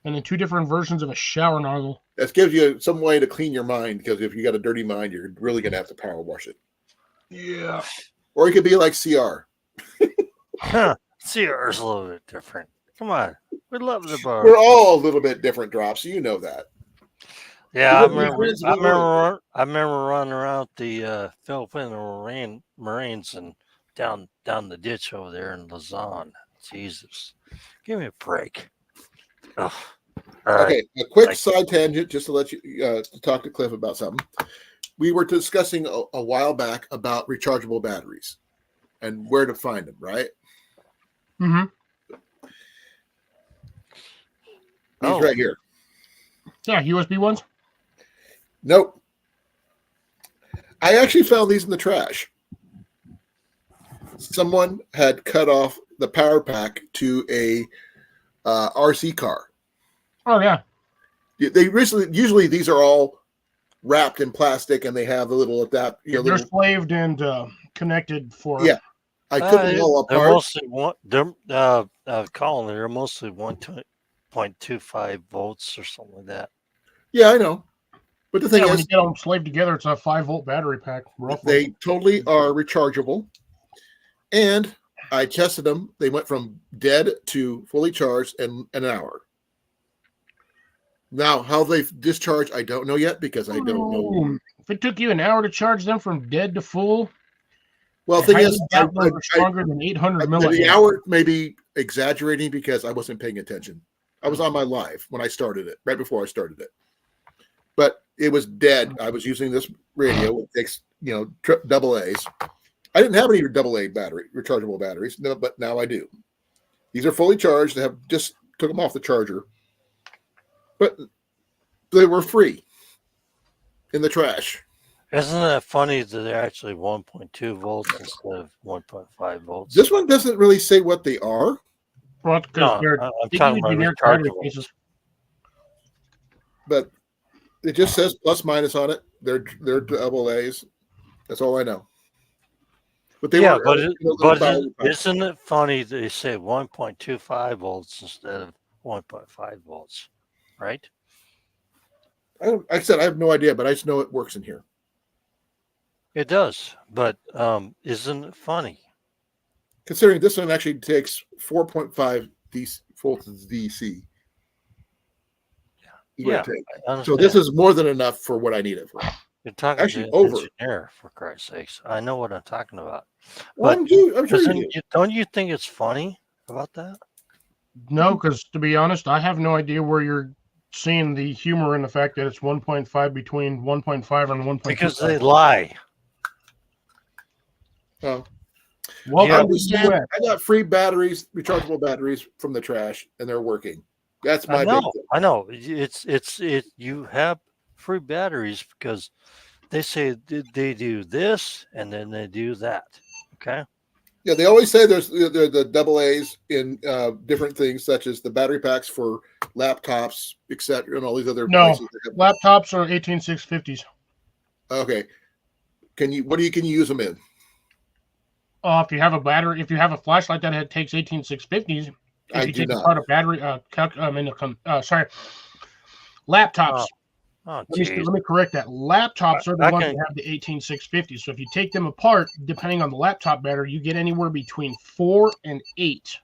and then 2 different versions of a shower nozzle. That gives you some way to clean your mind, because if you got a dirty mind, you're really going to have to power wash it. Yeah. Or it could be like CR. CR is a little bit different. Come on. We love the bar. We're all a little bit different, Drops. You know that. Yeah, I remember running around the Filipino Marines and down the ditch over there in Luzon. Jesus. Give me a break. Oh. Okay, a quick side tangent just to let you to talk to Cliff about something. We were discussing a while back about rechargeable batteries and where to find them, right? Mm-hmm. These right here. Yeah, USB ones. Nope. I actually found these in the trash. Someone had cut off the power pack to a RC car. Oh yeah. Usually these are all wrapped in plastic and they have the little adapt. They're slaved and connected for. Yeah, I took them all apart. They're mostly 1.25 volts or something like that. Yeah, I know. But the thing when is, you get them slaved together, it's a 5-volt battery pack. Roughly. They totally are rechargeable. And I tested them. They went from dead to fully charged in an hour. Now, how they discharge, I don't know yet, because I don't know. If it took you an hour to charge them from dead to full, well, the thing is, stronger than 800 milliamps. The hour may be exaggerating because I wasn't paying attention. I was on my live when I started it, right before I started it. But it was dead. I was using this radio. It takes, double A's. I didn't have any AA rechargeable batteries, but now I do. These are fully charged. I have just took them off the charger. But they were free in the trash. Isn't that funny that they're actually 1.2 volts instead of 1.5 volts? This one doesn't really say what they are. Well, I'm talking about rechargeables. But it just says plus minus on it. They're double A's. That's all I know. But they isn't it funny that they say 1.25 volts instead of 1.5 volts? Right? Like I said, I have no idea, but I just know it works in here. It does, but isn't it funny? Considering this one actually takes 4.5 volts DC. Yeah. So this is more than enough for what I need it for. You're talking actually to an engineer, for Christ's sakes. I know what I'm talking about. Well, but I'm sure don't you think it's funny about that? No, because to be honest, I have no idea where you're seeing the humor in the fact that it's 1.5 between 1.5 and 1.5. Because they lie. Oh. Well, I got free batteries, rechargeable batteries from the trash, and they're working. That's my big thing. I know. It's you have free batteries because they say they do this and then they do that. Okay. Yeah, they always say there's the double A's in different things, such as the battery packs for laptops, etc., and all these other places. Laptops are 18650s. Okay. Can you use them in? If you have a battery, if you have a flashlight that takes 18650s, if you take apart a battery, laptops. Oh, Let me geez. correct that. Laptops are the I ones can- that have the 18650. So if you take them apart, depending on the laptop battery, you get anywhere between 4 and 8.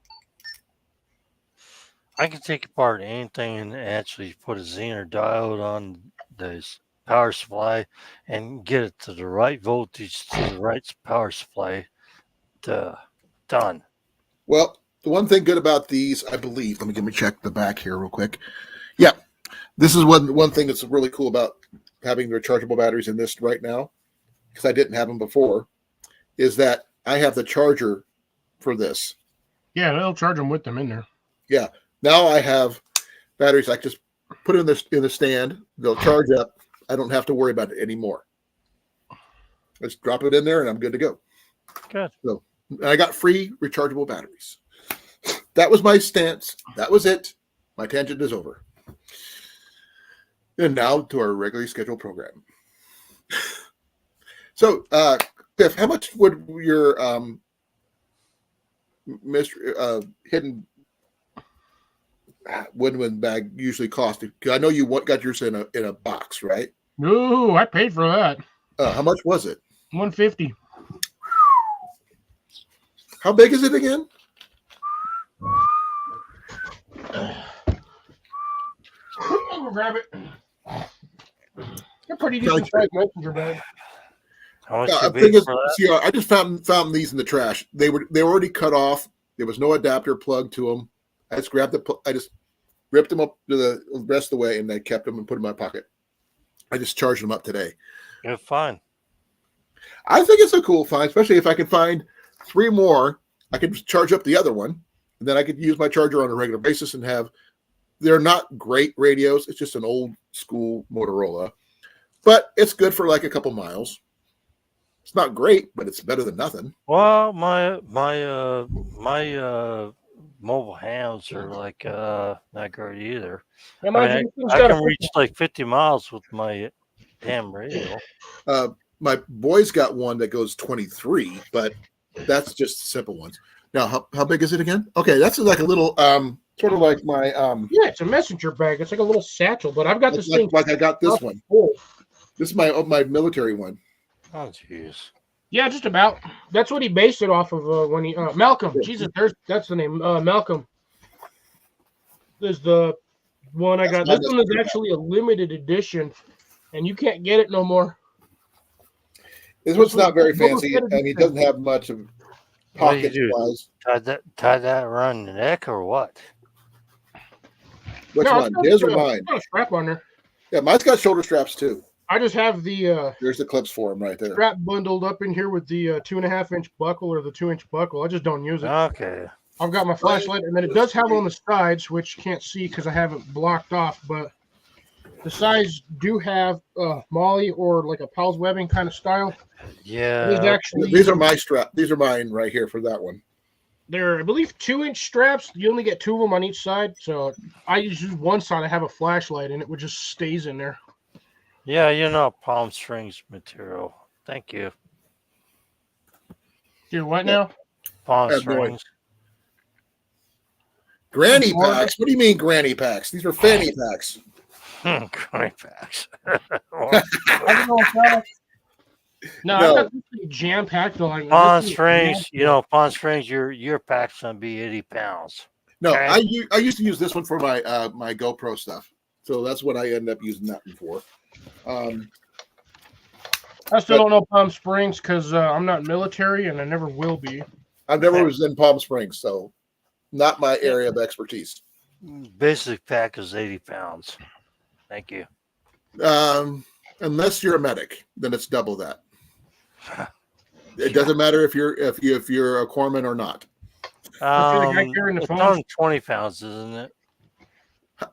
I can take apart anything and actually put a Zener diode on this power supply and get it to the right voltage to the right power supply. Done. Well, the one thing good about these, I believe, let me check the back here real quick. Yeah, this is one thing that's really cool about having the rechargeable batteries in this right now, because I didn't have them before, is that I have the charger for this. Yeah, they'll charge them with them in there. Yeah, now I have batteries. I just put it in the stand. They'll charge up. I don't have to worry about it anymore. Just drop it in there, and I'm good to go. Good. So I got free rechargeable batteries. That was my stance. That was it. My tangent is over. And now to our regularly scheduled program. So, Biff, how much would your hidden woodwind bag usually cost? I know you got yours in a box, right? No, I paid for that. How much was it? $150. How big is it again? I'll grab it. They're pretty decent sized messenger bag. How much The you thing paid is, for that? see, I just found these in the trash. They were already cut off. There was no adapter plugged to them. I just ripped them up to the rest of the way, and I kept them and put them in my pocket. I just charged them up today. You're fine. I think it's a cool find, especially if I can find 3 more. I could charge up the other one, and then I could use my charger on a regular basis and have. They're not great radios. It's just an old school Motorola, but it's good for like a couple miles. It's not great, but it's better than nothing. Well, my mobile hands are like not great either. Yeah, I can reach like 50 miles with my damn radio. My boy's got one that goes 23, but that's just simple ones. Now, how big is it again? Okay, that's like a little sort of like my Yeah, it's a messenger bag. It's like a little satchel, but I've got this thing. like I got this one. Full. This is my military one. Oh, jeez. Yeah, just about. That's what he based it off of when he Malcolm. Jesus, that's the name. Malcolm. There's the one I got. This one is actually a limited edition, and you can't get it no more. This one's not very fancy, and it doesn't have much of pocket wise. Tie that around the neck or what? Which one? His or mine? Got a strap on there. Yeah, mine's got shoulder straps too. I just have the There's the clips for them right there. strap bundled up in here with the 2.5-inch buckle or the 2-inch buckle. I just don't use it. Okay. I've got my flashlight, and then it does have on the sides, which you can't see because I have it blocked off, but the sides do have Molly or like a Powell's webbing kind of style. Yeah. These are my strap. These are mine right here for that one. They're, I believe, 2-inch straps. You only get 2 of them on each side. So I use one side. I have a flashlight, and it would just stays in there. Yeah, you know, palm strings material. Thank you. Dude, what now? Palm strings. Granny packs? What do you mean granny packs? These are fanny packs. Granny packs. No, I got this thing jam-packed. Like, Palm strings, palm strings, your pack's going to be 80 pounds. No, Okay. I used to use this one for my my GoPro stuff. So that's what I end up using that one for. I still don't know Palm Springs because I'm not military and I never will be. I've never was in Palm Springs, so not my area of expertise. Basic pack is 80 pounds. Thank you. Unless you're a medic, then it's double that. It doesn't matter if you're a corpsman or not. It's on 20 pounds, isn't it?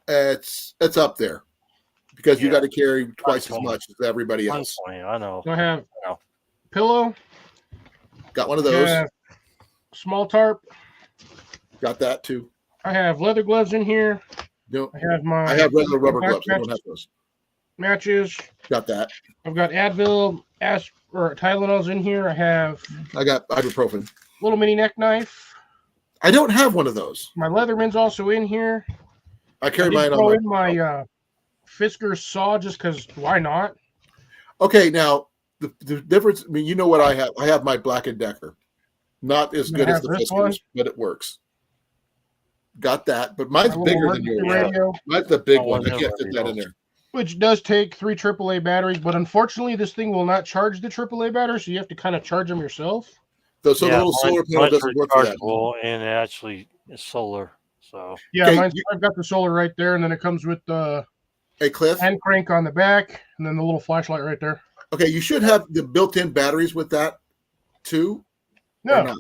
It's up there because you Yeah. got to carry twice as 120. much as everybody else. 120, I know. So I have No. pillow, Got one of those. small tarp. Got that too. I have leather gloves in here. No, I have my I have regular rubber back gloves. I don't have those. matches. Got that. I've got Advil, or Tylenols in here. I have I got ibuprofen. little mini neck knife. I don't have one of those. My Leatherman's also in here. I I carry did mine throw on in my Fiskars saw just because why not? Okay, now the difference. I mean, you know what I have? I have my Black and Decker. Not as You good as have the this one? Fiskars, but it works. Got that, but mine's My little bigger than emergency yours. radio, Mine's the big Oh, one. I well, can't no, fit that in there. which does take 3 AAA batteries, but unfortunately, this thing will not charge the AAA battery, so you have to kind of charge them yourself. So the little solar panel mine's doesn't work for that. rechargeable, and it actually is solar. So Yeah, Okay, I've got the solar right there, and then it comes with the Hey, Cliff. hand crank on the back, and then the little flashlight right there. Okay, you should have the built-in batteries with that too. Or No, not?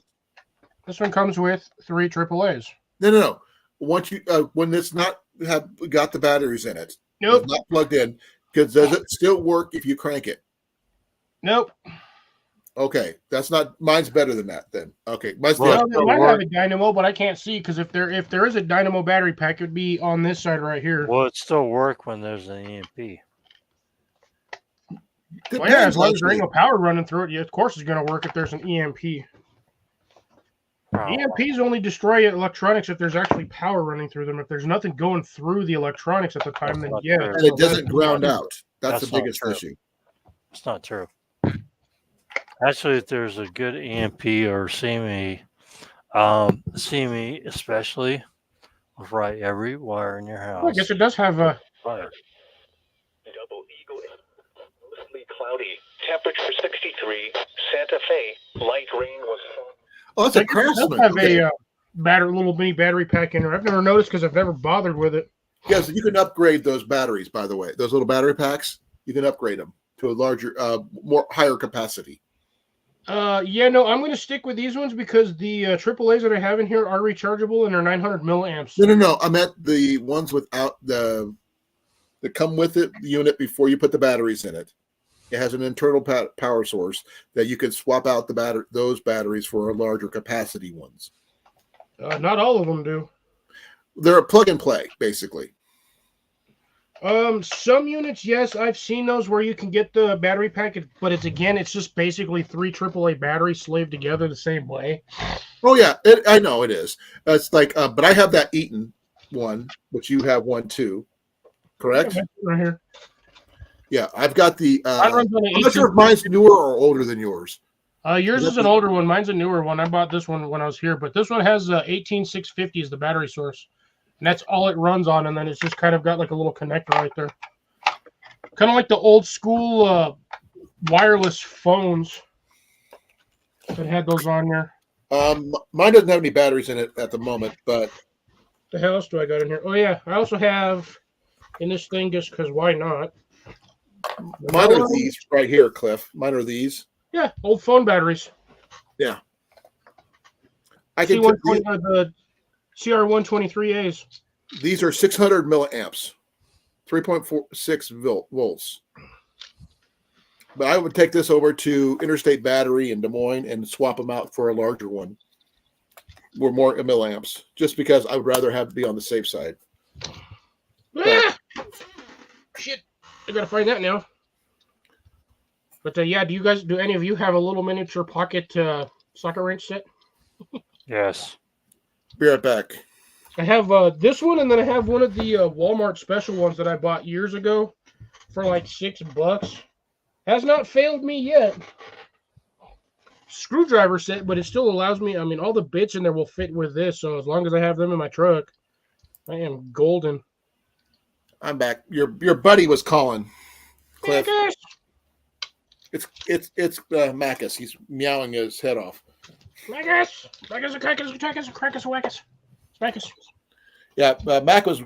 this one comes with 3 AAAs. No. Once you when it's not have got the batteries in it, Nope, it's not plugged in. Because does it still work if you crank it? nope. Okay, that's not. Mine's better than that. Then okay, mine's Well, the Well, they might have a dynamo, but I can't see because if there is a dynamo battery pack, it would be on this side right here. will it still work when there's an EMP? Well, yeah, as long as there ain't no power running through it, yeah, of course it's going to work if there's an EMP. Probably. EMPs only destroy electronics if there's actually power running through them. If there's nothing going through the electronics at the time, then That's yeah. not true. and it doesn't ground out. That's That's the not biggest true. issue. It's not true. Actually, if there's a good EMP or CME, CME especially, will fry every wire in your house. Well, I guess it does have a. Fire. Double Eagle, mostly cloudy. Temperature 63. Santa Fe, light rain was. Oh, that's I a guess it does Craftsman. have Okay. a little mini battery pack in there. I've never noticed because I've never bothered with it. Yes, you can upgrade those batteries. By the way, those little battery packs, you can upgrade them to a larger, more higher capacity. Yeah, no, I'm going to stick with these ones because the AAAs that I have in here are rechargeable and they're 900 milliamps. No. I meant the ones without that come with it, the unit before you put the batteries in it. It has an internal power source that you can swap out those batteries for larger capacity ones. Not all of them do. They're a plug and play, basically. Some units, yes, I've seen those where you can get the battery pack, but it's just basically 3 AAA batteries slaved together the same way. Oh yeah, I know it is. It's like, but I have that Eaton one, but you have one too, correct? Right here. Yeah, I've got the. Mine runs on an I'm not sure if mine's newer or older than yours. Yours is an older one. Mine's a newer one. I bought this one when I was here, but this one has 18650 as the battery source, and that's all it runs on. And then it's just kind of got like a little connector right there, kind of like the old school wireless phones that had those on there. Mine doesn't have any batteries in it at the moment, but The hell else do I got in here? Oh yeah, I also have in this thing just because why not? mine are these right here, Cliff. Mine are these. Yeah, old phone batteries. I can. C120, the CR123As. These are 600 milliamps, 3.46 volts. But I would take this over to Interstate Battery in Des Moines and swap them out for a larger one, with more milliamps, just because I would rather have be on the safe side. Ah! Shit, I gotta find that now. But yeah, do any of you have a little miniature pocket soccer wrench set? Yes. Be right back. I have this one, and then I have one of the Walmart special ones that I bought years ago for like $6. Has not failed me yet. Screwdriver set, but it still allows me. I mean, all the bits in there will fit with this, so as long as I have them in my truck, I am golden. I'm back. Your buddy was calling, Cliff. Yes. It's Macus. He's meowing his head off. Macus, Wackus. Yeah, Mac was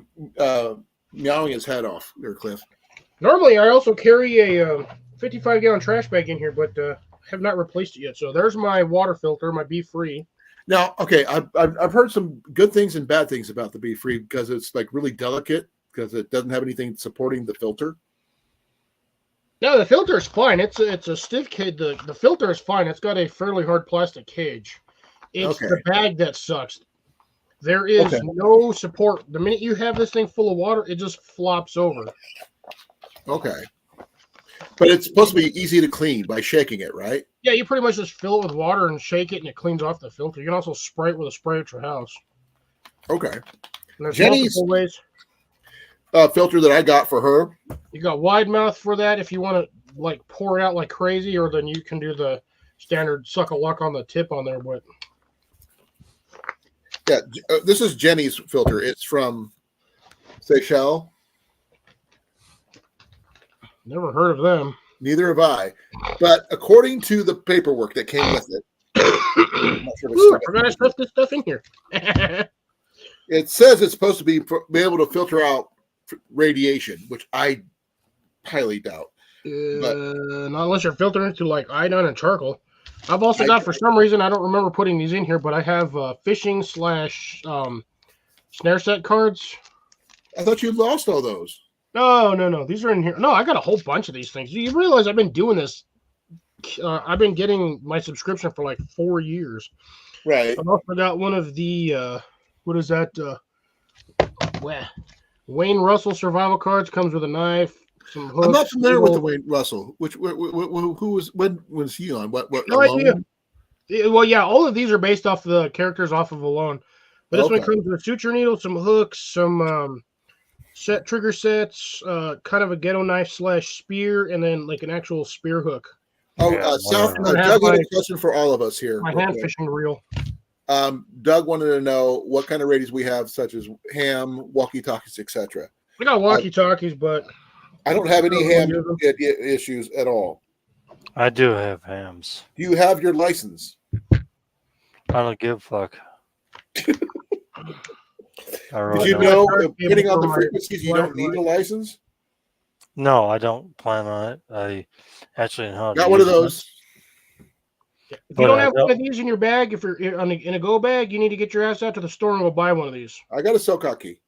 meowing his head off there, Cliff. Normally, I also carry a 55-gallon trash bag in here, but have not replaced it yet. So there's my water filter, my Be Free. Now, okay, I've heard some good things and bad things about the Be Free because it's like really delicate because it doesn't have anything supporting the filter. No, the filter is fine. It's a stiff cage. The filter is fine. It's got a fairly hard plastic cage. It's Okay. the bag that sucks. There is Okay. no support. The minute you have this thing full of water, it just flops over. Okay. But it's supposed to be easy to clean by shaking it, right? Yeah, you pretty much just fill it with water and shake it, and it cleans off the filter. You can also spray it with a spray at your house. Okay. And there's Jenny's- multiple ways. filter that I got for her. You got wide mouth for that if you want to like pour it out like crazy, or then you can do the standard suck a luck on the tip on there. But Yeah, this is Jenny's filter. It's from Seychelles. never heard of them. Neither have I. But according to the paperwork that came with it, I'm not sure if it's Ooh, I still- forgot I stuffed this stuff in here. it says it's supposed to be able to filter out radiation, which I highly doubt. Not unless you're filtering through like iodine and charcoal. I've also got, for some reason, I don't remember putting these in here, but I have fishing / snare set cards. I thought you lost all those. No. These are in here. No, I got a whole bunch of these things. You realize I've been doing this. I've been getting my subscription for like 4 years. Right. I've also got one of the, what is that? Wayne Russell survival cards. Comes with a knife. Some hooks, I'm not familiar with the Wayne Russell. Who was he on? What No Alone? idea. Well, yeah, all of these are based off the characters off of Alone. But this one Okay. comes with a suture needle, some hooks, some set trigger sets, kind of a ghetto knife / spear, and then like an actual spear hook. Oh, Yeah, South. whatever. Doug had a question for all of us here. My real hand quick. fishing reel. Doug wanted to know what kind of radios we have, such as ham, walkie-talkies, etc. I got walkie talkies, but I don't have any Oh, ham use them. issues at all. I do have hams. Do you have your license? I don't give a fuck. I really Did you don't. know, Charge depending cable on the for my frequencies, you don't need a license? No, I don't plan on it. I actually know how to Got one of use it. those. if you But don't I have don't- one of these in your bag, if you're in a go bag, you need to get your ass out to the store and go buy one of these. I got a Silcock key.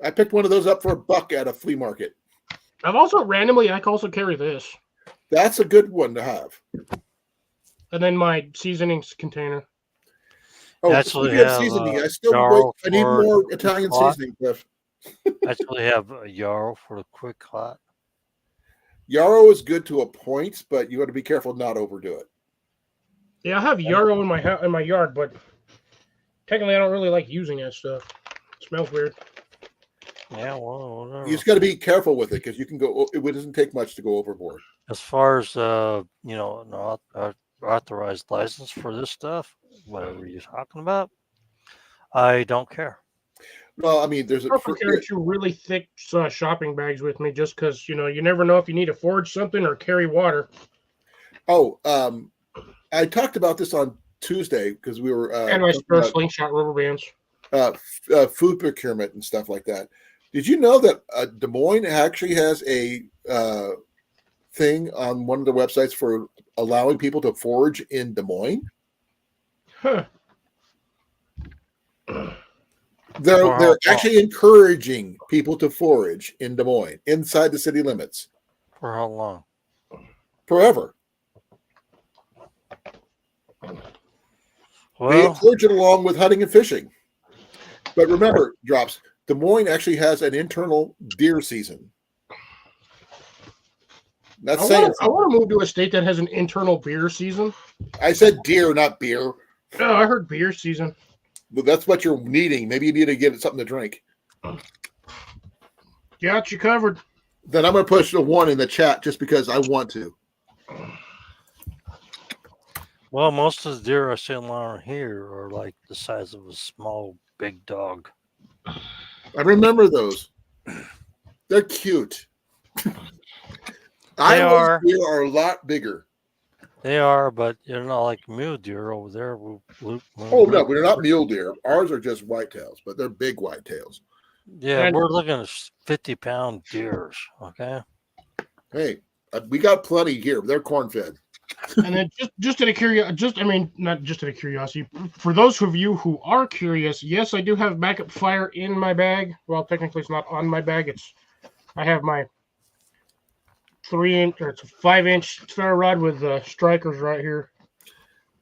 I picked one of those up for $1 at a flea market. I've also randomly, I can also carry this, That's a good one to have. and then my seasonings container. Oh, Actually speaking of have, seasoning, I still Jarl I need for more Italian hot. seasoning, Cliff. I actually have a yarrow for the quick hot. Yarrow is good to a point, but you got to be careful not overdo it. Yeah, I have yarrow in my yard, but technically I don't really like using that stuff. It smells weird. Yeah, well, whatever. You just got to be careful with it because you can go. It doesn't take much to go overboard. As far as an authorized license for this stuff, whatever you're talking about, I don't care. No, I mean, there's a. I also carry 2 really thick shopping bags with me, just because you never know if you need to forage something or carry water. Oh, I talked about this on Tuesday because we were And my talking spare about, slingshot rubber bands. food procurement and stuff like that. Did you know that Des Moines actually has a thing on one of the websites for allowing people to forage in Des Moines? Huh. They're actually encouraging people to forage in Des Moines inside the city limits For how long? forever. They Well, encourage it along with hunting and fishing. But remember, Drops, Des Moines actually has an internal deer season. That's saying I want to move to a state that has an internal beer season. I said deer, not beer. Oh, I heard beer season. But that's what you're needing. Maybe you need to get something to drink. Got you covered. Then I'm going to push the 1 in the chat just because I want to. well, most of the deer I see around here are like the size of a small, big dog. I remember those. They're cute. They are. Deer are a lot bigger. They are, but they're not like mule deer over there. Oh no, we're not mule deer. Ours are just whitetails, but they're big whitetails. Yeah, And- we're looking at 50-pound deers. Okay. Hey, we got plenty here. They're corn fed. And then just out of curiosity, not just out of curiosity, for those of you who are curious, yes, I do have backup fire in my bag. Well, technically it's not on my bag. I have my 3-inch or it's a 5-inch ferro rod with strikers right here,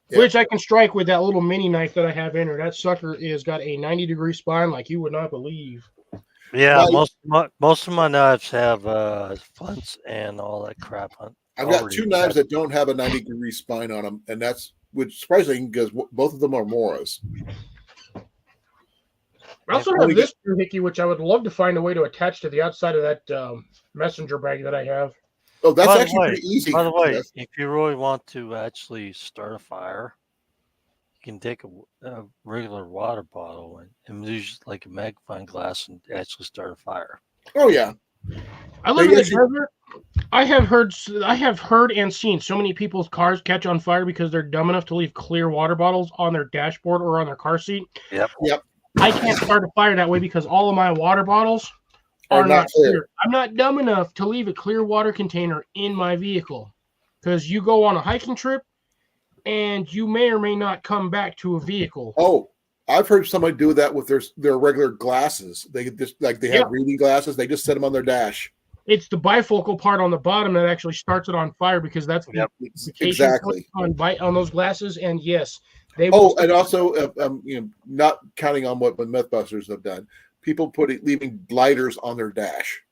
Yeah. which I can strike with that little mini knife that I have in there. That sucker is got a 90-degree spine like you would not believe. Yeah, Well, most of my knives have flints and all that crap on. I've got already 2 knives that don't have a 90-degree spine on them, and that's which surprising because both of them are Moras. I also have this doohickey, which I would love to find a way to attach to the outside of that messenger bag that I have. Oh, that's By the actually way- pretty easy. By the way, Cliff. if you really want to actually start a fire, you can take a regular water bottle and use like a magnifying glass and actually start a fire. Oh yeah. I live in They the desert. I have heard and seen so many people's cars catch on fire because they're dumb enough to leave clear water bottles on their dashboard or on their car seat. Yep. I can't start a fire that way because all of my water bottles Are are not not clear. I'm not dumb enough to leave a clear water container in my vehicle because you go on a hiking trip and you may or may not come back to a vehicle. Oh, I've heard somebody do that with their regular glasses. They just they have reading glasses. They just set them on their dash. It's the bifocal part on the bottom that actually starts it on fire because that's the Exactly on those glasses. And yes, they. Oh, and also, not counting on what Mythbusters have done, people leaving lighters on their dash.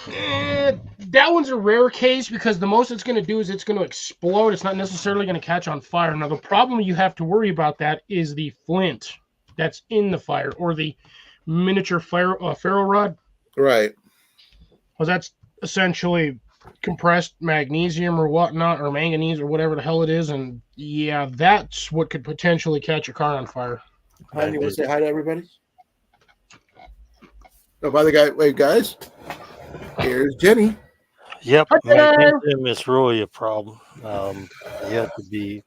That one's a rare case because the most it's going to do is it's going to explode. It's not necessarily going to catch on fire. Now, the problem you have to worry about that is the flint that's in the fire or the miniature ferro rod. Right. Because that's essentially compressed magnesium or whatnot, or manganese or whatever the hell it is. And yeah, that's what could potentially catch a car on fire. Hi, you want to say hi to everybody? Oh, by the way, guys, here's Jenny. Yep, Hi, magnesium is really a problem. You have to be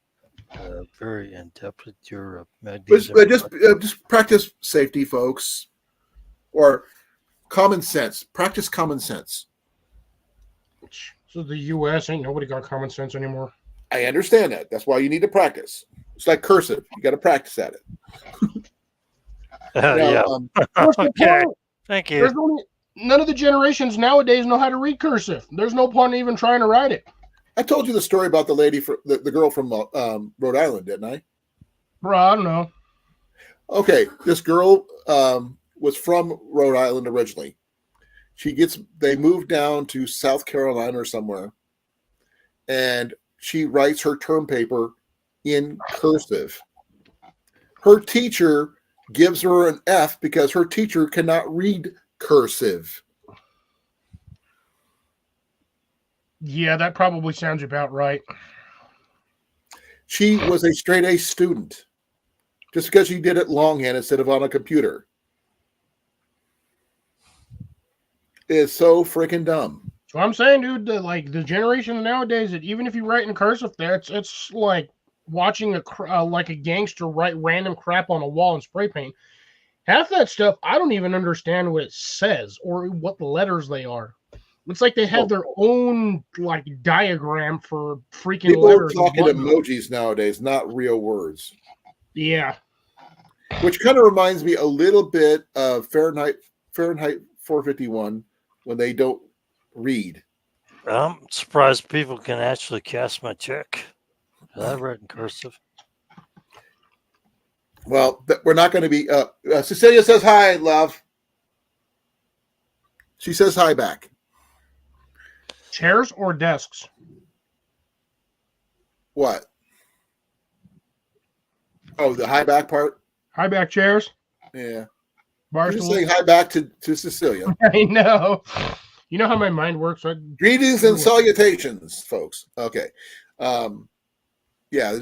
very in depth with your magnesium. But just practice safety, folks, or common sense. Practice common sense. So the U.S. ain't nobody got common sense anymore. I understand that. That's why you need to practice. It's like cursive. You got to practice at it. Yeah. Okay. Thank you. None of the generations nowadays know how to read cursive. There's no point in even trying to write it. I told you the story about the lady, the girl from Rhode Island, didn't I? Bro, I don't know. Okay, this girl was from Rhode Island originally. They moved down to South Carolina or somewhere, and she writes her term paper in cursive. Her teacher gives her an F because her teacher cannot read cursive. Yeah, that probably sounds about right. She was a straight A student just because she did it longhand instead of on a computer. It's so freaking dumb. So I'm saying, dude, the generation nowadays, that even if you write in cursive, there, it's like watching a gangster write random crap on a wall in spray paint. Half that stuff, I don't even understand what it says or what letters they are. It's like they have their own diagram for freaking People letters. People are talking emojis nowadays, not real words. Yeah. Which kind of reminds me a little bit of Fahrenheit 451 when they don't read. I'm surprised people can actually cash my check. I read in cursive. Well, we're not going to be. Cecilia says hi, love. She says hi back. Chairs or desks? What? Oh, the high back part? High back chairs? Yeah. Bar You're saying hi back to Cecilia. I know. You know how my mind works. Greetings and salutations, folks. Okay. Yeah,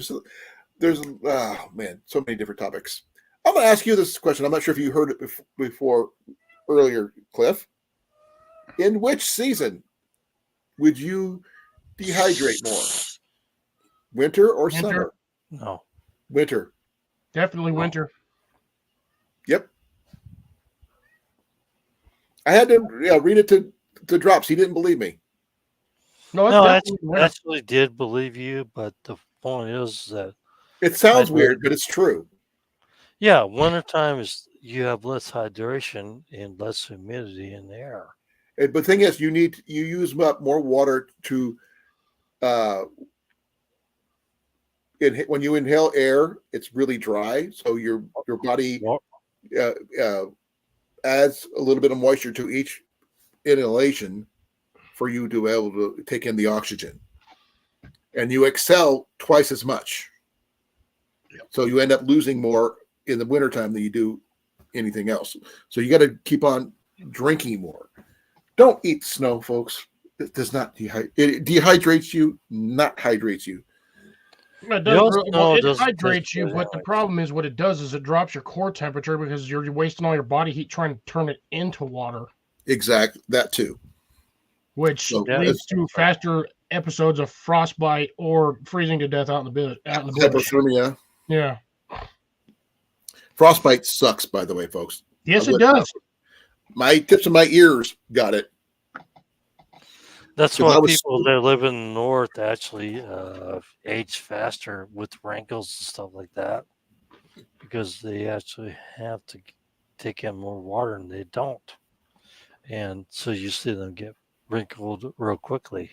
there's oh man, so many different topics. I'm going to ask you this question. I'm not sure if you heard it before earlier, Cliff. In which season would you dehydrate more? Winter or summer? No. Winter. Definitely winter. Yep. I had to read it to Drops. He didn't believe me. No, I actually did believe you, but the point is that it sounds weird, but it's true. Yeah, wintertime is you have less hydration and less humidity in the air. But the thing is, you use up more water to when you inhale air, it's really dry, so your body adds a little bit of moisture to each inhalation for you to be able to take in the oxygen, and you exhale twice as much. So you end up losing more in the wintertime than you do anything else. So you got to keep on drinking more. Don't eat snow, folks. It does not dehydrate. It dehydrates you, not hydrates you. It You also does, know well, it it doesn't hydrates taste you, good but the anyway. problem is what it does is it drops your core temperature because you're wasting all your body heat trying to turn it into water, Exactly, that too. which So Yeah. leads to faster episodes of frostbite or freezing to death out in the bush. hypothermia, Yeah. frostbite sucks. By the way, folks. Yes, I'll it let- does. My tips of my ears got it. That's 'Cause I why was- people that live in the north actually age faster with wrinkles and stuff like that because they actually have to take in more water and they don't. And so you see them get wrinkled real quickly.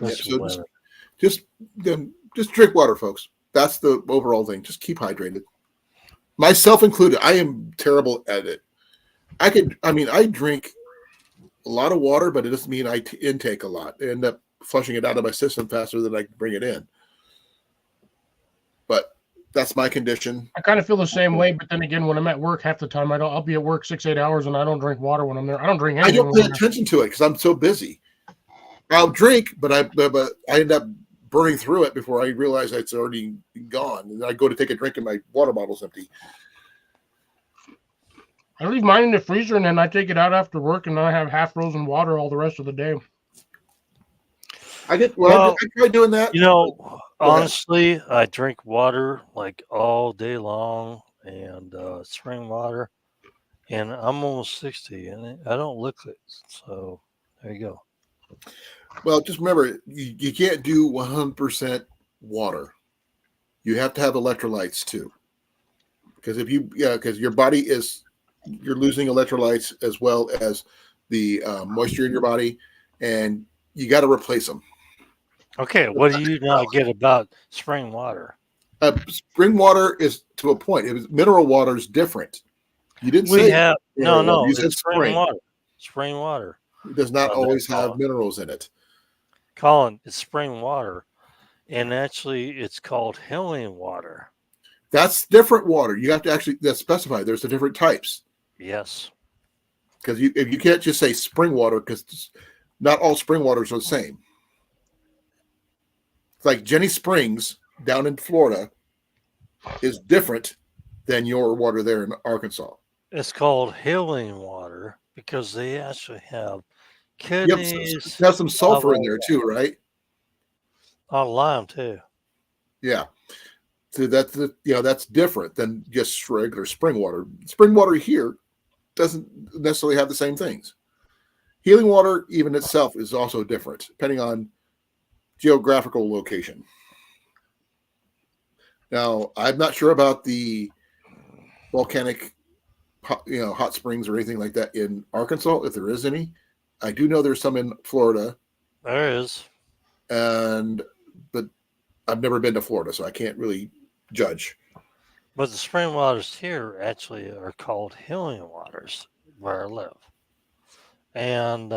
Yeah, Especially so women. just drink water, folks. That's the overall thing. Just keep hydrated. Myself included. I am terrible at it. I drink a lot of water, but it doesn't mean I intake a lot. I end up flushing it out of my system faster than I can bring it in. But that's my condition. I kind of feel the same way, but then again, when I'm at work, half the time I'll be at work 6-8 hours and I don't drink water when I'm there. I don't drink I anything. don't pay attention to it because I'm so busy. I'll drink, but I end up burning through it before I realize it's already gone. And I go to take a drink and my water bottle's empty. I leave mine in the freezer and then I take it out after work and then I have half frozen water all the rest of the day. I Well, try doing that. You know, Go ahead. honestly, I drink water like all day long and spring water, and I'm almost 60 and I don't look it. So there you go. Well, just remember, you can't do 100% water. You have to have electrolytes too, because because your body you're losing electrolytes as well as the moisture in your body, and you got to replace them. Okay, what do you not get about spring water? Spring water is to a point. Mineral water is different. You didn't We say have mineral no, water. You said it's spring spring. water. Spring water. It does not That's always all. have minerals in it. Colin, it's spring water, and actually, it's called healing water. That's different water. You have to actually specify. There's the different types. Yes. Because you can't just say spring water because not all spring waters are the same. It's like Jenny Springs down in Florida is different than your water there in Arkansas. It's called healing water because they actually have You kidneys. have some sulfur in there too, right? Lime too. Yeah. So that's different than just regular spring water. Spring water here doesn't necessarily have the same things. Healing water, even itself, is also different depending on geographical location. Now, I'm not sure about the volcanic, hot springs or anything like that in Arkansas, if there is any. I do know there's some in Florida, There is. but I've never been to Florida, so I can't really judge. But the spring waters here actually are called healing waters where I live. And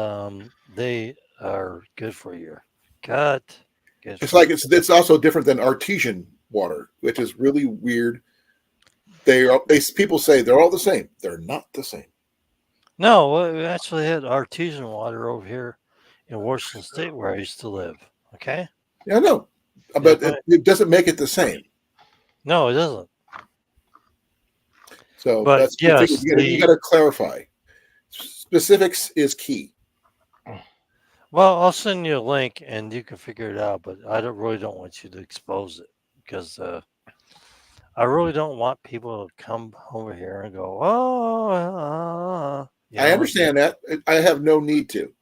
they are good for your gut. It's like it's also different than artesian water, which is really weird. People say they're all the same. They're not the same. No, we actually had artesian water over here in Washington State where I used to live. Okay. Yeah, I know, but it doesn't make it the same. No, it doesn't. So But that's yes, you got to clarify. Specifics is key. Well, I'll send you a link and you can figure it out. But I really don't want you to expose it because I really don't want people to come over here and go, oh, I understand that. I have no need to.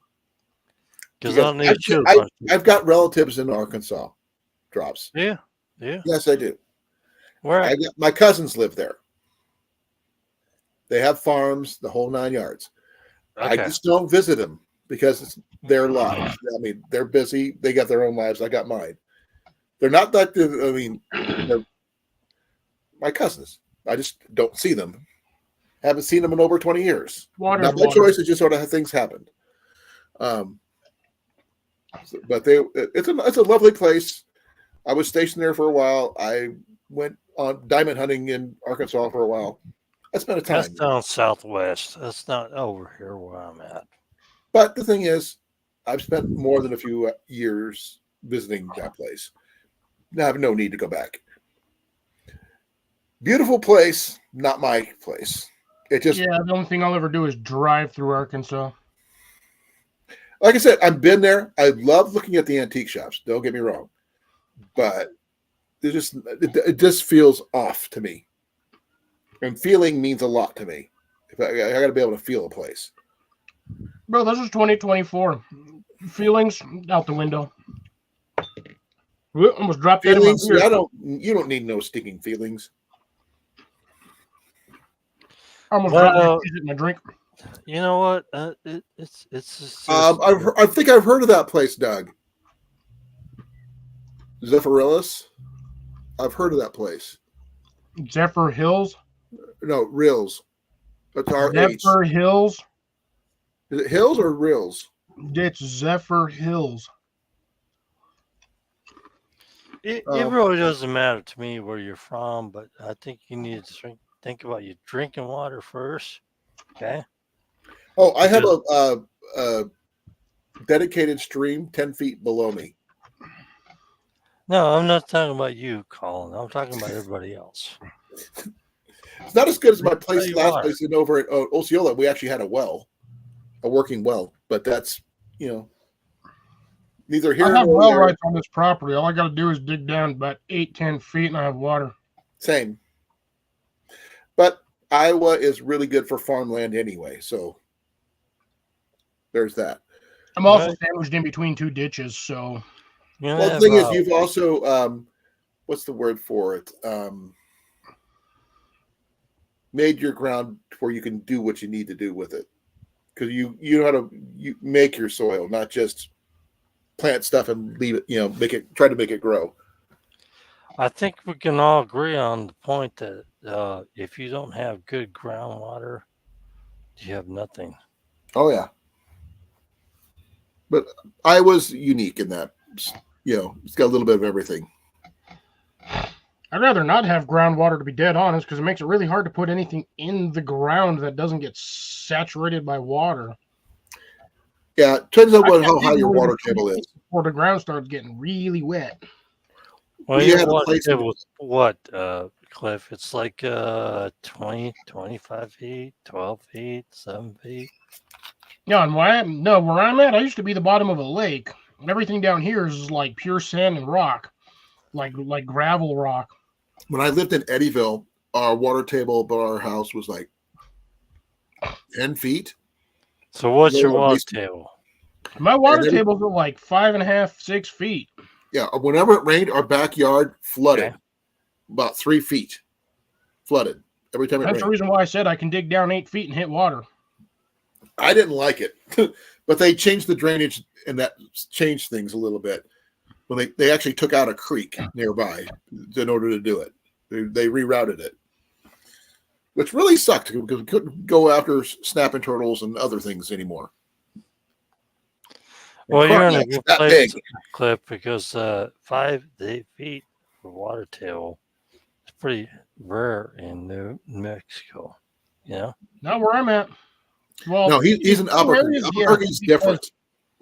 Because I don't need you. I've got relatives in Arkansas. Drops. Yeah. Yes, I do. Where? My cousins live there. They have farms, the whole 9 yards. Okay. I just don't visit them because it's their lives. I mean, they're busy. They got their own lives. I got mine. They're not that. I mean, they're my cousins. I just don't see them. Haven't seen them in over 20 years. Not my choice. It's just sort of how things happened. But it's a lovely place. I was stationed there for a while. I went on diamond hunting in Arkansas for a while. I spent a That's time. down southwest. That's not over here where I'm at. But the thing is, I've spent more than a few years visiting that place. I have no need to go back. Beautiful place, not my place. It just, Yeah, the only thing I'll ever do is drive through Arkansas. like I said, I've been there. I love looking at the antique shops. Don't get me wrong, but it just feels off to me. And feeling means a lot to me. If I got to be able to feel a place. Bro, this is 2024. Feelings out the window. Whoop, almost dropped that in my Feelings, beer. you don't need no stinking feelings. Almost Well, dropped that in my drink. You know what? It's just, I think I've heard of that place, Doug. Zephyrillis. I've heard of that place. Zephyr Hills. No, Rills. That's our H. Zephyr Hills. Is it Hills or Rills? It's Zephyr Hills. it really doesn't matter to me where you're from, but I think you need to think about your drinking water first. Okay. Oh, I have a dedicated stream 10 feet below me. No, I'm not talking about you, Colin. I'm talking about everybody else. It's not as good as my place, you last are. place in over at Osceola. We actually had a working well, but that's, neither here I have nor well there. rights on this property. All I got to do is dig down about 8-10 feet and I have water. Same. But Iowa is really good for farmland anyway, so there's that. I'm also Right. sandwiched in between two ditches, so Well, the thing is, you've also, what's the word for it? Made your ground where you can do what you need to do with it. Because you know how to make your soil, not just plant stuff and leave it, try to make it grow. I think we can all agree on the point that if you don't have good groundwater, you have nothing. Oh, yeah. But Iowa's unique in that, it's got a little bit of everything. I'd rather not have groundwater, to be dead honest, because it makes it really hard to put anything in the ground that doesn't get saturated by water. Yeah, it depends on how high your Even water table is. Before the ground starts getting really wet. Well, You your had a water place table was what, Cliff? It's like 20, 25 feet, 12 feet, 7 feet. Yeah, and where I'm at, I used to be the bottom of a lake. And everything down here is like pure sand and rock, like gravel rock. When I lived in Eddyville, our water table above our house was like 10 feet. So what's your Lower water basement. table? My water tables are like 5.5, 6 feet. Yeah, whenever it rained, our backyard flooded. Okay. About 3 feet flooded every time it That's the rained. reason why I said I can dig down 8 feet and hit water. I didn't like it, but they changed the drainage and that changed things a little bit. When they actually took out a creek nearby in order to do it. They rerouted it, which really sucked because we couldn't go after snapping turtles and other things anymore. Well, you're in a It's good that place, big. Cliff, because 5 to 8 feet of water table is pretty rare in New Mexico. Not where I'm at. Well, No, he's an Albuquerque. Albuquerque's different.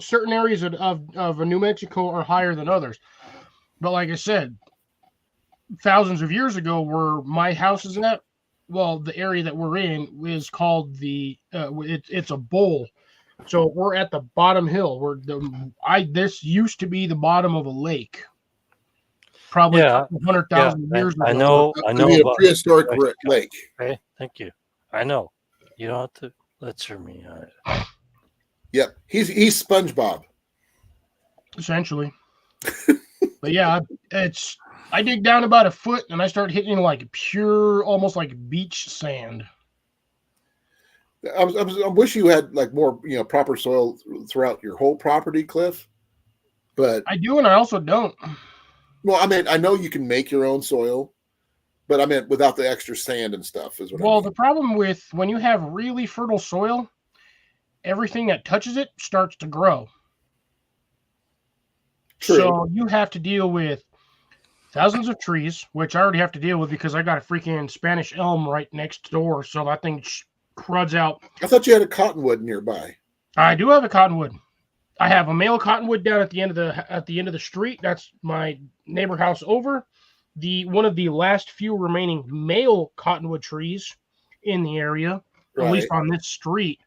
Certain areas of New Mexico are higher than others. But like I said, thousands of years ago, where my house is at, well, the area that we're in is called it's a bowl. So we're at the bottom hill. This used to be the bottom of a lake. Probably 100,000 years ago. I know A about prehistoric lake. Okay, thank you. I know. You don't have to lecture me on it. Yep, he's SpongeBob. Essentially. But yeah, I dig down about a foot and I start hitting like pure, almost like beach sand. I wish you had like more, proper soil throughout your whole property, Cliff. But I do, and I also don't. Well, I mean, I know you can make your own soil, but I meant without the extra sand and stuff is what I mean. The problem with when you have really fertile soil, everything that touches it starts to grow. True. So you have to deal with thousands of trees, which I already have to deal with because I got a freaking Spanish elm right next door, so that thing cruds out. I thought you had a cottonwood nearby. I do have a cottonwood. I have a male cottonwood down at the end of the street. That's my neighbor house over. One of the last few remaining male cottonwood trees in the area, at least on this street.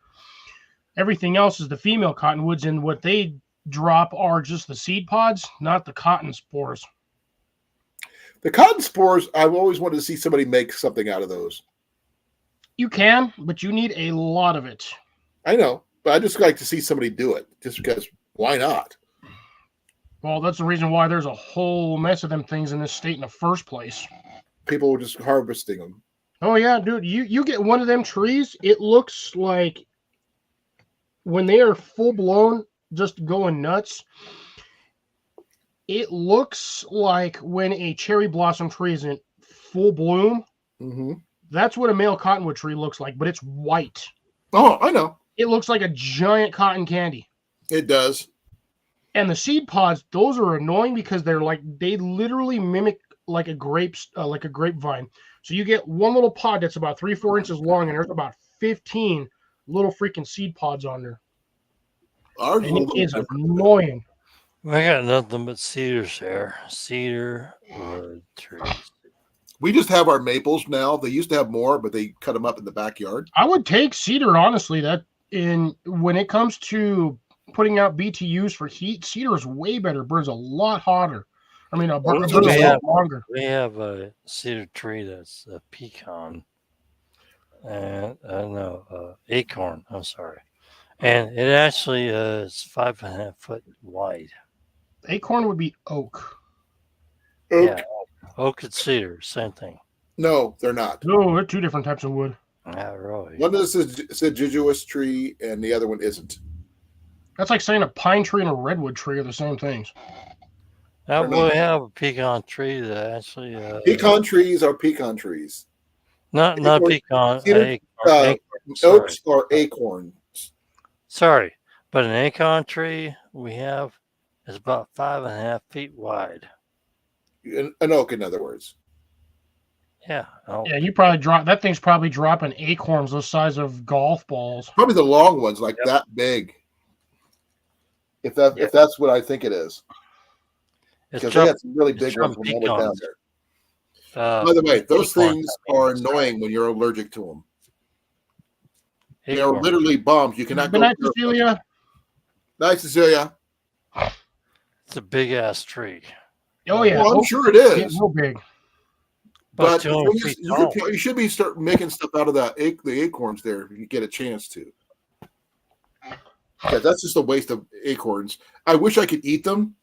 Everything else is the female cottonwoods, and what they drop are just the seed pods, not the cotton spores. The cotton spores, I've always wanted to see somebody make something out of those. You can, but you need a lot of it. I know, but I just like to see somebody do it, just because why not? Well, that's the reason why there's a whole mess of them things in this state in the first place. People were just harvesting them. Oh yeah, dude, you get one of them trees, it looks like when they are full blown, just going nuts, it looks like when a cherry blossom tree is in full bloom. Mm-hmm. That's what a male cottonwood tree looks like, but it's white. Oh, I know. It looks like a giant cotton candy. It does. And the seed pods, those are annoying because they literally mimic like a grapevine. So you get one little pod that's about 3-4 inches long, and there's about 15 little freaking seed pods on there. Ours And it is annoying. I got nothing but cedars there. Cedar wood trees. We just have our maples now. They used to have more, but they cut them up in the backyard. I would take cedar, honestly. When it comes to putting out BTUs for heat, cedar is way better. Burns a lot hotter. I mean, burns a lot longer. We have a cedar tree that's a pecan. And acorn. I'm sorry. And it actually is 5.5 foot wide. Acorn would be oak. Oak. Yeah, oak and cedar, same thing. No, they're not. No, they're two different types of wood. Not really. One is a deciduous tree, and the other one isn't. That's like saying a pine tree and a redwood tree are the same things. Now we have a pecan tree that actually. Pecan trees are pecan trees. Not pecan. Cedar, oaks are acorns. Sorry, but an acorn tree we have is about 5.5 feet wide. An oak, in other words. Yeah. Oh. Yeah, you probably that thing's probably dropping acorns the size of golf balls. Probably the long ones, like that big. If that's what I think it is. Because they had some really big ones when I was down there. By the way, those things are annoying when you're allergic to them. They are literally bombs. You cannot go. Good night, Cecilia. Night, Cecilia. It's a big ass tree. Oh yeah, well, I'm sure it is. It's so big. But you should be start making stuff out of the acorns there if you get a chance to. Yeah, that's just a waste of acorns. I wish I could eat them.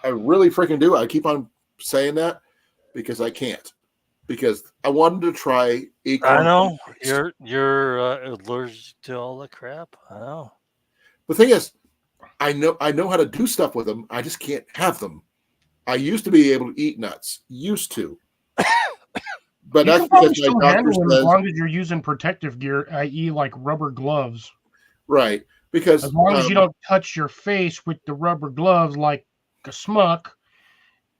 I really freaking do. I keep on saying that because I can't. Because I wanted to try acorn. I know you're allergic to all the crap. I know. The thing is, I know how to do stuff with them. I just can't have them. I used to be able to eat nuts. Used to. But that's because my doctor says, as long as you're using protective gear, i.e., like rubber gloves. Right. Because as long as you don't touch your face with the rubber gloves like a smuck,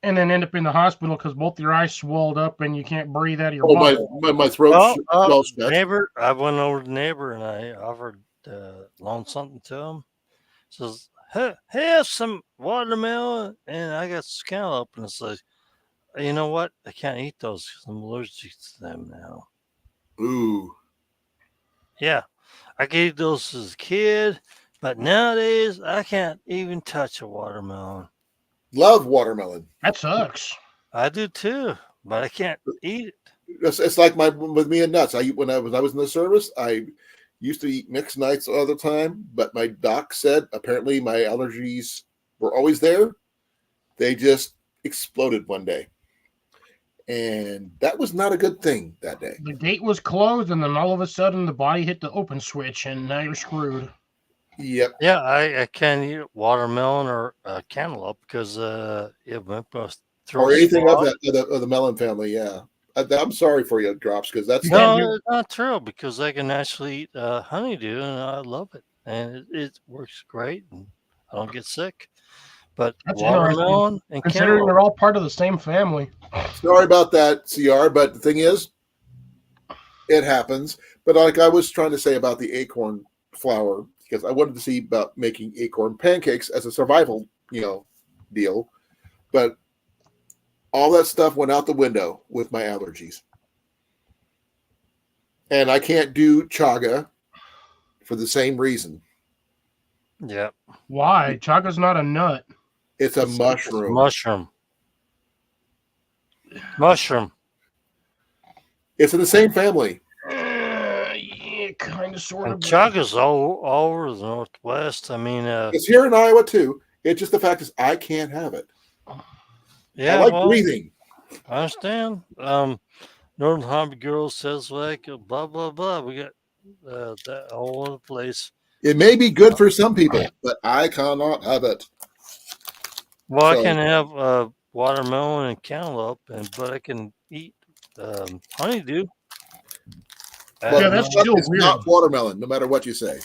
and then end up in the hospital because both your eyes swelled up and you can't breathe out of your mouth. My throat swells shut. Neighbor, I went over to the neighbor and I offered to loan something to him. Says, hey, have some watermelon, and I got scallop, and it's like, you know what? I can't eat those because I'm allergic to them now. Ooh. Yeah, I could eat those as a kid, but nowadays I can't even touch a watermelon. Love watermelon. That sucks. I do too, but I can't eat it. It's like with me and nuts. When I was in the service, I used to eat mixed nuts all the time, but my doc said apparently my allergies were always there. They just exploded one day. And that was not a good thing that day. The gate was closed, and then all of a sudden the body hit the open switch, and now you're screwed. Yep. Yeah, I can't eat watermelon or cantaloupe because or anything of the melon family. Yeah, I'm sorry for you, Drops, because that's it's not true because I can actually eat honeydew and I love it and it works great and I don't get sick. But That's watermelon and considering cantaloupe. they're all part of the same family. Sorry about that, CR, but the thing is, it happens. But like I was trying to say about the acorn flour, because I wanted to see about making acorn pancakes as a survival, deal. But all that stuff went out the window with my allergies. And I can't do chaga for the same reason. Yeah. Why? Chaga's not a nut. It's a It's mushroom. mushroom. Mushroom. It's in the same family. Yeah, kind of, sort And of. chaga's all over the Northwest. I mean, It's here in Iowa too. It's just the fact is I can't have it. yeah, I like well, breathing. I understand. Northern Hobby Girl says like blah blah blah. We got that all over the place. It may be good for some people, but I cannot have it. Well, I So- can have watermelon and cantaloupe, but I can eat honeydew. But Yeah, that's it's not- still it's weird. not watermelon, no matter what you say.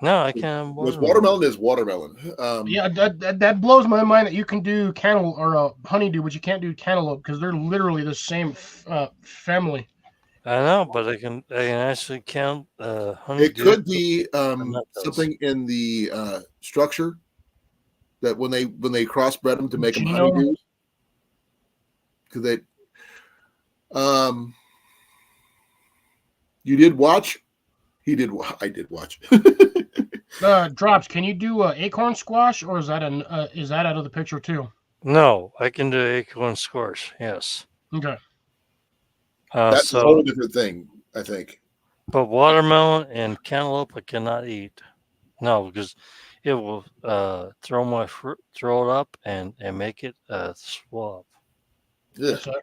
No, I can't have Because watermelon. watermelon is watermelon. Yeah, that blows my mind that you can do cantaloupe or honeydew, but you can't do cantaloupe because they're literally the same family. I know, but I can actually count It honeydew. could be not those. something in the structure that when they crossbred them to make them Genome. honeydews, because they you did watch. He did. I did watch. Drops. Can you do acorn squash, or is that out of the picture too? No, I can do acorn squash. Yes. Okay. That's a whole different thing, I think. But watermelon and cantaloupe I cannot eat. No, because it will throw it up and make it swell up. Ugh.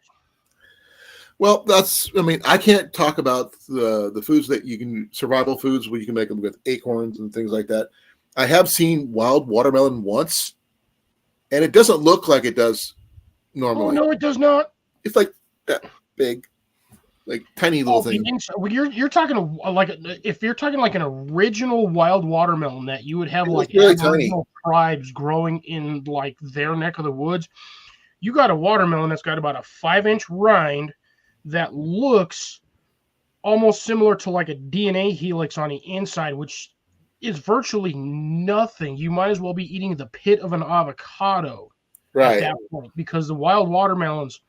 Well, I mean, I can't talk about the foods that you can, survival foods where you can make them with acorns and things like that. I have seen wild watermelon once, and it doesn't look like it does Oh normally. no, it does not. It's like that big, like tiny little thing. Well, you're talking like if you're talking like an original wild watermelon that you would have It like was really Aboriginal tribes growing in like their neck of the woods. You got a watermelon that's got about a 5-inch rind that looks almost similar to like a DNA helix on the inside, which is virtually nothing. You might as well be eating the pit of an avocado at Right. that point, because the wild watermelons,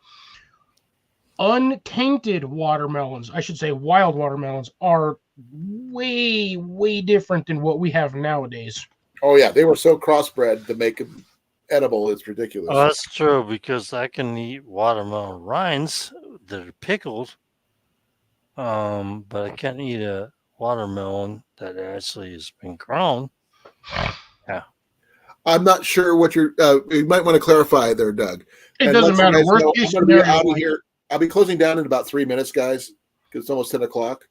untainted watermelons, I should say wild watermelons, are way, way different than what we have nowadays. Oh yeah, they were so crossbred to make them edible. It's ridiculous. Oh, that's true, because I can eat watermelon rinds that are pickled, but I can't eat a watermelon that actually has been grown. I'm not sure what you might want to clarify there, Doug. It And doesn't let you matter. guys Worst know, case I'm going to be scenario, out of like- here. I'll be closing down in about 3 minutes, guys, because it's almost 10 o'clock.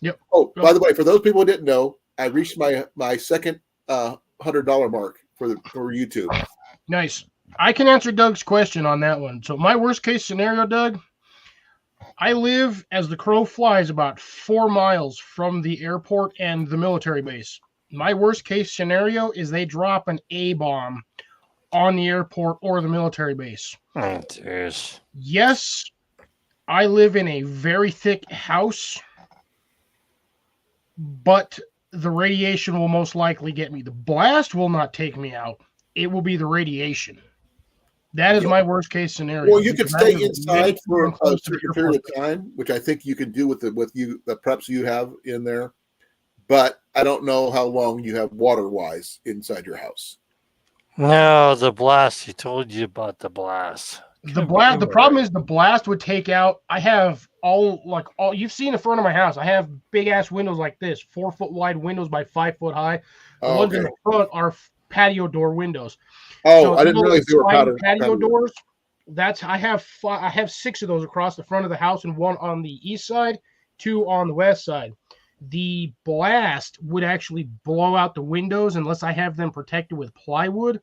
Yep. Oh, by the way, for those people who didn't know, I reached my second $100 mark for YouTube. Nice. I can answer Doug's question on that one. So my worst case scenario, Doug, I live as the crow flies about 4 miles from the airport and the military base. My worst case scenario is they drop an A-bomb on the airport or the military base. Oh, dears. Yes, I live in a very thick house, but the radiation will most likely get me. The blast will not take me out. It will be the radiation. That is my worst case scenario. Well, you could because I stay live inside very for a close to the certain period airport. of time, which I think you can do with the preps you have in there. But I don't know how long you have water-wise inside your house. No, the blast. He told you about the blast. The blast. The problem is the blast would take out. I have all you've seen the front of my house. I have big ass windows like this, 4 foot wide windows by 5 foot high. The Oh, ones in okay. the front are patio door windows. Oh, So I didn't those realize they were sliding patio patio doors. I have 6 of those across the front of the house, and 1 on the east side, 2 on the west side. The blast would actually blow out the windows unless I have them protected with plywood.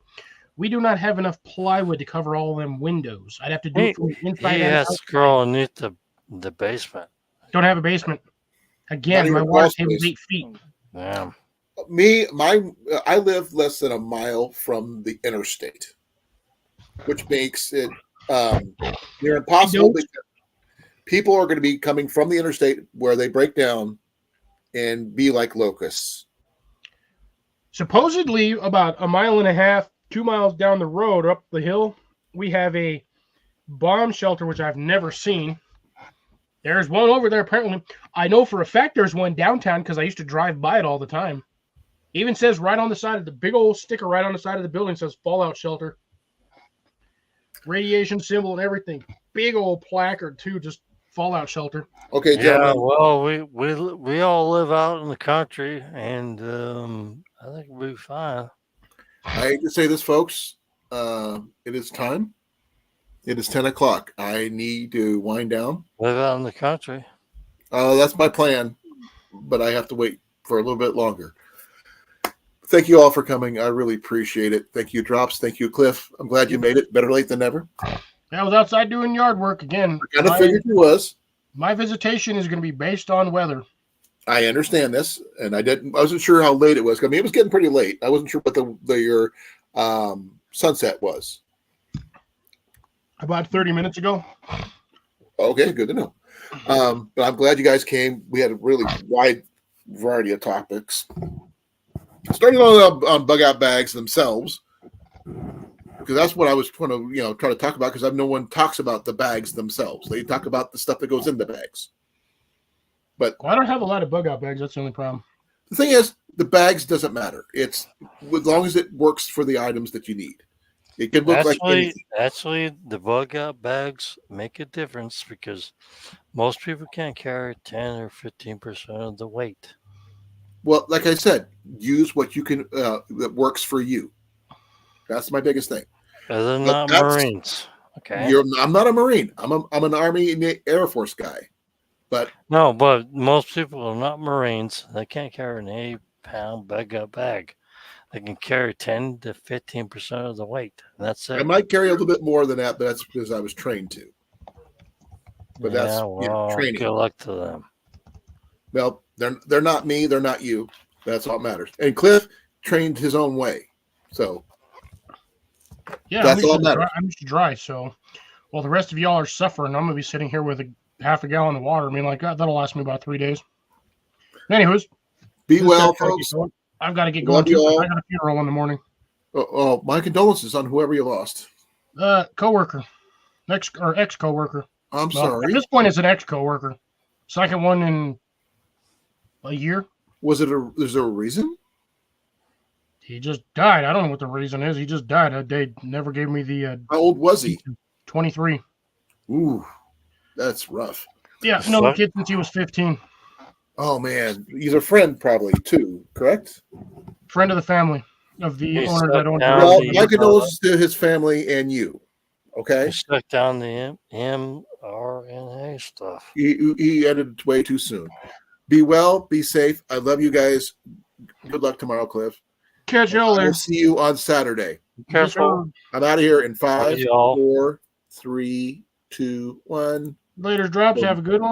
We do not have enough plywood to cover all of them windows. I'd have to do it from the inside He and has outside. to grow underneath the basement. Don't have a basement. Again, Not my even water crawl table is space. 8 feet. Yeah. I live less than a mile from the interstate, which makes it near impossible because people are going to be coming from the interstate where they break down and be like locusts. Supposedly, about a mile and a half, 2 miles down the road, up the hill, we have a bomb shelter, which I've never seen. There's one over there, apparently. I know for a fact there's one downtown because I used to drive by it all the time. Even says right on the side of the big old sticker right on the side of the building says fallout shelter. Radiation symbol and everything. Big old placard, too, just fallout shelter. Okay, Yeah, gentlemen. well, we all live out in the country, and I think we'll be fine. I hate to say this, folks. It is time. It is 10 o'clock. I need to wind down. Live out in the country. That's my plan, but I have to wait for a little bit longer. Thank you all for coming. I really appreciate it. Thank you, Drops. Thank you, Cliff. I'm glad you made it. Better late than never. I was outside doing yard work again. I kind of figured you was. My visitation is going to be based on weather. I understand this, and I wasn't sure how late it was. I mean, it was getting pretty late. I wasn't sure what your sunset was. About 30 minutes ago. Okay, good to know. But I'm glad you guys came. We had a really wide variety of topics. Starting on bug out bags themselves, because that's what I was trying to try to talk about. Because no one talks about the bags themselves. They talk about the stuff that goes in the bags. But I don't have a lot of bug out bags. That's the only problem. The thing is, the bags doesn't matter. It's as long as it works for the items that you need. It can look like anything. Actually, the bug out bags make a difference because most people can't carry 10 or 15% of the weight. Well, like I said, use what you can that works for you. That's my biggest thing. They're not Marines. Okay. I'm not a Marine. I'm an Army and Air Force guy. But most people are not Marines. They can't carry an 8-pound bug out bag. They can carry 10 to 15% of the weight. That's it. I might carry a little bit more than that, but that's because I was trained to. But that's training. Good luck to them. Well, they're not me. They're not you. That's all that matters. And Cliff trained his own way. So yeah, that's all that matters. I'm used to dry. So while the rest of y'all are suffering, I'm going to be sitting here with half a gallon of water. I mean, like, that'll last me about 3 days. Anyways. Be well, folks. I've got to get going. I got a funeral in the morning. Oh, my condolences on whoever you lost. Coworker. Ex-coworker. I'm sorry. At this point, it's an ex-coworker. Second one in a year. Is there a reason? He just died. I don't know what the reason is. He just died. They never gave me the... How old was he? 23. Ooh, that's rough. Yeah, no, the kid since he was 15. Oh, man. He's a friend probably, too, correct? Friend of the family of the owner that owned Well, my condolences to his family and you, okay? He stuck down the mRNA stuff. He ended way too soon. Be well, be safe. I love you guys. Good luck tomorrow, Cliff. Catch y'all later. I'll see you on Saturday. Careful. I'm out of here in 5, Bye, y'all. 4, 3, 2, 1. Later, Drops. Have a good one.